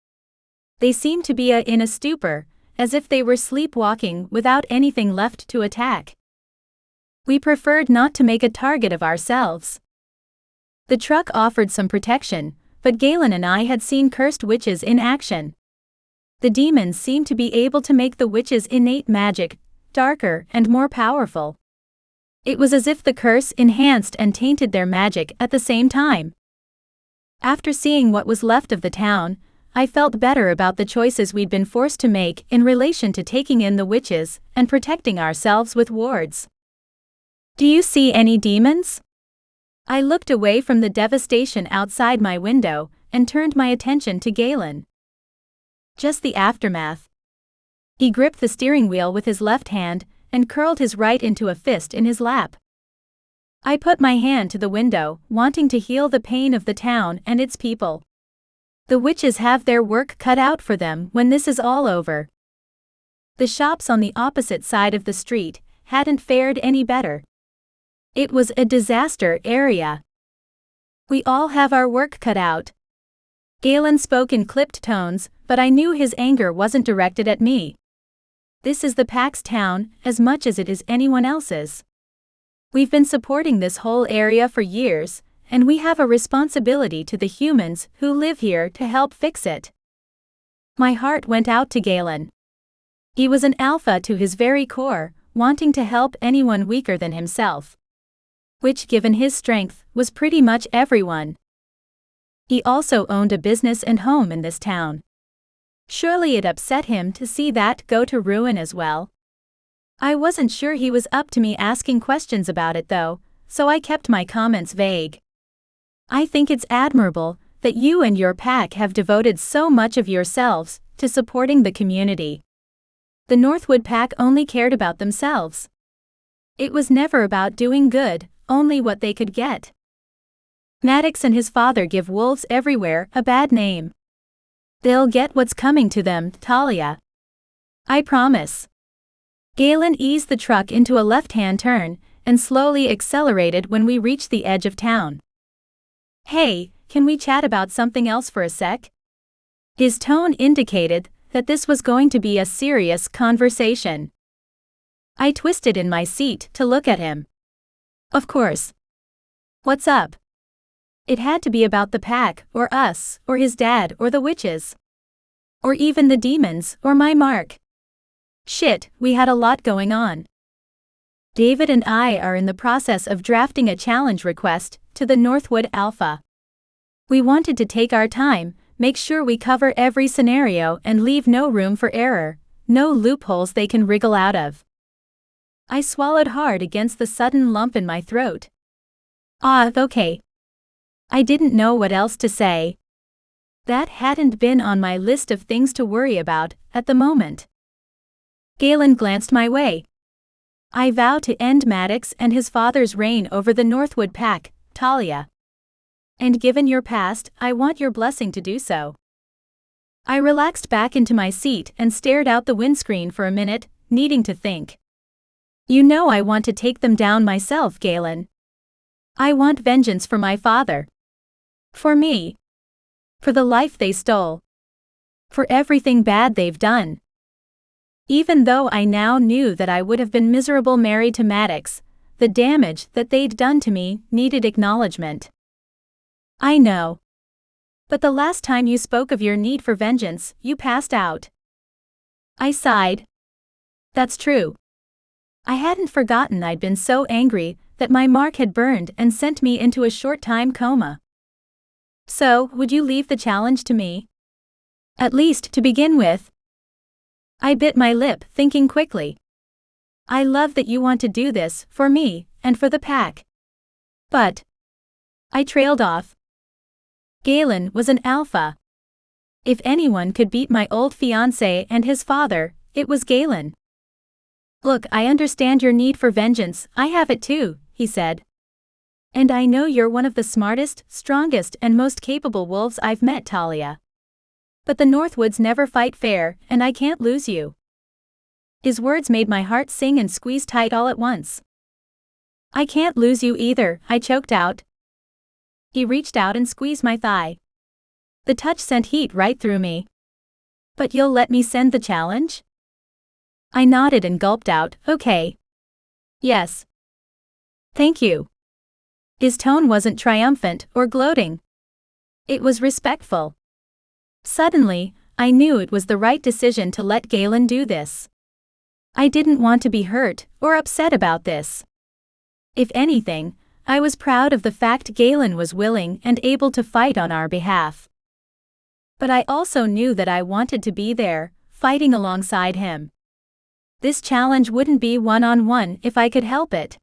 They seemed to be in a stupor, as if they were sleepwalking without anything left to attack. We preferred not to make a target of ourselves. The truck offered some protection, but Galen and I had seen cursed witches in action. The demons seemed to be able to make the witches' innate magic darker and more powerful. It was as if the curse enhanced and tainted their magic at the same time. After seeing what was left of the town, I felt better about the choices we'd been forced to make in relation to taking in the witches and protecting ourselves with wards. "Do you see any demons?" I looked away from the devastation outside my window and turned my attention to Galen. "Just the aftermath." He gripped the steering wheel with his left hand and curled his right into a fist in his lap. I put my hand to the window, wanting to heal the pain of the town and its people. The witches have their work cut out for them when this is all over. The shops on the opposite side of the street hadn't fared any better. It was a disaster area. "We all have our work cut out." Galen spoke in clipped tones, but I knew his anger wasn't directed at me. This is the Pack's town as much as it is anyone else's. We've been supporting this whole area for years, and we have a responsibility to the humans who live here to help fix it. My heart went out to Galen. He was an alpha to his very core, wanting to help anyone weaker than himself. Which, given his strength, was pretty much everyone. He also owned a business and home in this town. Surely it upset him to see that go to ruin as well. I wasn't sure he was up to me asking questions about it though, so I kept my comments vague. "I think it's admirable that you and your pack have devoted so much of yourselves to supporting the community. The Northwood Pack only cared about themselves. It was never about doing good, only what they could get." Maddox and his father give wolves everywhere a bad name. They'll get what's coming to them, Talia. I promise. Galen eased the truck into a left-hand turn and slowly accelerated when we reached the edge of town. Hey, can we chat about something else for a sec? His tone indicated that this was going to be a serious conversation. I twisted in my seat to look at him. Of course. What's up? It had to be about the pack, or us, or his dad, or the witches. Or even the demons, or my mark. Shit, we had a lot going on. David and I are in the process of drafting a challenge request to the Northwood Alpha. We wanted to take our time, make sure we cover every scenario and leave no room for error, no loopholes they can wriggle out of. I swallowed hard against the sudden lump in my throat. Okay. I didn't know what else to say. That hadn't been on my list of things to worry about at the moment. Galen glanced my way. I vow to end Maddox and his father's reign over the Northwood pack, Talia. And given your past, I want your blessing to do so. I relaxed back into my seat and stared out the windscreen for a minute, needing to think. You know I want to take them down myself, Galen. I want vengeance for my father. For me. For the life they stole. For everything bad they've done. Even though I now knew that I would have been miserable married to Maddox, the damage that they'd done to me needed acknowledgement. I know. But the last time you spoke of your need for vengeance, you passed out. I sighed. That's true. I hadn't forgotten I'd been so angry that my mark had burned and sent me into a short-time coma. So, would you leave the challenge to me? At least to begin with. I bit my lip, thinking quickly. I love that you want to do this, for me, and for the pack. But. I trailed off. Galen was an alpha. If anyone could beat my old fiancé and his father, it was Galen. Look, I understand your need for vengeance, I have it too, he said. And I know you're one of the smartest, strongest and most capable wolves I've met, Talia. But the Northwoods never fight fair, and I can't lose you. His words made my heart sing and squeeze tight all at once. I can't lose you either, I choked out. He reached out and squeezed my thigh. The touch sent heat right through me. But you'll let me send the challenge? I nodded and gulped out, okay. Yes. Thank you. His tone wasn't triumphant or gloating. It was respectful. Suddenly, I knew it was the right decision to let Galen do this. I didn't want to be hurt or upset about this. If anything, I was proud of the fact Galen was willing and able to fight on our behalf. But I also knew that I wanted to be there, fighting alongside him. This challenge wouldn't be one-on-one if I could help it.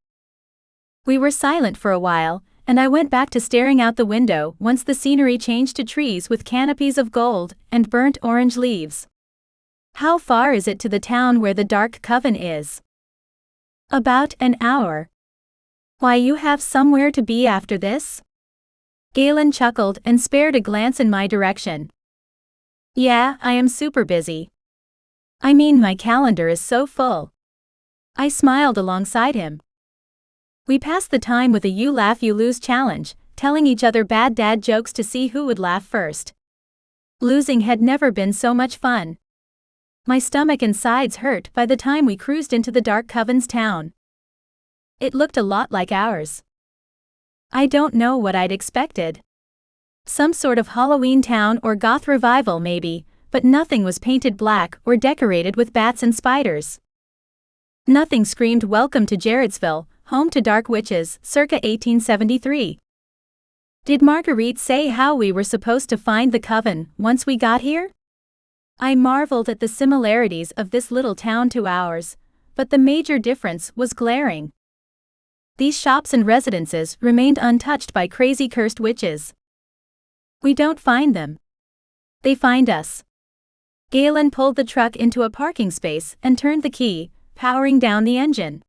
We were silent for a while, and I went back to staring out the window once the scenery changed to trees with canopies of gold and burnt orange leaves. How far is it to the town where the Dark Coven is? About an hour. Why, you have somewhere to be after this? Galen chuckled and spared a glance in my direction. Yeah, I am super busy. I mean, my calendar is so full. I smiled alongside him. We passed the time with a you laugh you lose challenge, telling each other bad dad jokes to see who would laugh first. Losing had never been so much fun. My stomach and sides hurt by the time we cruised into the Dark Coven's town. It looked a lot like ours. I don't know what I'd expected. Some sort of Halloween town or goth revival maybe, but nothing was painted black or decorated with bats and spiders. Nothing screamed welcome to Jarrettsville, home to dark witches, circa 1873. Did Marguerite say how we were supposed to find the coven once we got here? I marveled at the similarities of this little town to ours, but the major difference was glaring. These shops and residences remained untouched by crazy cursed witches. We don't find them. They find us. Galen pulled the truck into a parking space and turned the key, powering down the engine.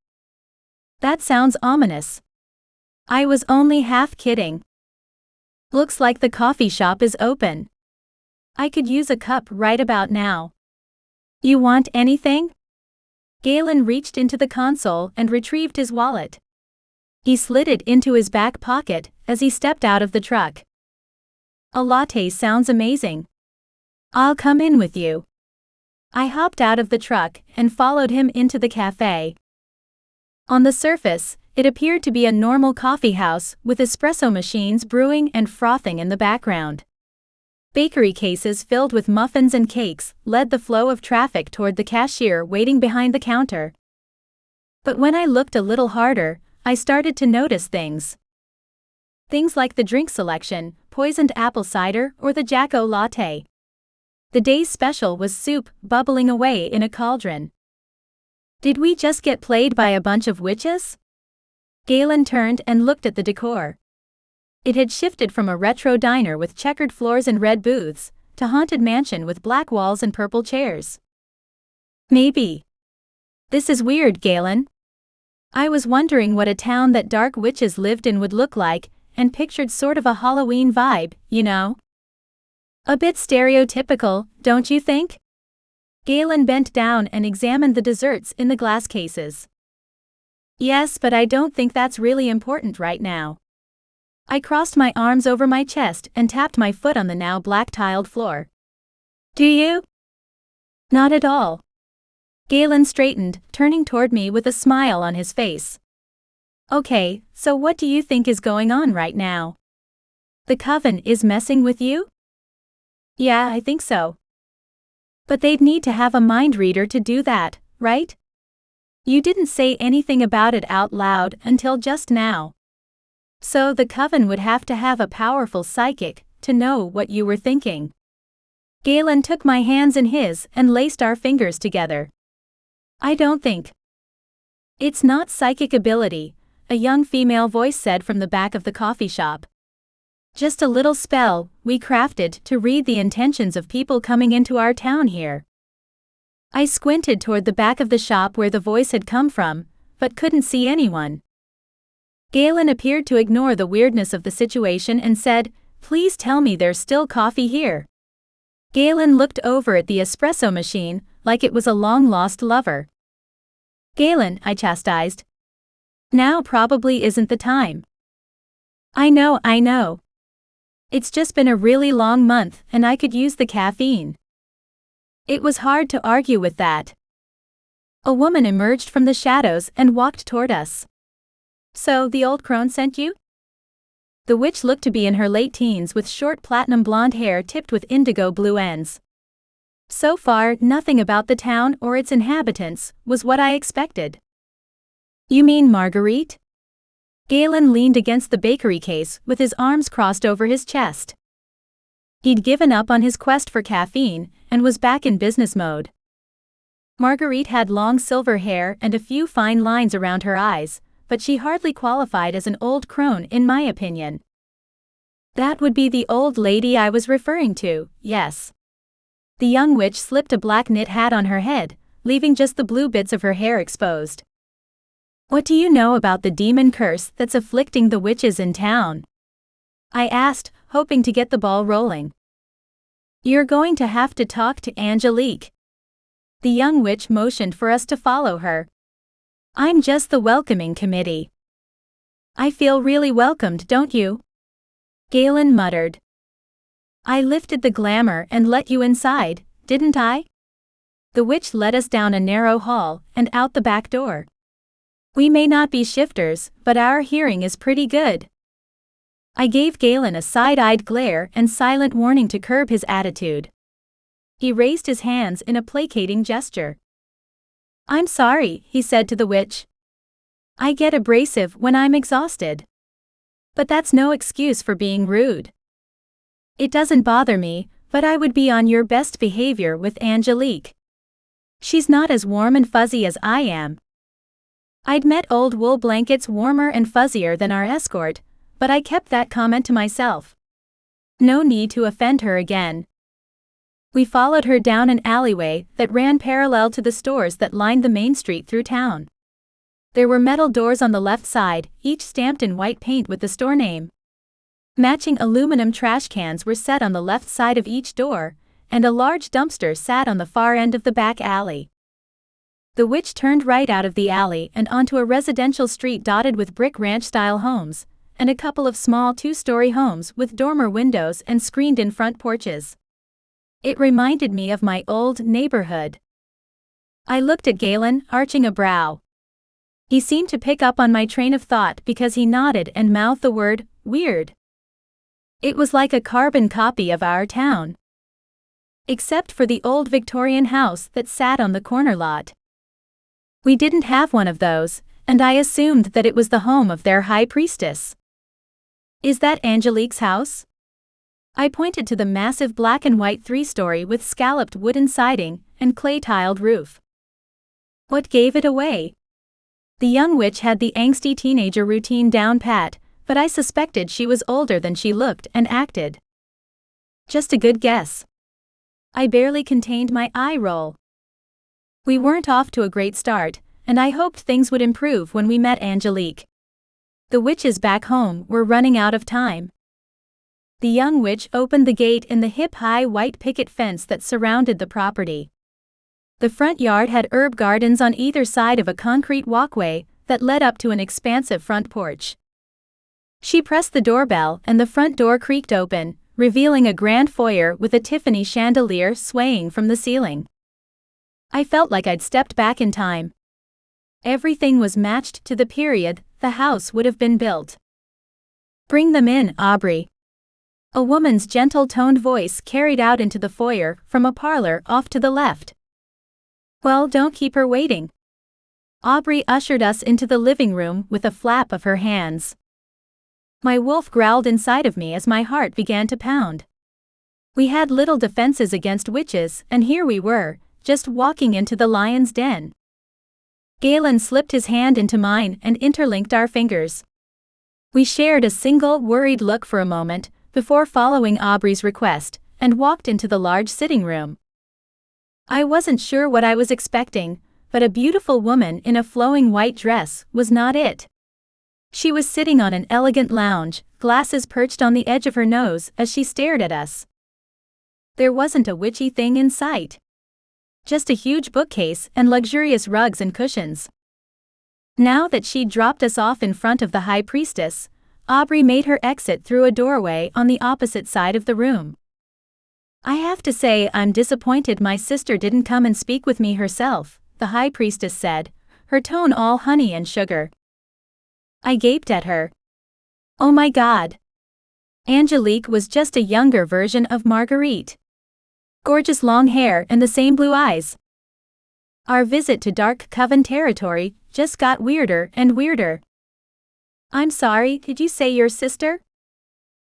That sounds ominous. I was only half kidding. Looks like the coffee shop is open. I could use a cup right about now. You want anything? Galen reached into the console and retrieved his wallet. He slid it into his back pocket as he stepped out of the truck. A latte sounds amazing. I'll come in with you. I hopped out of the truck and followed him into the cafe. On the surface, it appeared to be a normal coffee house with espresso machines brewing and frothing in the background. Bakery cases filled with muffins and cakes led the flow of traffic toward the cashier waiting behind the counter. But when I looked a little harder, I started to notice things. Things like the drink selection, poisoned apple cider or the Jacko latte. The day's special was soup bubbling away in a cauldron. Did we just get played by a bunch of witches? Galen turned and looked at the decor. It had shifted from a retro diner with checkered floors and red booths, to haunted mansion with black walls and purple chairs. Maybe. This is weird, Galen. I was wondering what a town that dark witches lived in would look like, and pictured sort of a Halloween vibe, you know? A bit stereotypical, don't you think? Galen bent down and examined the desserts in the glass cases. Yes, but I don't think that's really important right now. I crossed my arms over my chest and tapped my foot on the now black-tiled floor. Do you? Not at all. Galen straightened, turning toward me with a smile on his face. Okay, so what do you think is going on right now? The coven is messing with you? Yeah, I think so. But they'd need to have a mind reader to do that, right? You didn't say anything about it out loud until just now. So the coven would have to have a powerful psychic to know what you were thinking. Galen took my hands in his and laced our fingers together. I don't think. It's not psychic ability, a young female voice said from the back of the coffee shop. Just a little spell we crafted to read the intentions of people coming into our town here. I squinted toward the back of the shop where the voice had come from, but couldn't see anyone. Galen appeared to ignore the weirdness of the situation and said, "Please tell me there's still coffee here." Galen looked over at the espresso machine like it was a long-lost lover. Galen, I chastised. Now probably isn't the time. I know. It's just been a really long month and I could use the caffeine. It was hard to argue with that. A woman emerged from the shadows and walked toward us. So, the old crone sent you? The witch looked to be in her late teens with short platinum blonde hair tipped with indigo blue ends. So far, nothing about the town or its inhabitants was what I expected. You mean Marguerite? Galen leaned against the bakery case with his arms crossed over his chest. He'd given up on his quest for caffeine and was back in business mode. Marguerite had long silver hair and a few fine lines around her eyes, but she hardly qualified as an old crone in my opinion. That would be the old lady I was referring to, yes. The young witch slipped a black knit hat on her head, leaving just the blue bits of her hair exposed. What do you know about the demon curse that's afflicting the witches in town? I asked, hoping to get the ball rolling. You're going to have to talk to Angelique. The young witch motioned for us to follow her. I'm just the welcoming committee. I feel really welcomed, don't you? Galen muttered. I lifted the glamour and let you inside, didn't I? The witch led us down a narrow hall and out the back door. We may not be shifters, but our hearing is pretty good. I gave Galen a side-eyed glare and silent warning to curb his attitude. He raised his hands in a placating gesture. I'm sorry, he said to the witch. I get abrasive when I'm exhausted. But that's no excuse for being rude. It doesn't bother me, but I would be on your best behavior with Angelique. She's not as warm and fuzzy as I am. I'd met old wool blankets warmer and fuzzier than our escort, but I kept that comment to myself. No need to offend her again. We followed her down an alleyway that ran parallel to the stores that lined the main street through town. There were metal doors on the left side, each stamped in white paint with the store name. Matching aluminum trash cans were set on the left side of each door, and a large dumpster sat on the far end of the back alley. The witch turned right out of the alley and onto a residential street dotted with brick ranch-style homes, and a couple of small two-story homes with dormer windows and screened-in front porches. It reminded me of my old neighborhood. I looked at Galen, arching a brow. He seemed to pick up on my train of thought because he nodded and mouthed the word, "weird." It was like a carbon copy of our town. Except for the old Victorian house that sat on the corner lot. We didn't have one of those, and I assumed that it was the home of their high priestess. "Is that Angelique's house?" I pointed to the massive black and white three-story with scalloped wooden siding and clay-tiled roof. What gave it away? The young witch had the angsty teenager routine down pat, but I suspected she was older than she looked and acted. Just a good guess. I barely contained my eye roll. We weren't off to a great start, and I hoped things would improve when we met Angelique. The witches back home were running out of time. The young witch opened the gate in the hip-high white picket fence that surrounded the property. The front yard had herb gardens on either side of a concrete walkway that led up to an expansive front porch. She pressed the doorbell and the front door creaked open, revealing a grand foyer with a Tiffany chandelier swaying from the ceiling. I felt like I'd stepped back in time. Everything was matched to the period the house would have been built. "Bring them in, Aubrey." A woman's gentle-toned voice carried out into the foyer from a parlor off to the left. "Well, don't keep her waiting." Aubrey ushered us into the living room with a flap of her hands. My wolf growled inside of me as my heart began to pound. We had little defenses against witches, and here we were, just walking into the lion's den. Galen slipped his hand into mine and interlinked our fingers. We shared a single, worried look for a moment, before following Aubrey's request, and walked into the large sitting room. I wasn't sure what I was expecting, but a beautiful woman in a flowing white dress was not it. She was sitting on an elegant lounge, glasses perched on the edge of her nose as she stared at us. There wasn't a witchy thing in sight. Just a huge bookcase and luxurious rugs and cushions. Now that she'd dropped us off in front of the high priestess, Aubrey made her exit through a doorway on the opposite side of the room. "I have to say I'm disappointed my sister didn't come and speak with me herself," the high priestess said, her tone all honey and sugar. I gaped at her. Oh my God. Angelique was just a younger version of Marguerite. Gorgeous long hair and the same blue eyes. Our visit to Dark Coven territory just got weirder and weirder. "I'm sorry, did you say your sister?"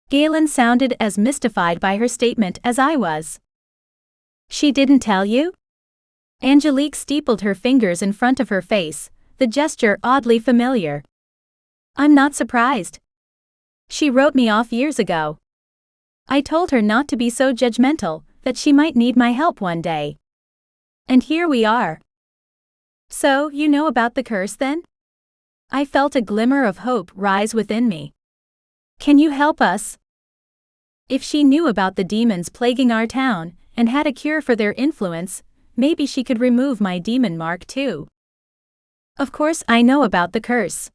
Galen sounded as mystified by her statement as I was. "She didn't tell you?" Angelique steepled her fingers in front of her face, the gesture oddly familiar. "I'm not surprised. She wrote me off years ago. I told her not to be so judgmental, that she might need my help one day. And here we are." "So, you know about the curse then?" I felt a glimmer of hope rise within me. "Can you help us?" If she knew about the demons plaguing our town, and had a cure for their influence, maybe she could remove my demon mark too. Of course I know about the curse.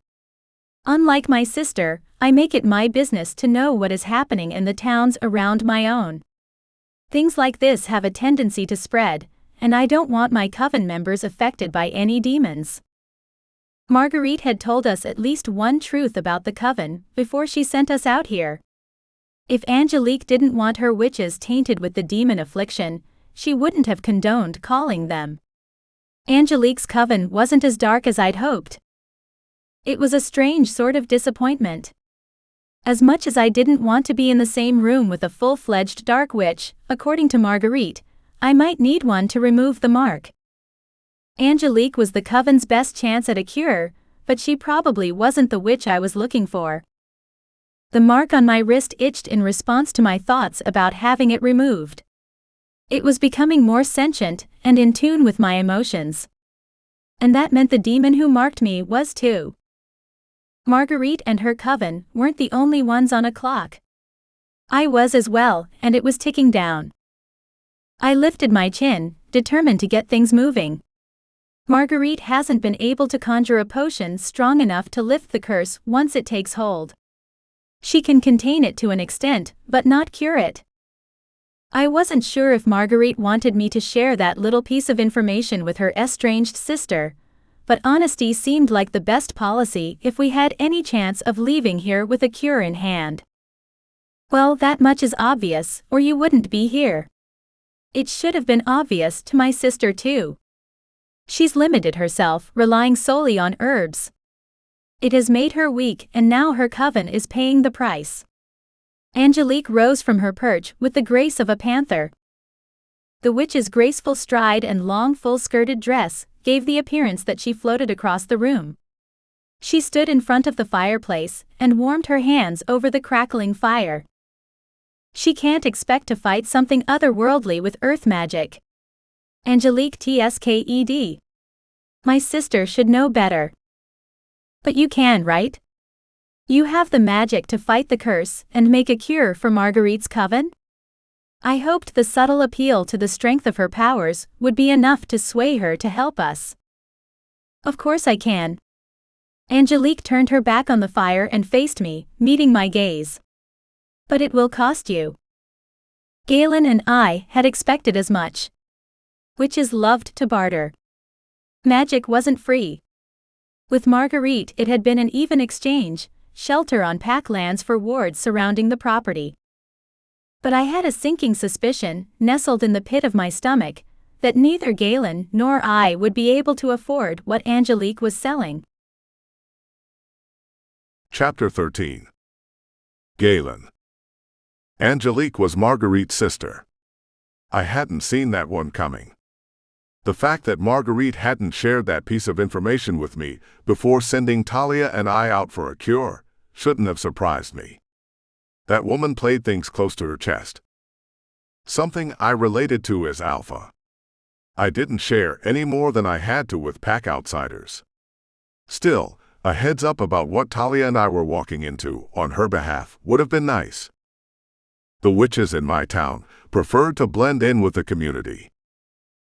Unlike my sister, I make it my business to know what is happening in the towns around my own. Things like this have a tendency to spread, and I don't want my coven members affected by any demons. Marguerite had told us at least one truth about the coven before she sent us out here. If Angelique didn't want her witches tainted with the demon affliction, she wouldn't have condoned calling them. Angelique's coven wasn't as dark as I'd hoped. It was a strange sort of disappointment. As much as I didn't want to be in the same room with a full-fledged dark witch, according to Marguerite, I might need one to remove the mark. Angelique was the coven's best chance at a cure, but she probably wasn't the witch I was looking for. The mark on my wrist itched in response to my thoughts about having it removed. It was becoming more sentient and in tune with my emotions. And that meant the demon who marked me was too. Marguerite and her coven weren't the only ones on a clock. I was as well, and it was ticking down. I lifted my chin, determined to get things moving. Marguerite hasn't been able to conjure a potion strong enough to lift the curse once it takes hold. She can contain it to an extent, but not cure it. I wasn't sure if Marguerite wanted me to share that little piece of information with her estranged sister, but honesty seemed like the best policy if we had any chance of leaving here with a cure in hand. Well, that much is obvious, or you wouldn't be here. It should have been obvious to my sister too. She's limited herself, relying solely on herbs. It has made her weak, and now her coven is paying the price. Angelique rose from her perch with the grace of a panther. The witch's graceful stride and long full-skirted dress gave the appearance that she floated across the room. She stood in front of the fireplace and warmed her hands over the crackling fire. She can't expect to fight something otherworldly with earth magic. Angelique Tsked. My sister should know better. But you can, right? You have the magic to fight the curse and make a cure for Marguerite's coven? I hoped the subtle appeal to the strength of her powers would be enough to sway her to help us. Of course I can. Angelique turned her back on the fire and faced me, meeting my gaze. But it will cost you. Galen and I had expected as much. Witches loved to barter. Magic wasn't free. With Marguerite it had been an even exchange, shelter on pack lands for wards surrounding the property. But I had a sinking suspicion, nestled in the pit of my stomach, that neither Galen nor I would be able to afford what Angelique was selling. Chapter 13. Galen. Angelique was Marguerite's sister. I hadn't seen that one coming. The fact that Marguerite hadn't shared that piece of information with me before sending Talia and I out for a cure shouldn't have surprised me. That woman played things close to her chest. Something I related to as alpha. I didn't share any more than I had to with pack outsiders. Still, a heads up about what Talia and I were walking into on her behalf would have been nice. The witches in my town preferred to blend in with the community.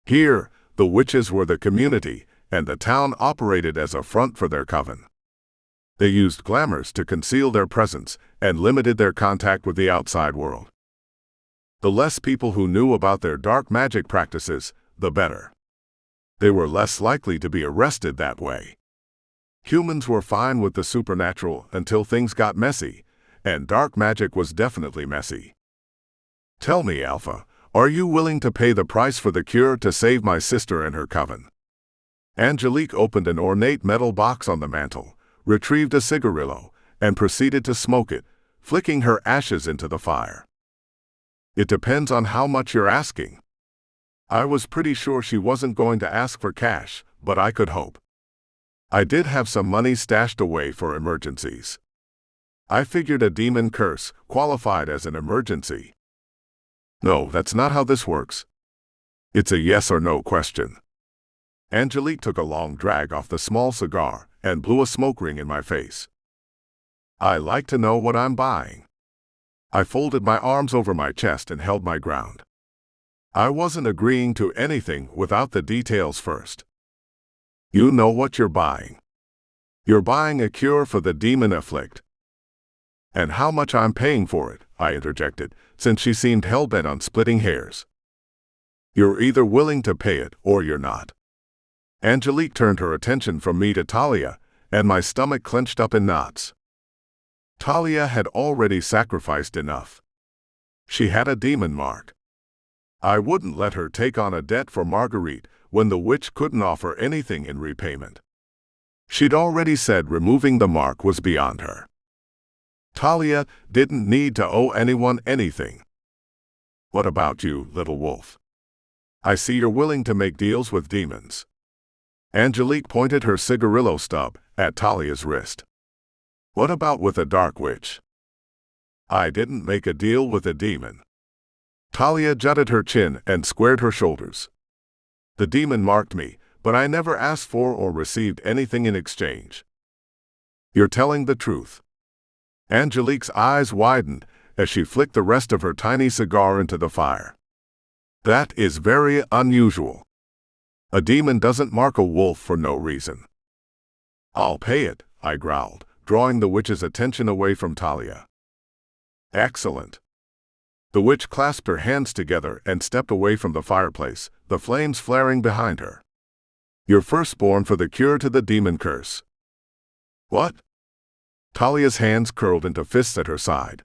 Here, the witches were the community, and the town operated as a front for their coven. They used glamours to conceal their presence and limited their contact with the outside world. The less people who knew about their dark magic practices, the better. They were less likely to be arrested that way. Humans were fine with the supernatural until things got messy, and dark magic was definitely messy. Tell me, Alpha, are you willing to pay the price for the cure to save my sister and her coven? Angelique opened an ornate metal box on the mantel, retrieved a cigarillo, and proceeded to smoke it, flicking her ashes into the fire. It depends on how much you're asking. I was pretty sure she wasn't going to ask for cash, but I could hope. I did have some money stashed away for emergencies. I figured a demon curse qualified as an emergency. No, that's not how this works. It's a yes or no question. Angelique took a long drag off the small cigar and blew a smoke ring in my face. I like to know what I'm buying. I folded my arms over my chest and held my ground. I wasn't agreeing to anything without the details first. You know what you're buying. You're buying a cure for the demon afflict. And how much I'm paying for it, I interjected, since she seemed hell-bent on splitting hairs. You're either willing to pay it or you're not. Angelique turned her attention from me to Talia, and my stomach clenched up in knots. Talia had already sacrificed enough. She had a demon mark. I wouldn't let her take on a debt for Marguerite when the witch couldn't offer anything in repayment. She'd already said removing the mark was beyond her. Talia didn't need to owe anyone anything. What about you, little wolf? I see you're willing to make deals with demons. Angelique pointed her cigarillo stub at Talia's wrist. What about with a dark witch? I didn't make a deal with a demon. Talia jutted her chin and squared her shoulders. The demon marked me, but I never asked for or received anything in exchange. You're telling the truth. Angelique's eyes widened, as she flicked the rest of her tiny cigar into the fire. That is very unusual. A demon doesn't mark a wolf for no reason. I'll pay it, I growled, drawing the witch's attention away from Talia. Excellent. The witch clasped her hands together and stepped away from the fireplace, the flames flaring behind her. Your firstborn for the cure to the demon curse. What? Talia's hands curled into fists at her side.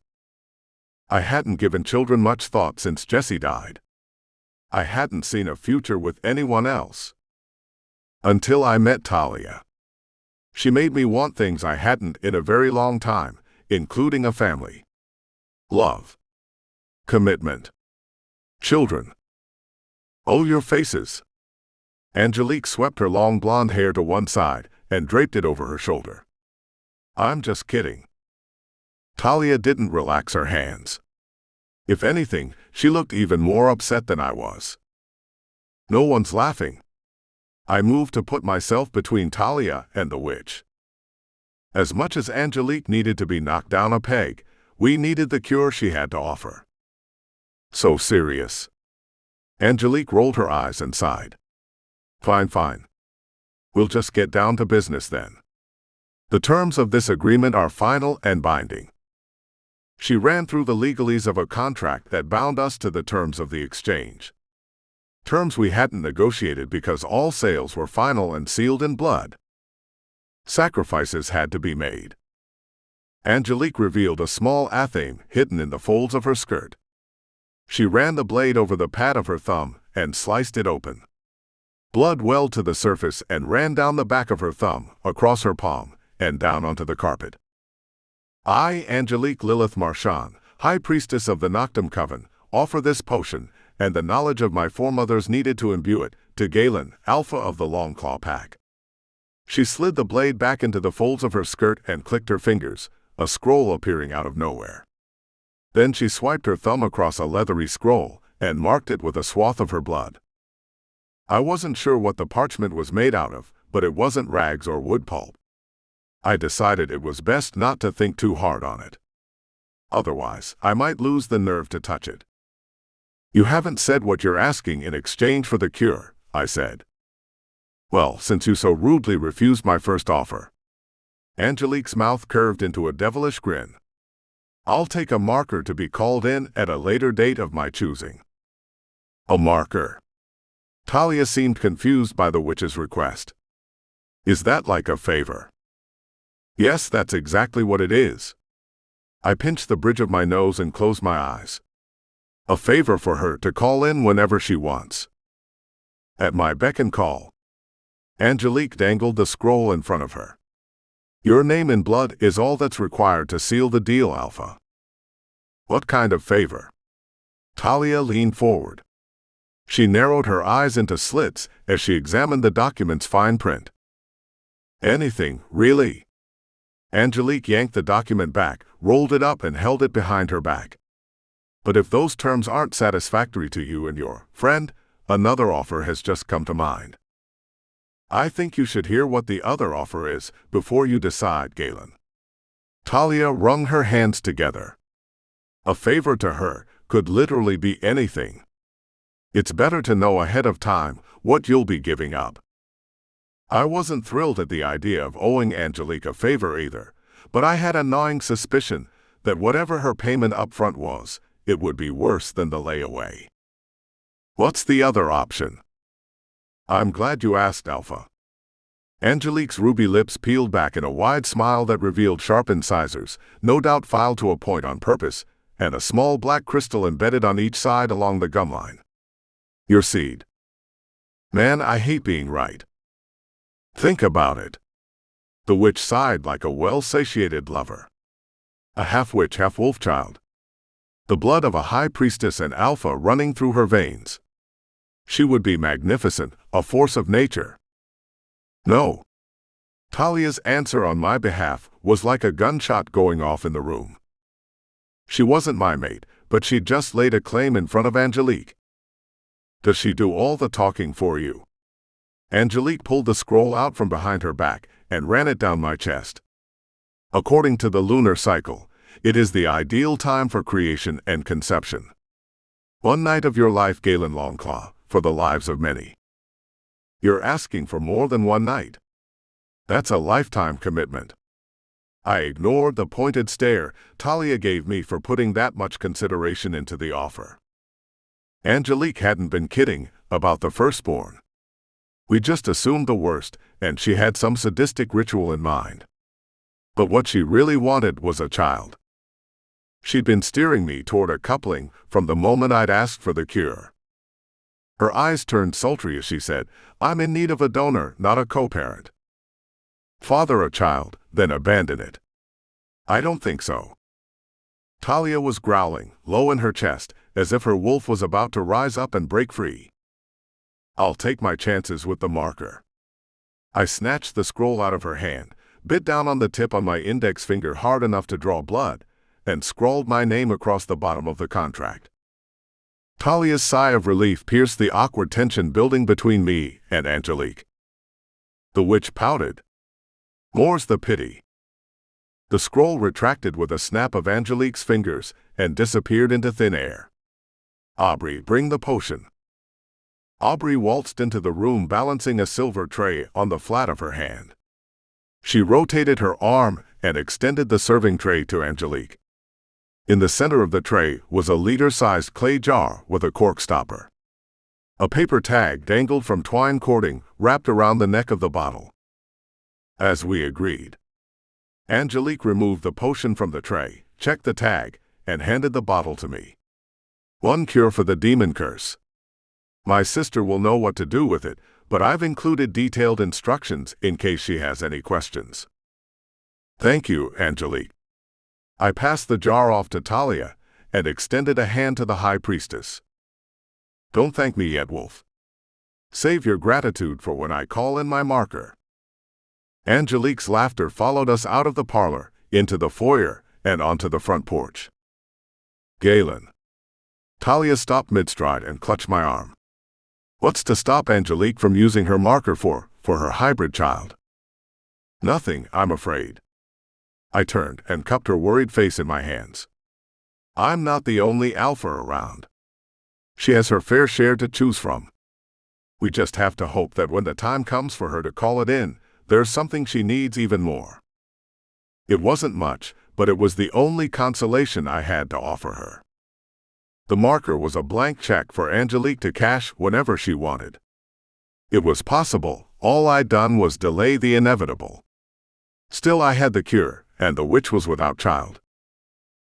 I hadn't given children much thought since Jessie died. I hadn't seen a future with anyone else. Until I met Talia. She made me want things I hadn't in a very long time, including a family. Love. Commitment. Children. Oh, your faces. Angelique swept her long blonde hair to one side and draped it over her shoulder. I'm just kidding. Talia didn't relax her hands. If anything, she looked even more upset than I was. No one's laughing. I moved to put myself between Talia and the witch. As much as Angelique needed to be knocked down a peg, we needed the cure she had to offer. So serious. Angelique rolled her eyes and sighed. Fine. We'll just get down to business then. The terms of this agreement are final and binding. She ran through the legalese of a contract that bound us to the terms of the exchange. Terms we hadn't negotiated because all sales were final and sealed in blood. Sacrifices had to be made. Angelique revealed a small athame hidden in the folds of her skirt. She ran the blade over the pad of her thumb and sliced it open. Blood welled to the surface and ran down the back of her thumb, across her palm, and down onto the carpet. I, Angelique Lilith Marchand, High Priestess of the Noctum Coven, offer this potion, and the knowledge of my foremothers needed to imbue it, to Galen, Alpha of the Longclaw Pack. She slid the blade back into the folds of her skirt and clicked her fingers, a scroll appearing out of nowhere. Then she swiped her thumb across a leathery scroll and marked it with a swath of her blood. I wasn't sure what the parchment was made out of, but it wasn't rags or wood pulp. I decided it was best not to think too hard on it. Otherwise, I might lose the nerve to touch it. You haven't said what you're asking in exchange for the cure, I said. Well, since you so rudely refused my first offer. Angelique's mouth curved into a devilish grin. I'll take a marker to be called in at a later date of my choosing. A marker? Talia seemed confused by the witch's request. Is that like a favor? Yes, that's exactly what it is. I pinched the bridge of my nose and closed my eyes. A favor for her to call in whenever she wants. At my beck and call. Angelique dangled the scroll in front of her. Your name in blood is all that's required to seal the deal, Alpha. What kind of favor? Talia leaned forward. She narrowed her eyes into slits as she examined the document's fine print. Anything, really? Angelique yanked the document back, rolled it up and held it behind her back. But if those terms aren't satisfactory to you and your friend, another offer has just come to mind. I think you should hear what the other offer is before you decide, Galen. Talia wrung her hands together. A favor to her could literally be anything. It's better to know ahead of time what you'll be giving up. I wasn't thrilled at the idea of owing Angelique a favor either, but I had a gnawing suspicion that whatever her payment up front was, it would be worse than the layaway. What's the other option? I'm glad you asked, Alpha. Angelique's ruby lips peeled back in a wide smile that revealed sharp incisors, no doubt filed to a point on purpose, and a small black crystal embedded on each side along the gum line. Your seed. Man, I hate being right. Think about it. The witch sighed like a well-satiated lover. A half-witch, half-wolf child. The blood of a high priestess and alpha running through her veins. She would be magnificent, a force of nature. No. Talia's answer on my behalf was like a gunshot going off in the room. She wasn't my mate, but she'd just laid a claim in front of Angelique. Does she do all the talking for you? Angelique pulled the scroll out from behind her back and ran it down my chest. According to the lunar cycle, It is the ideal time for creation and conception. One night of your life, Galen Longclaw, for the lives of many. You're asking for more than one night. That's a lifetime commitment. I ignored the pointed stare Talia gave me for putting that much consideration into the offer. Angelique hadn't been kidding about the firstborn. We just assumed the worst, and she had some sadistic ritual in mind. But what she really wanted was a child. She'd been steering me toward a coupling from the moment I'd asked for the cure. Her eyes turned sultry as she said, "I'm in need of a donor, not a co-parent. Father a child, then abandon it." I don't think so. Talia was growling, low in her chest, as if her wolf was about to rise up and break free. I'll take my chances with the marker. I snatched the scroll out of her hand, bit down on the tip on my index finger hard enough to draw blood, and scrawled my name across the bottom of the contract. Talia's sigh of relief pierced the awkward tension building between me and Angelique. The witch pouted. "More's the pity." The scroll retracted with a snap of Angelique's fingers and disappeared into thin air. "Aubrey, bring the potion." Aubrey waltzed into the room balancing a silver tray on the flat of her hand. She rotated her arm and extended the serving tray to Angelique. In the center of the tray was a liter-sized clay jar with a cork stopper. A paper tag dangled from twine cording wrapped around the neck of the bottle. As we agreed. Angelique removed the potion from the tray, checked the tag, and handed the bottle to me. "One cure for the demon curse. My sister will know what to do with it, but I've included detailed instructions in case she has any questions." "Thank you, Angelique." I passed the jar off to Talia and extended a hand to the high priestess. "Don't thank me yet, Wolf. Save your gratitude for when I call in my marker." Angelique's laughter followed us out of the parlor, into the foyer, and onto the front porch. "Galen." Talia stopped mid-stride and clutched my arm. "What's to stop Angelique from using her marker for her hybrid child?" "Nothing, I'm afraid." I turned and cupped her worried face in my hands. "I'm not the only alpha around. She has her fair share to choose from. We just have to hope that when the time comes for her to call it in, there's something she needs even more." It wasn't much, but it was the only consolation I had to offer her. The marker was a blank check for Angelique to cash whenever she wanted. It was possible, all I'd done was delay the inevitable. Still, I had the cure, and the witch was without child.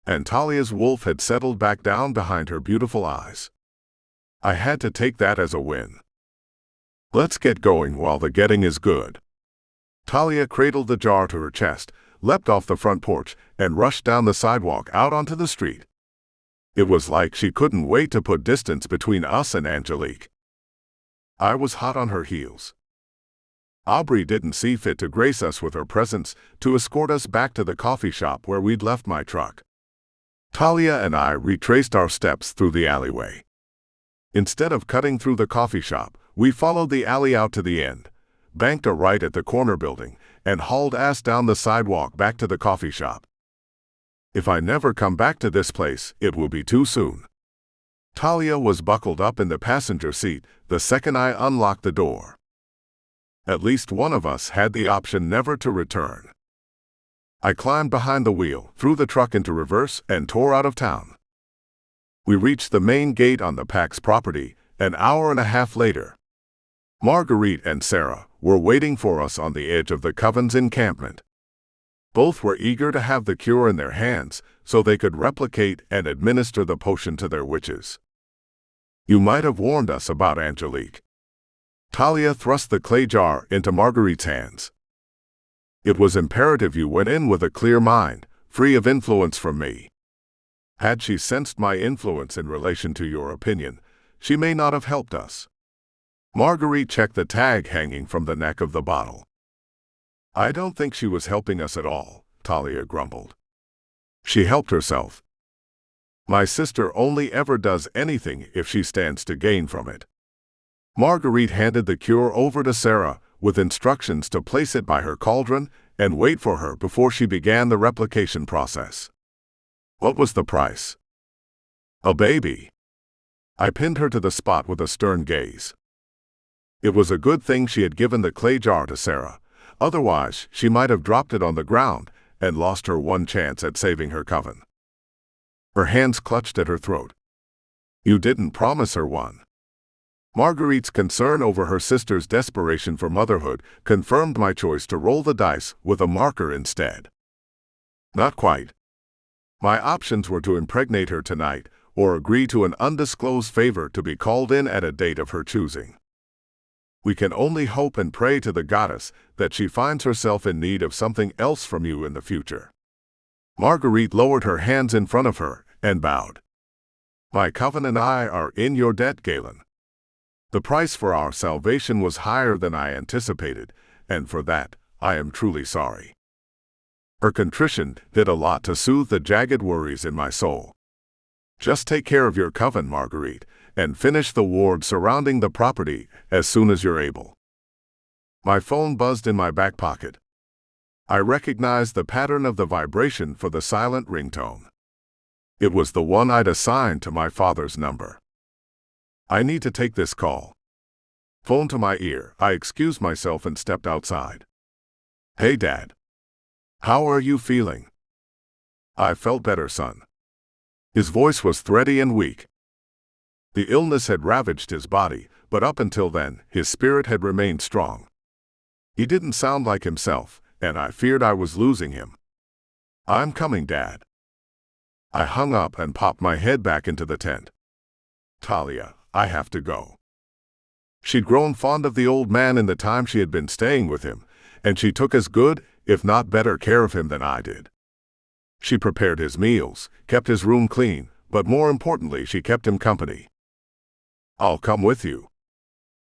And Talia's wolf had settled back down behind her beautiful eyes. I had to take that as a win. "Let's get going while the getting is good." Talia cradled the jar to her chest, leapt off the front porch, and rushed down the sidewalk out onto the street. It was like she couldn't wait to put distance between us and Angelique. I was hot on her heels. Aubrey didn't see fit to grace us with her presence to escort us back to the coffee shop where we'd left my truck. Talia and I retraced our steps through the alleyway. Instead of cutting through the coffee shop, we followed the alley out to the end, banked a right at the corner building, and hauled ass down the sidewalk back to the coffee shop. If I never come back to this place, it will be too soon. Talia was buckled up in the passenger seat the second I unlocked the door. At least one of us had the option never to return. I climbed behind the wheel, threw the truck into reverse, and tore out of town. We reached the main gate on the Pax property an hour and a half later. Marguerite and Sarah were waiting for us on the edge of the Coven's encampment. Both were eager to have the cure in their hands so they could replicate and administer the potion to their witches. "You might have warned us about Angelique." Talia thrust the clay jar into Marguerite's hands. "It was imperative you went in with a clear mind, free of influence from me. Had she sensed my influence in relation to your opinion, she may not have helped us." Marguerite checked the tag hanging from the neck of the bottle. "I don't think she was helping us at all," Talia grumbled. "She helped herself. My sister only ever does anything if she stands to gain from it." Marguerite handed the cure over to Sarah with instructions to place it by her cauldron and wait for her before she began the replication process. What was the price? A baby. I pinned her to the spot with a stern gaze. It was a good thing she had given the clay jar to Sarah, otherwise she might have dropped it on the ground and lost her one chance at saving her coven. Her hands clutched at her throat. You didn't promise her one. Marguerite's concern over her sister's desperation for motherhood confirmed my choice to roll the dice with a marker instead. Not quite. My options were to impregnate her tonight or agree to an undisclosed favor to be called in at a date of her choosing. We can only hope and pray to the goddess that she finds herself in need of something else from you in the future. Marguerite lowered her hands in front of her and bowed. My coven and I are in your debt, Galen. The price for our salvation was higher than I anticipated, and for that, I am truly sorry. Her contrition did a lot to soothe the jagged worries in my soul. Just take care of your coven, Marguerite, and finish the ward surrounding the property as soon as you're able. My phone buzzed in my back pocket. I recognized the pattern of the vibration for the silent ringtone. It was the one I'd assigned to my father's number. I need to take this call. Phone to my ear, I excused myself and stepped outside. Hey, Dad. How are you feeling? I felt better, son. His voice was thready and weak. The illness had ravaged his body, but up until then, his spirit had remained strong. He didn't sound like himself, and I feared I was losing him. I'm coming, Dad. I hung up and popped my head back into the tent. Talia, I have to go. She'd grown fond of the old man in the time she had been staying with him, and she took as good, if not better, care of him than I did. She prepared his meals, kept his room clean, but more importantly, she kept him company. I'll come with you.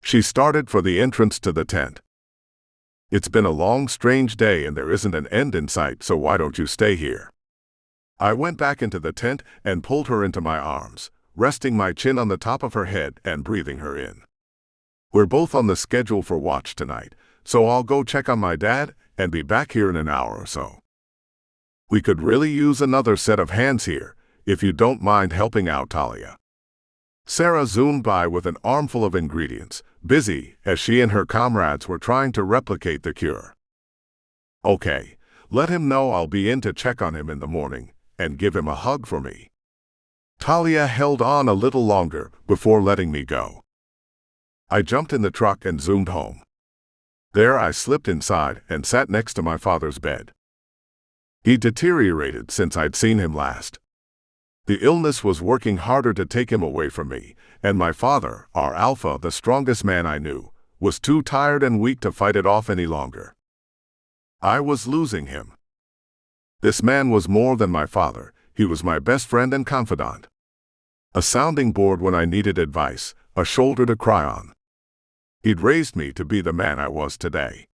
She started for the entrance to the tent. It's been a long, strange day and there isn't an end in sight, so why don't you stay here? I went back into the tent and pulled her into my arms, resting my chin on the top of her head and breathing her in. We're both on the schedule for watch tonight, so I'll go check on my dad and be back here in an hour or so. We could really use another set of hands here, if you don't mind helping out, Talia. Sarah zoomed by with an armful of ingredients, busy as she and her comrades were trying to replicate the cure. Okay, let him know I'll be in to check on him in the morning, and give him a hug for me. Talia held on a little longer before letting me go. I jumped in the truck and zoomed home. There I slipped inside and sat next to my father's bed. He deteriorated since I'd seen him last. The illness was working harder to take him away from me, and my father, our alpha, the strongest man I knew, was too tired and weak to fight it off any longer. I was losing him. This man was more than my father, he was my best friend and confidant. A sounding board when I needed advice, a shoulder to cry on. He'd raised me to be the man I was today.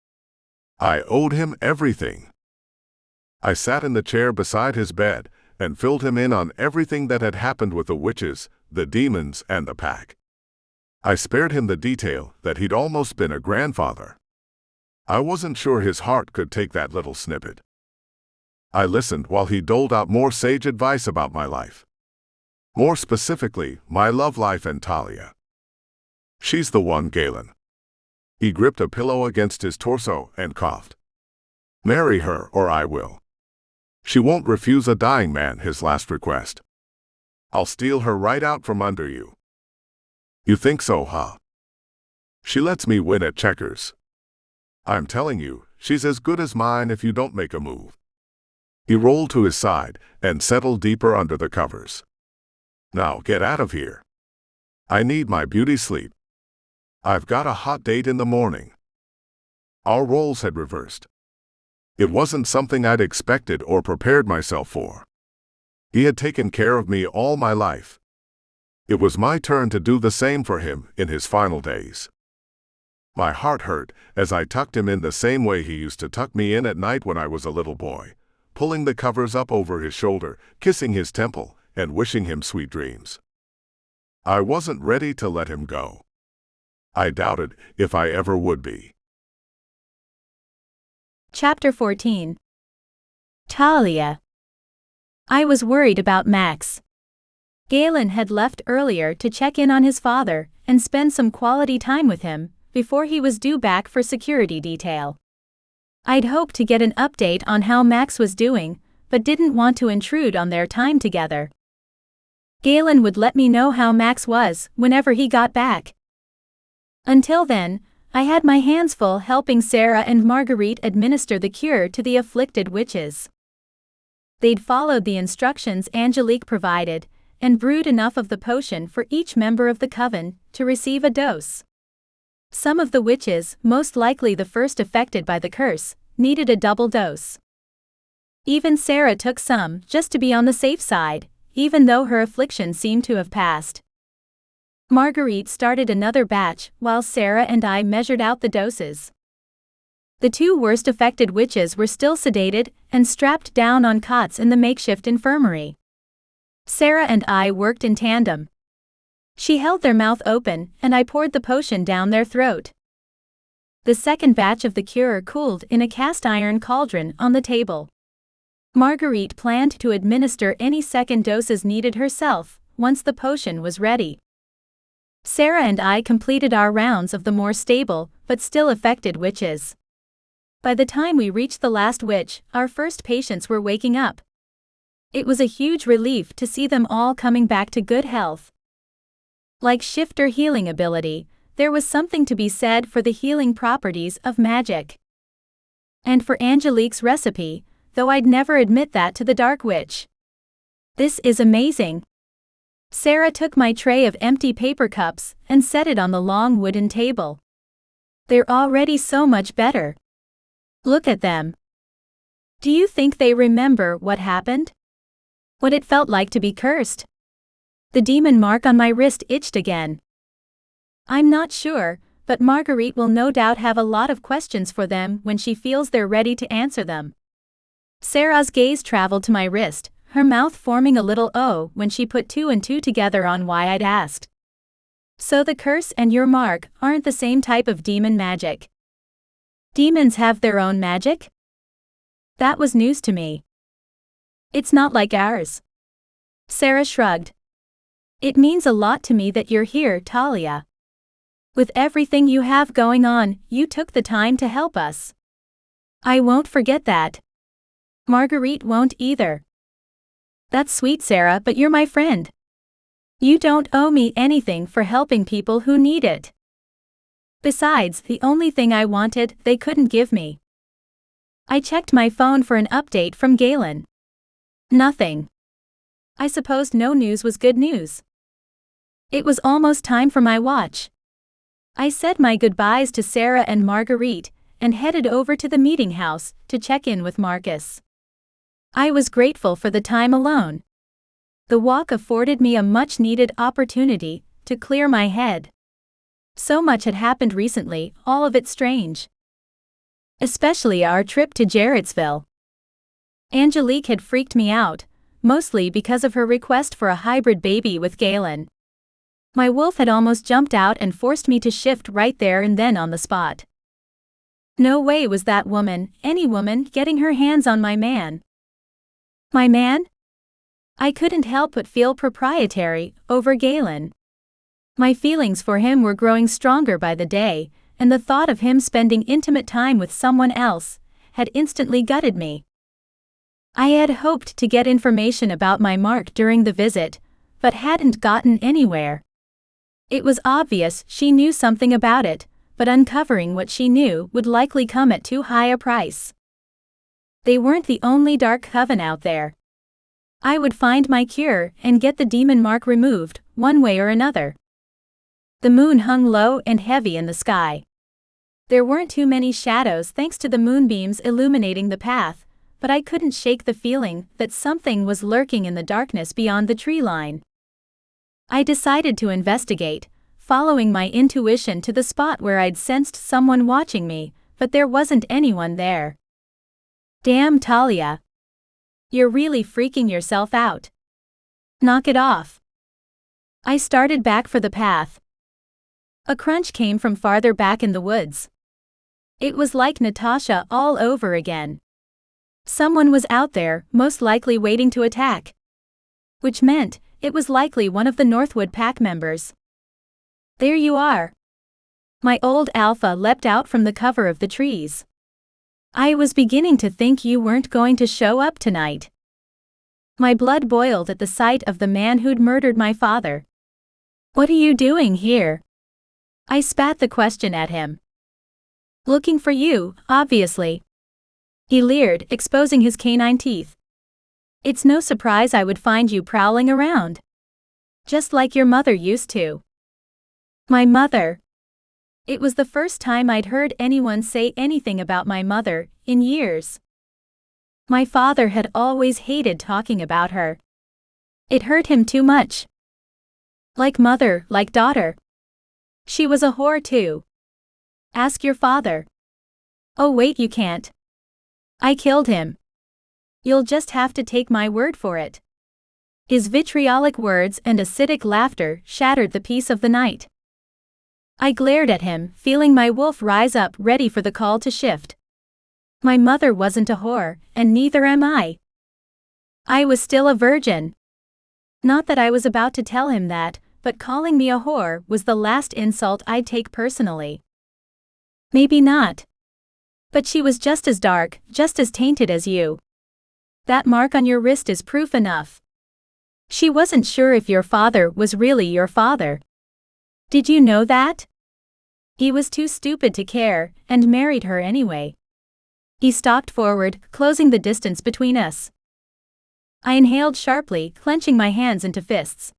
I owed him everything. I sat in the chair beside his bed and filled him in on everything that had happened with the witches, the demons, and the pack. I spared him the detail that he'd almost been a grandfather. I wasn't sure his heart could take that little snippet. I listened while he doled out more sage advice about my life. More specifically, my love life and Talia. She's the one, Galen. He gripped a pillow against his torso and coughed. Marry her or I will. She won't refuse a dying man his last request. I'll steal her right out from under you. You think so, huh? She lets me win at checkers. I'm telling you, she's as good as mine if you don't make a move. He rolled to his side and settled deeper under the covers. Now get out of here. I need my beauty sleep. I've got a hot date in the morning. Our roles had reversed. It wasn't something I'd expected or prepared myself for. He had taken care of me all my life. It was my turn to do the same for him in his final days. My heart hurt as I tucked him in the same way he used to tuck me in at night when I was a little boy, pulling the covers up over his shoulder, kissing his temple, and wishing him sweet dreams. I wasn't ready to let him go. I doubted if I ever would be. Chapter 14. Talia. I was worried about Max. Galen had left earlier to check in on his father and spend some quality time with him before he was due back for security detail. I'd hoped to get an update on how Max was doing, but didn't want to intrude on their time together. Galen would let me know how Max was whenever he got back. Until then, I had my hands full helping Sarah and Marguerite administer the cure to the afflicted witches. They'd followed the instructions Angelique provided and brewed enough of the potion for each member of the coven to receive a dose. Some of the witches, most likely the first affected by the curse, needed a double dose. Even Sarah took some just to be on the safe side, even though her affliction seemed to have passed. Marguerite started another batch while Sarah and I measured out the doses. The two worst affected witches were still sedated and strapped down on cots in the makeshift infirmary. Sarah and I worked in tandem. She held their mouth open and I poured the potion down their throat. The second batch of the cure cooled in a cast iron cauldron on the table. Marguerite planned to administer any second doses needed herself once the potion was ready. Sarah and I completed our rounds of the more stable but still affected witches. By the time we reached the last witch, our first patients were waking up. It was a huge relief to see them all coming back to good health. Like shifter healing ability, there was something to be said for the healing properties of magic. And for Angelique's recipe, though I'd never admit that to the Dark Witch. This is amazing. Sarah took my tray of empty paper cups and set it on the long wooden table. They're already so much better. Look at them. Do you think they remember what happened? What it felt like to be cursed? The demon mark on my wrist itched again. I'm not sure, but Marguerite will no doubt have a lot of questions for them when she feels they're ready to answer them. Sarah's gaze traveled to my wrist, her mouth forming a little O when she put two and two together on why I'd asked. So the curse and your mark aren't the same type of demon magic. Demons have their own magic? That was news to me. It's not like ours. Sarah shrugged. It means a lot to me that you're here, Talia. With everything you have going on, you took the time to help us. I won't forget that. Marguerite won't either. That's sweet, Sarah, but you're my friend. You don't owe me anything for helping people who need it. Besides, the only thing I wanted, they couldn't give me. I checked my phone for an update from Galen. Nothing. I supposed no news was good news. It was almost time for my watch. I said my goodbyes to Sarah and Marguerite and headed over to the meeting house to check in with Marcus. I was grateful for the time alone. The walk afforded me a much-needed opportunity to clear my head. So much had happened recently, all of it strange. Especially our trip to Jarrettsville. Angelique had freaked me out, mostly because of her request for a hybrid baby with Galen. My wolf had almost jumped out and forced me to shift right there and then on the spot. No way was that woman, any woman, getting her hands on my man. My man? I couldn't help but feel proprietary over Galen. My feelings for him were growing stronger by the day, and the thought of him spending intimate time with someone else had instantly gutted me. I had hoped to get information about my mark during the visit, but hadn't gotten anywhere. It was obvious she knew something about it, but uncovering what she knew would likely come at too high a price. They weren't the only dark coven out there. I would find my cure and get the demon mark removed, one way or another. The moon hung low and heavy in the sky. There weren't too many shadows thanks to the moonbeams illuminating the path, but I couldn't shake the feeling that something was lurking in the darkness beyond the tree line. I decided to investigate, following my intuition to the spot where I'd sensed someone watching me, but there wasn't anyone there. Damn, Talia. You're really freaking yourself out. Knock it off. I started back for the path. A crunch came from farther back in the woods. It was like Natasha all over again. Someone was out there, most likely waiting to attack. Which meant, it was likely one of the Northwood pack members. There you are. My old alpha leapt out from the cover of the trees. I was beginning to think you weren't going to show up tonight. My blood boiled at the sight of the man who'd murdered my father. What are you doing here? I spat the question at him. Looking for you, obviously. He leered, exposing his canine teeth. It's no surprise I would find you prowling around. Just like your mother used to. My mother. It was the first time I'd heard anyone say anything about my mother, in years. My father had always hated talking about her. It hurt him too much. Like mother, like daughter. She was a whore too. Ask your father. Oh wait, you can't. I killed him. You'll just have to take my word for it. His vitriolic words and acidic laughter shattered the peace of the night. I glared at him, feeling my wolf rise up ready for the call to shift. My mother wasn't a whore, and neither am I. I was still a virgin. Not that I was about to tell him that, but calling me a whore was the last insult I'd take personally. Maybe not. But she was just as dark, just as tainted as you. That mark on your wrist is proof enough. She wasn't sure if your father was really your father. Did you know that? He was too stupid to care, and married her anyway. He stalked forward, closing the distance between us. I inhaled sharply, clenching my hands into fists.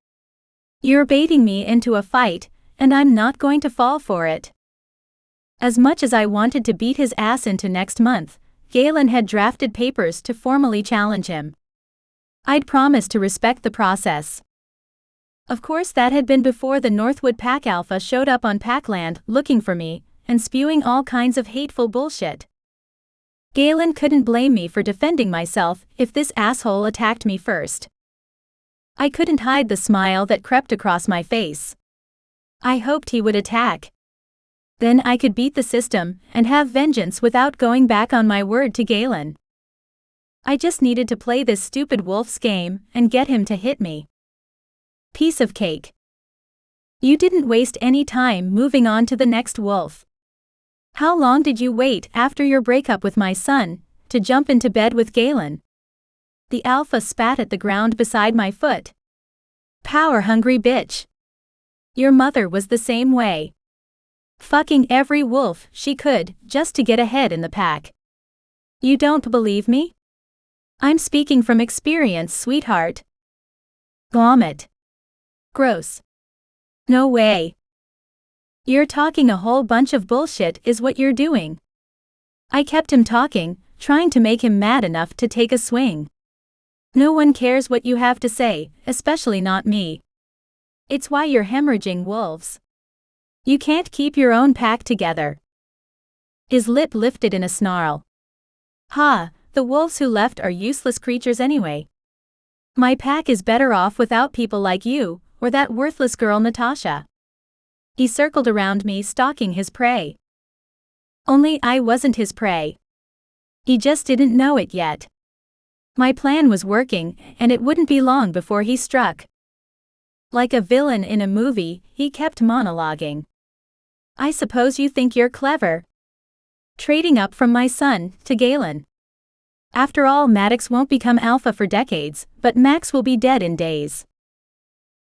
You're baiting me into a fight, and I'm not going to fall for it. As much as I wanted to beat his ass into next month, Galen had drafted papers to formally challenge him. I'd promised to respect the process. Of course, that had been before the Northwood Pack Alpha showed up on Packland looking for me and spewing all kinds of hateful bullshit. Galen couldn't blame me for defending myself if this asshole attacked me first. I couldn't hide the smile that crept across my face. I hoped he would attack. Then I could beat the system and have vengeance without going back on my word to Galen. I just needed to play this stupid wolf's game and get him to hit me. Piece of cake. You didn't waste any time moving on to the next wolf. How long did you wait after your breakup with my son to jump into bed with Galen? The alpha spat at the ground beside my foot. Power-hungry bitch. Your mother was the same way. Fucking every wolf she could just to get ahead in the pack. You don't believe me? I'm speaking from experience, sweetheart. Vomit. Gross. No way. You're talking a whole bunch of bullshit is what you're doing. I kept him talking, trying to make him mad enough to take a swing. No one cares what you have to say, especially not me. It's why you're hemorrhaging wolves. You can't keep your own pack together. His lip lifted in a snarl. Ha, the wolves who left are useless creatures anyway. My pack is better off without people like you, or that worthless girl Natasha. He circled around me, stalking his prey. Only I wasn't his prey. He just didn't know it yet. My plan was working, and it wouldn't be long before he struck. Like a villain in a movie, he kept monologuing. I suppose you think you're clever. Trading up from my son to Galen. After all, Maddox won't become alpha for decades, but Max will be dead in days.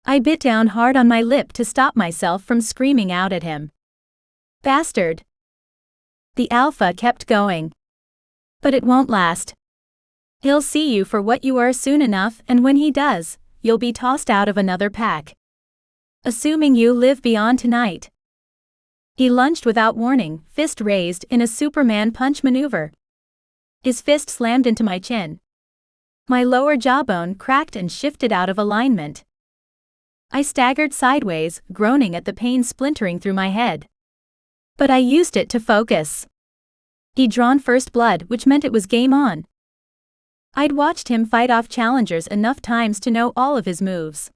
I bit down hard on my lip to stop myself from screaming out at him. Bastard. The alpha kept going. But it won't last. He'll see you for what you are soon enough, and when he does, you'll be tossed out of another pack. Assuming you live beyond tonight. He lunged without warning, fist raised in a Superman punch maneuver. His fist slammed into my chin. My lower jawbone cracked and shifted out of alignment. I staggered sideways, groaning at the pain splintering through my head. But I used it to focus. He'd drawn first blood, which meant it was game on. I'd watched him fight off challengers enough times to know all of his moves.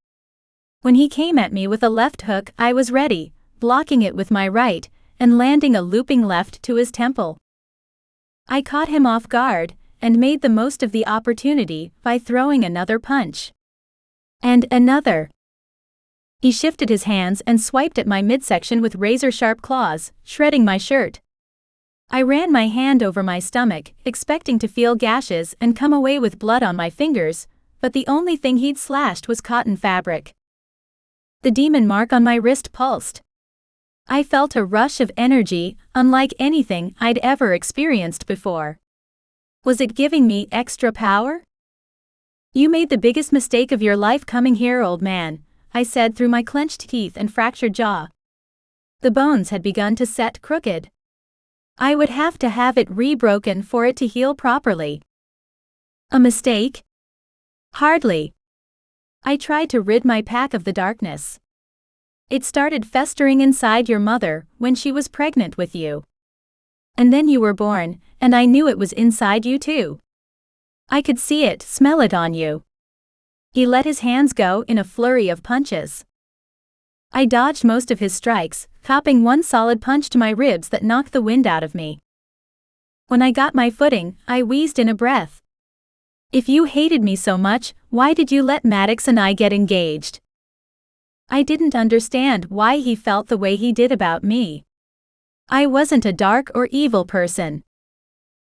When he came at me with a left hook, I was ready, blocking it with my right, and landing a looping left to his temple. I caught him off guard, and made the most of the opportunity by throwing another punch. And another. He shifted his hands and swiped at my midsection with razor-sharp claws, shredding my shirt. I ran my hand over my stomach, expecting to feel gashes and come away with blood on my fingers, but the only thing he'd slashed was cotton fabric. The demon mark on my wrist pulsed. I felt a rush of energy, unlike anything I'd ever experienced before. Was it giving me extra power? "You made the biggest mistake of your life coming here, old man," I said through my clenched teeth and fractured jaw. The bones had begun to set crooked. I would have to have it rebroken for it to heal properly. A mistake? Hardly. I tried to rid my pack of the darkness. It started festering inside your mother when she was pregnant with you. And then you were born, and I knew it was inside you too. I could see it, smell it on you. He let his hands go in a flurry of punches. I dodged most of his strikes, copping one solid punch to my ribs that knocked the wind out of me. When I got my footing, I wheezed in a breath. "If you hated me so much, why did you let Maddox and I get engaged?" I didn't understand why he felt the way he did about me. I wasn't a dark or evil person.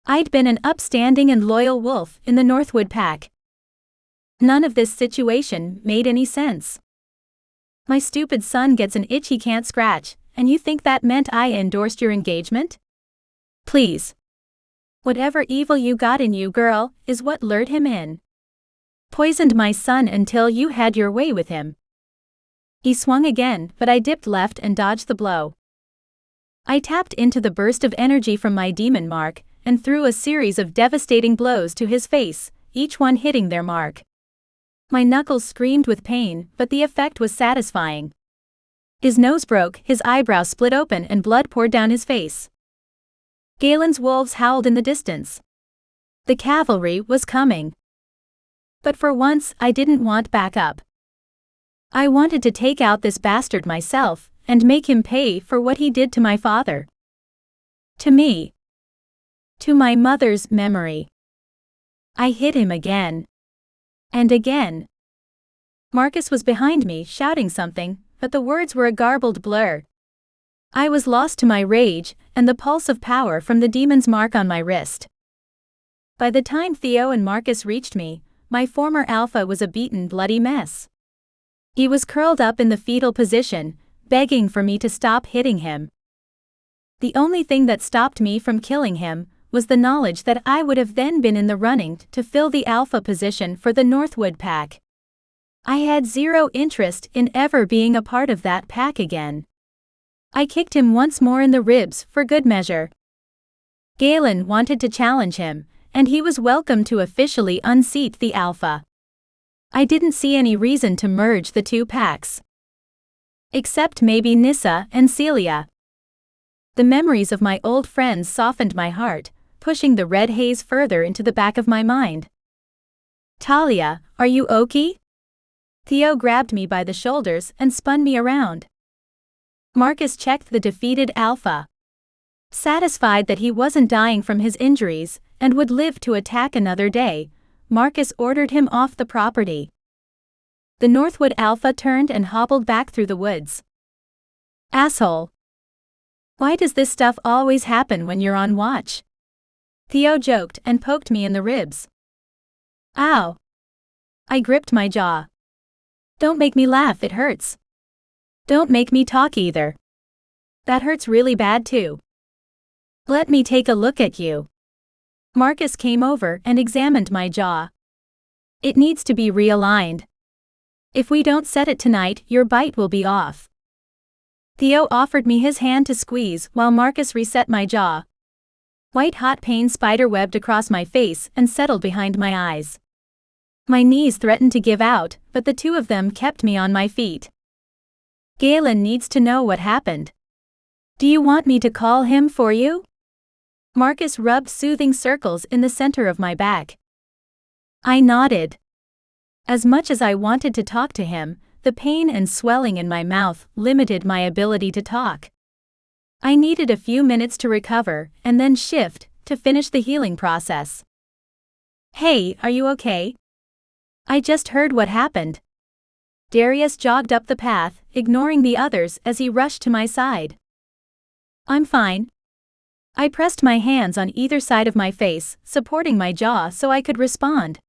I'd been an upstanding and loyal wolf in the Northwood pack. None of this situation made any sense. My stupid son gets an itch he can't scratch, and you think that meant I endorsed your engagement? Please. Whatever evil you got in you, girl, is what lured him in. Poisoned my son until you had your way with him. He swung again, but I dipped left and dodged the blow. I tapped into the burst of energy from my demon mark, and threw a series of devastating blows to his face, each one hitting their mark. My knuckles screamed with pain, but the effect was satisfying. His nose broke, his eyebrows split open, and blood poured down his face. Galen's wolves howled in the distance. The cavalry was coming. But for once, I didn't want backup. I wanted to take out this bastard myself, and make him pay for what he did to my father. To me. To my mother's memory. I hit him again. And again. Marcus was behind me, shouting something, but the words were a garbled blur. I was lost to my rage, and the pulse of power from the demon's mark on my wrist. By the time Theo and Marcus reached me, my former alpha was a beaten, bloody mess. He was curled up in the fetal position, begging for me to stop hitting him. The only thing that stopped me from killing him was the knowledge that I would have then been in the running to fill the alpha position for the Northwood pack. I had zero interest in ever being a part of that pack again. I kicked him once more in the ribs for good measure. Galen wanted to challenge him, and he was welcome to officially unseat the alpha. I didn't see any reason to merge the two packs. Except maybe Nissa and Celia. The memories of my old friends softened my heart, pushing the red haze further into the back of my mind. "Talia, are you okay?" Theo grabbed me by the shoulders and spun me around. Marcus checked the defeated alpha. Satisfied that he wasn't dying from his injuries and would live to attack another day, Marcus ordered him off the property. The Northwood alpha turned and hobbled back through the woods. "Asshole. Why does this stuff always happen when you're on watch?" Theo joked and poked me in the ribs. "Ow." I gripped my jaw. "Don't make me laugh, it hurts. Don't make me talk either. That hurts really bad too. Let me take a look at you." Marcus came over and examined my jaw. "It needs to be realigned. If we don't set it tonight, your bite will be off." Theo offered me his hand to squeeze while Marcus reset my jaw. White-hot pain spiderwebbed across my face and settled behind my eyes. My knees threatened to give out, but the two of them kept me on my feet. "Galen needs to know what happened. Do you want me to call him for you?" Marcus rubbed soothing circles in the center of my back. I nodded. As much as I wanted to talk to him, the pain and swelling in my mouth limited my ability to talk. I needed a few minutes to recover and then shift to finish the healing process. Hey, are you okay? I just heard what happened. Darius jogged up the path, ignoring the others as he rushed to my side. I'm fine. I pressed my hands on either side of my face, supporting my jaw so I could respond.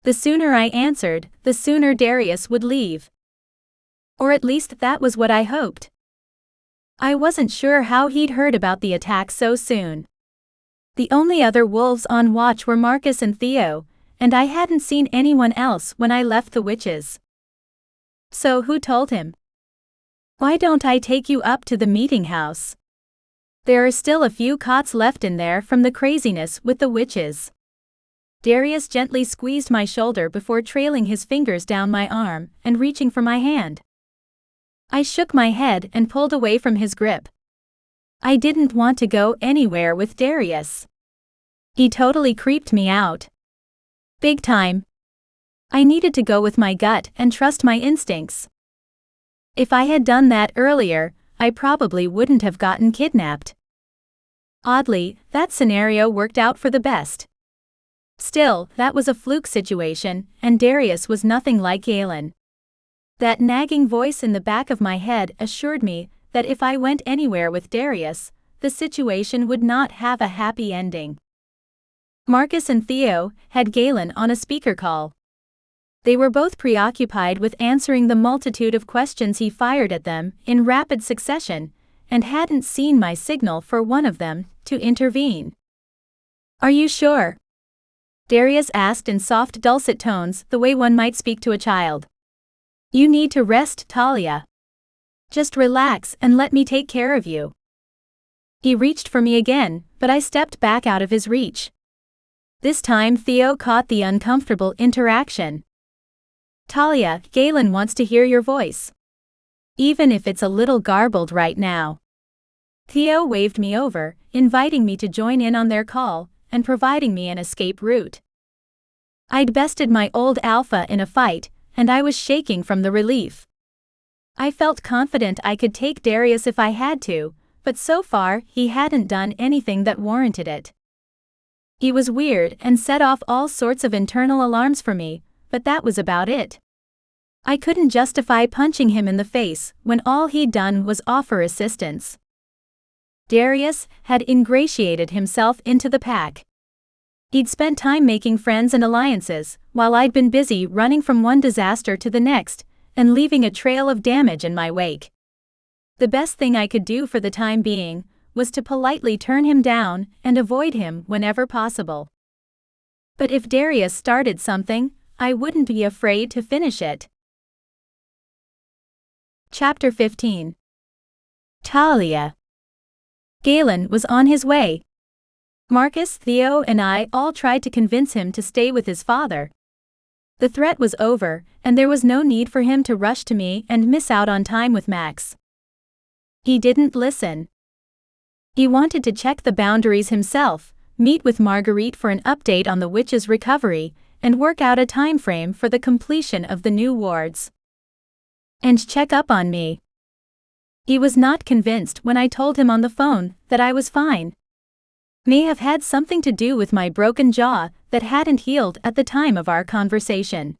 The sooner I answered, the sooner Darius would leave. Or at least that was what I hoped. I wasn't sure how he'd heard about the attack so soon. The only other wolves on watch were Marcus and Theo, and I hadn't seen anyone else when I left the witches. So who told him? Why don't I take you up to the meeting house? There are still a few cots left in there from the craziness with the witches. Darius gently squeezed my shoulder before trailing his fingers down my arm and reaching for my hand. I shook my head and pulled away from his grip. I didn't want to go anywhere with Darius. He totally creeped me out. Big time. I needed to go with my gut and trust my instincts. If I had done that earlier, I probably wouldn't have gotten kidnapped. Oddly, that scenario worked out for the best. Still, that was a fluke situation, and Darius was nothing like Galen. That nagging voice in the back of my head assured me that if I went anywhere with Darius, the situation would not have a happy ending. Marcus and Theo had Galen on a speaker call. They were both preoccupied with answering the multitude of questions he fired at them in rapid succession, and hadn't seen my signal for one of them to intervene. Are you sure? Darius asked in soft dulcet tones, the way one might speak to a child. You need to rest, Talia. Just relax and let me take care of you. He reached for me again, but I stepped back out of his reach. This time Theo caught the uncomfortable interaction. Talia, Galen wants to hear your voice. Even if it's a little garbled right now. Theo waved me over, inviting me to join in on their call, and providing me an escape route. I'd bested my old alpha in a fight, and I was shaking from the relief. I felt confident I could take Darius if I had to, but so far he hadn't done anything that warranted it. He was weird and set off all sorts of internal alarms for me, but that was about it. I couldn't justify punching him in the face when all he'd done was offer assistance. Darius had ingratiated himself into the pack. He'd spent time making friends and alliances, while I'd been busy running from one disaster to the next, and leaving a trail of damage in my wake. The best thing I could do for the time being was to politely turn him down and avoid him whenever possible. But if Darius started something, I wouldn't be afraid to finish it. Chapter 15. Talia. Galen was on his way. Marcus, Theo, and I all tried to convince him to stay with his father. The threat was over, and there was no need for him to rush to me and miss out on time with Max. He didn't listen. He wanted to check the boundaries himself, meet with Marguerite for an update on the witch's recovery, and work out a time frame for the completion of the new wards. And check up on me. He was not convinced when I told him on the phone that I was fine. May have had something to do with my broken jaw that hadn't healed at the time of our conversation.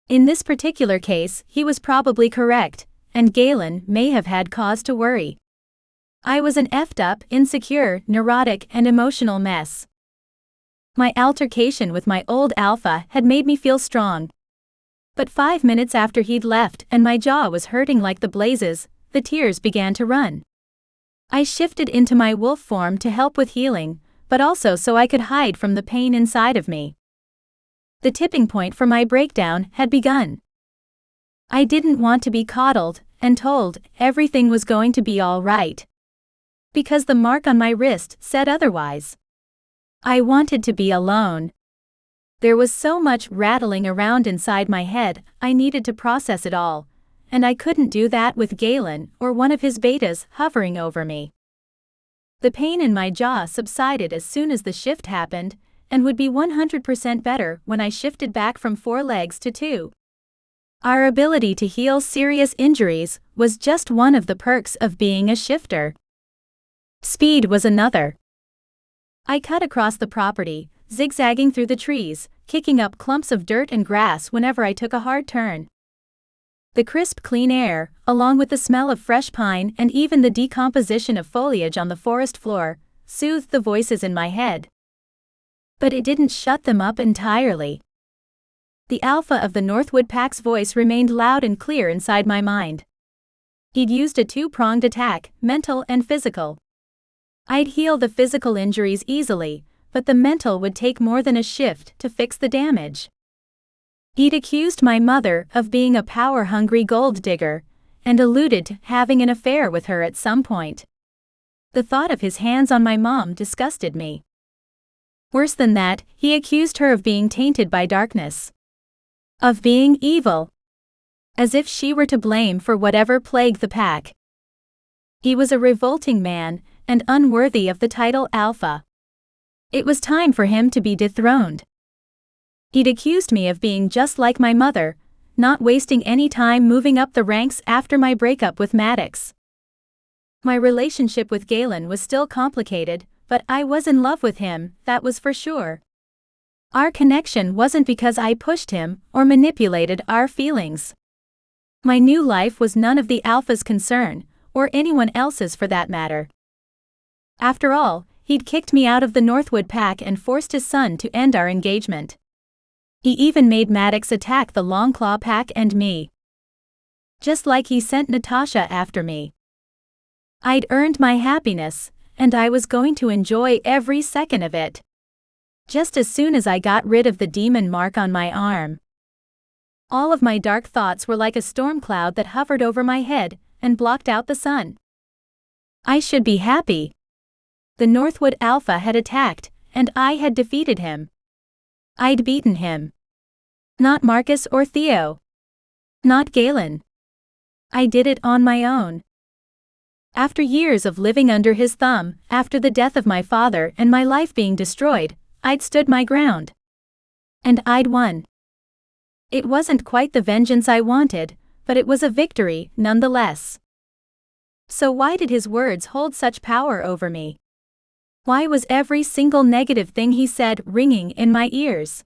In this particular case, he was probably correct, and Galen may have had cause to worry. I was an effed up, insecure, neurotic, and emotional mess. My altercation with my old alpha had made me feel strong. But 5 minutes after he'd left and my jaw was hurting like the blazes, the tears began to run. I shifted into my wolf form to help with healing, but also so I could hide from the pain inside of me. The tipping point for my breakdown had begun. I didn't want to be coddled and told everything was going to be all right. Because the mark on my wrist said otherwise. I wanted to be alone. There was so much rattling around inside my head, I needed to process it all, and I couldn't do that with Galen or one of his betas hovering over me. The pain in my jaw subsided as soon as the shift happened, and would be 100% better when I shifted back from 4 legs to 2. Our ability to heal serious injuries was just one of the perks of being a shifter. Speed was another. I cut across the property, zigzagging through the trees, kicking up clumps of dirt and grass whenever I took a hard turn. The crisp, clean air, along with the smell of fresh pine and even the decomposition of foliage on the forest floor, soothed the voices in my head. But it didn't shut them up entirely. The alpha of the Northwood Pack's voice remained loud and clear inside my mind. He'd used a two-pronged attack, mental and physical. I'd heal the physical injuries easily, but the mental would take more than a shift to fix the damage. He'd accused my mother of being a power-hungry gold digger, and alluded to having an affair with her at some point. The thought of his hands on my mom disgusted me. Worse than that, he accused her of being tainted by darkness. Of being evil. As if she were to blame for whatever plagued the pack. He was a revolting man, and unworthy of the title Alpha. It was time for him to be dethroned. He'd accused me of being just like my mother, not wasting any time moving up the ranks after my breakup with Maddox. My relationship with Galen was still complicated, but I was in love with him, that was for sure. Our connection wasn't because I pushed him or manipulated our feelings. My new life was none of the Alpha's concern, or anyone else's for that matter. After all, he'd kicked me out of the Northwood Pack and forced his son to end our engagement. He even made Maddox attack the Longclaw Pack and me. Just like he sent Natasha after me. I'd earned my happiness, and I was going to enjoy every second of it. Just as soon as I got rid of the demon mark on my arm. All of my dark thoughts were like a storm cloud that hovered over my head and blocked out the sun. I should be happy. The Northwood Alpha had attacked, and I had defeated him. I'd beaten him. Not Marcus or Theo. Not Galen. I did it on my own. After years of living under his thumb, after the death of my father and my life being destroyed, I'd stood my ground. And I'd won. It wasn't quite the vengeance I wanted, but it was a victory, nonetheless. So why did his words hold such power over me? Why was every single negative thing he said ringing in my ears?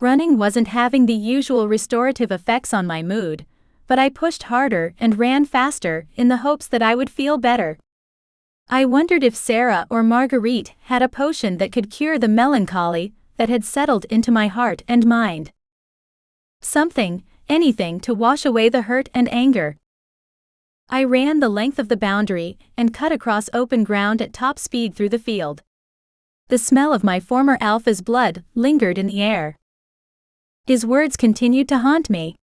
Running wasn't having the usual restorative effects on my mood, but I pushed harder and ran faster in the hopes that I would feel better. I wondered if Sarah or Marguerite had a potion that could cure the melancholy that had settled into my heart and mind. Something, anything to wash away the hurt and anger. I ran the length of the boundary and cut across open ground at top speed through the field. The smell of my former Alpha's blood lingered in the air. His words continued to haunt me.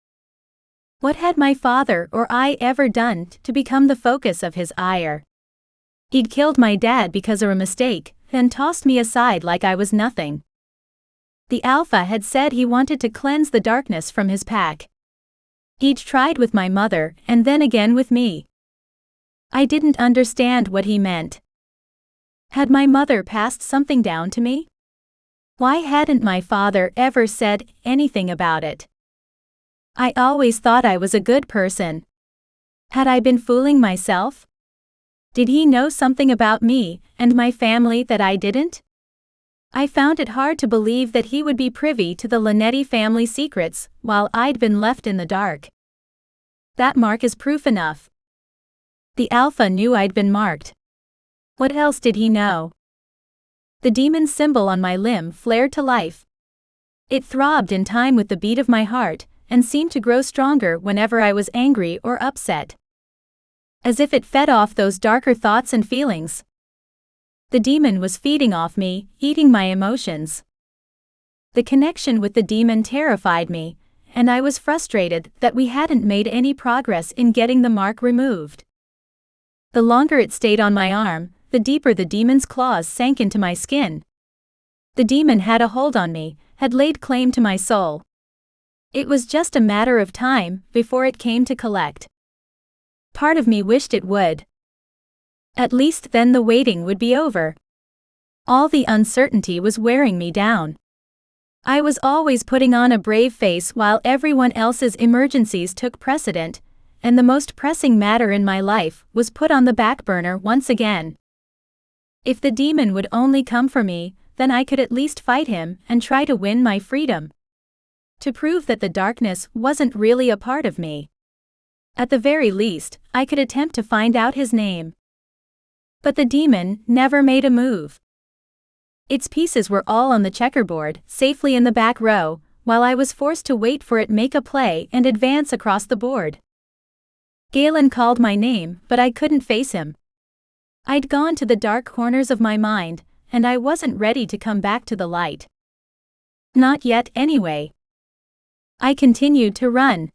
What had my father or I ever done to become the focus of his ire? He'd killed my dad because of a mistake, then tossed me aside like I was nothing. The Alpha had said he wanted to cleanse the darkness from his pack. He'd tried with my mother and then again with me. I didn't understand what he meant. Had my mother passed something down to me? Why hadn't my father ever said anything about it? I always thought I was a good person. Had I been fooling myself? Did he know something about me and my family that I didn't? I found it hard to believe that he would be privy to the Linetti family secrets while I'd been left in the dark. That mark is proof enough. The Alpha knew I'd been marked. What else did he know? The demon symbol on my limb flared to life. It throbbed in time with the beat of my heart and seemed to grow stronger whenever I was angry or upset. As if it fed off those darker thoughts and feelings. The demon was feeding off me, eating my emotions. The connection with the demon terrified me, and I was frustrated that we hadn't made any progress in getting the mark removed. The longer it stayed on my arm, the deeper the demon's claws sank into my skin. The demon had a hold on me, had laid claim to my soul. It was just a matter of time before it came to collect. Part of me wished it would. At least then the waiting would be over. All the uncertainty was wearing me down. I was always putting on a brave face while everyone else's emergencies took precedent, and the most pressing matter in my life was put on the back burner once again. If the demon would only come for me, then I could at least fight him and try to win my freedom. To prove that the darkness wasn't really a part of me. At the very least, I could attempt to find out his name. But the demon never made a move. Its pieces were all on the checkerboard, safely in the back row, while I was forced to wait for it make a play and advance across the board. Galen called my name, but I couldn't face him. I'd gone to the dark corners of my mind, and I wasn't ready to come back to the light. Not yet, anyway. I continued to run.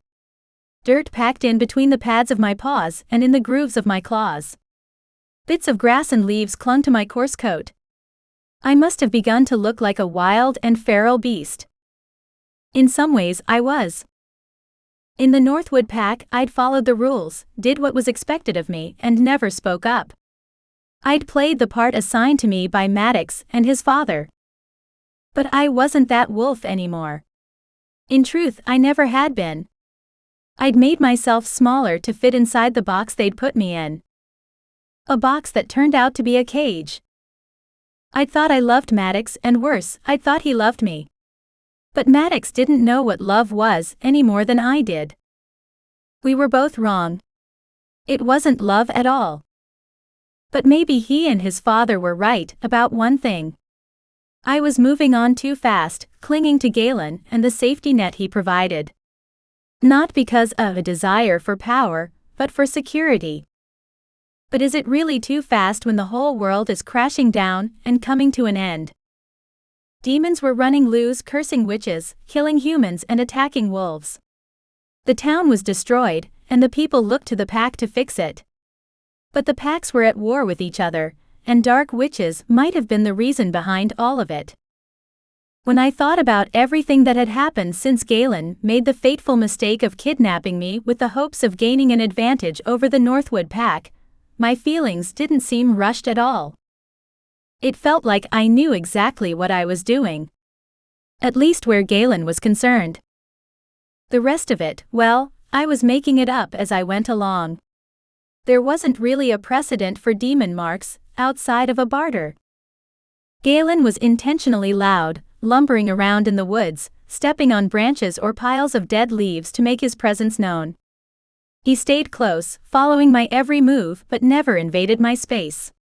Dirt packed in between the pads of my paws and in the grooves of my claws. Bits of grass and leaves clung to my coarse coat. I must have begun to look like a wild and feral beast. In some ways, I was. In the Northwood Pack, I'd followed the rules, did what was expected of me, and never spoke up. I'd played the part assigned to me by Maddox and his father. But I wasn't that wolf anymore. In truth, I never had been. I'd made myself smaller to fit inside the box they'd put me in. A box that turned out to be a cage. I'd thought I loved Maddox, and worse, I'd thought he loved me. But Maddox didn't know what love was any more than I did. We were both wrong. It wasn't love at all. But maybe he and his father were right about one thing. I was moving on too fast, clinging to Galen and the safety net he provided. Not because of a desire for power, but for security. But is it really too fast when the whole world is crashing down and coming to an end? Demons were running loose, cursing witches, killing humans and attacking wolves. The town was destroyed, and the people looked to the pack to fix it. But the packs were at war with each other, and dark witches might have been the reason behind all of it. When I thought about everything that had happened since Galen made the fateful mistake of kidnapping me with the hopes of gaining an advantage over the Northwood Pack, my feelings didn't seem rushed at all. It felt like I knew exactly what I was doing. At least where Galen was concerned. The rest of it, well, I was making it up as I went along. There wasn't really a precedent for demon marks outside of a barter. Galen was intentionally loud, lumbering around in the woods, stepping on branches or piles of dead leaves to make his presence known. He stayed close, following my every move but never invaded my space.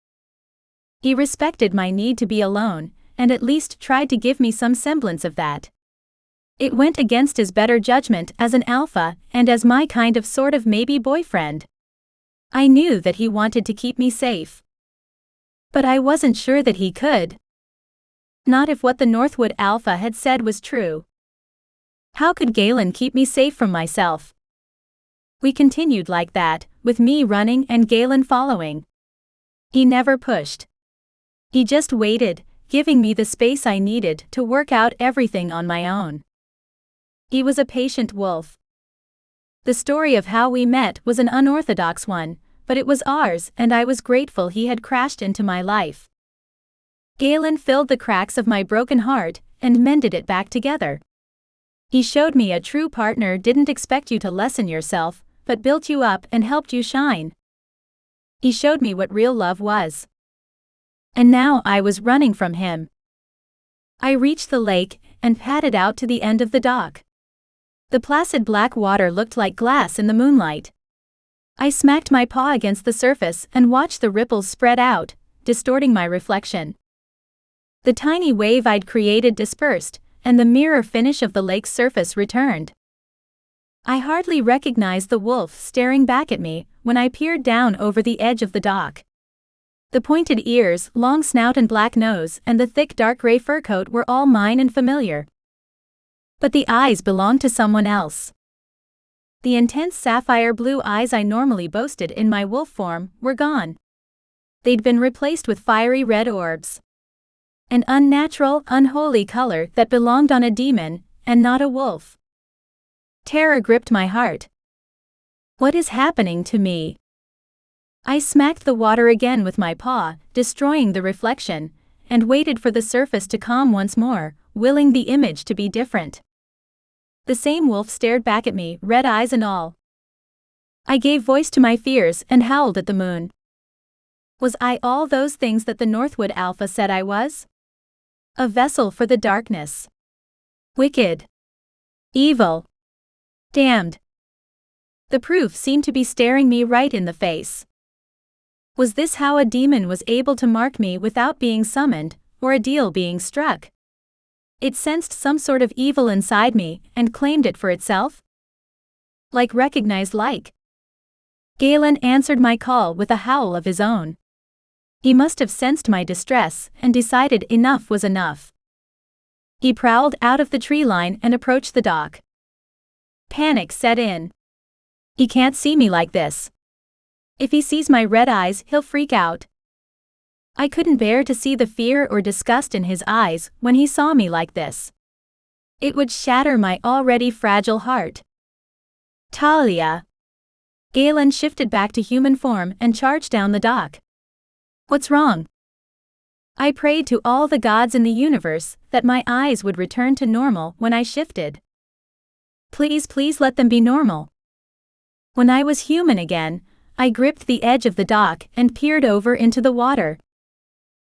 He respected my need to be alone, and at least tried to give me some semblance of that. It went against his better judgment as an alpha and as my kind of sort of maybe boyfriend. I knew that he wanted to keep me safe. But I wasn't sure that he could. Not if what the Northwood Alpha had said was true. How could Galen keep me safe from myself? We continued like that, with me running and Galen following. He never pushed. He just waited, giving me the space I needed to work out everything on my own. He was a patient wolf. The story of how we met was an unorthodox one, but it was ours, and I was grateful he had crashed into my life. Galen filled the cracks of my broken heart and mended it back together. He showed me a true partner didn't expect you to lessen yourself, but built you up and helped you shine. He showed me what real love was. And now I was running from him. I reached the lake and padded out to the end of the dock. The placid black water looked like glass in the moonlight. I smacked my paw against the surface and watched the ripples spread out, distorting my reflection. The tiny wave I'd created dispersed, and the mirror finish of the lake's surface returned. I hardly recognized the wolf staring back at me when I peered down over the edge of the dock. The pointed ears, long snout and black nose, and the thick dark gray fur coat were all mine and familiar. But the eyes belonged to someone else. The intense sapphire blue eyes I normally boasted in my wolf form were gone. They'd been replaced with fiery red orbs. An unnatural, unholy color that belonged on a demon, and not a wolf. Terror gripped my heart. What is happening to me? I smacked the water again with my paw, destroying the reflection, and waited for the surface to calm once more, willing the image to be different. The same wolf stared back at me, red eyes and all. I gave voice to my fears and howled at the moon. Was I all those things that the Northwood Alpha said I was? A vessel for the darkness. Wicked. Evil. Damned. The proof seemed to be staring me right in the face. Was this how a demon was able to mark me without being summoned, or a deal being struck? It sensed some sort of evil inside me and claimed it for itself? Like recognized like. Galen answered my call with a howl of his own. He must have sensed my distress and decided enough was enough. He prowled out of the tree line and approached the dock. Panic set in. He can't see me like this. If he sees my red eyes, he'll freak out. I couldn't bear to see the fear or disgust in his eyes when he saw me like this. It would shatter my already fragile heart. Talia. Galen shifted back to human form and charged down the dock. What's wrong? I prayed to all the gods in the universe that my eyes would return to normal when I shifted. Please, please let them be normal. When I was human again, I gripped the edge of the dock and peered over into the water.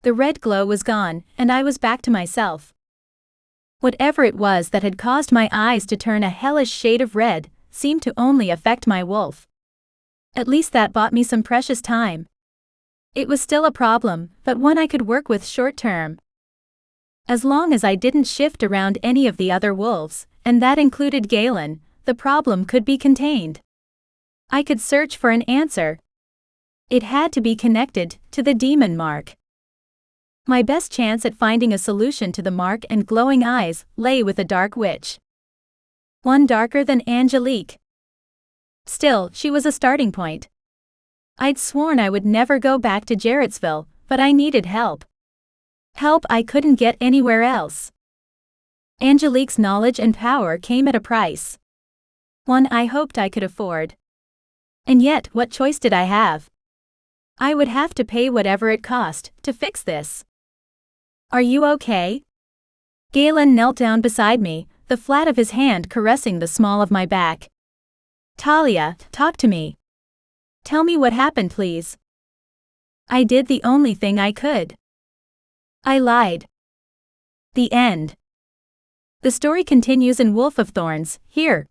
The red glow was gone, and I was back to myself. Whatever it was that had caused my eyes to turn a hellish shade of red seemed to only affect my wolf. At least that bought me some precious time. It was still a problem, but one I could work with short term. As long as I didn't shift around any of the other wolves, and that included Galen, the problem could be contained. I could search for an answer. It had to be connected to the demon mark. My best chance at finding a solution to the mark and glowing eyes lay with a dark witch. One darker than Angelique. Still, she was a starting point. I'd sworn I would never go back to Jarrettsville, but I needed help. Help I couldn't get anywhere else. Angelique's knowledge and power came at a price. One I hoped I could afford. And yet, what choice did I have? I would have to pay whatever it cost to fix this. Are you okay? Galen knelt down beside me, the flat of his hand caressing the small of my back. Talia, talk to me. Tell me what happened, please. I did the only thing I could. I lied. The end. The story continues in Wolf of Thorns, here.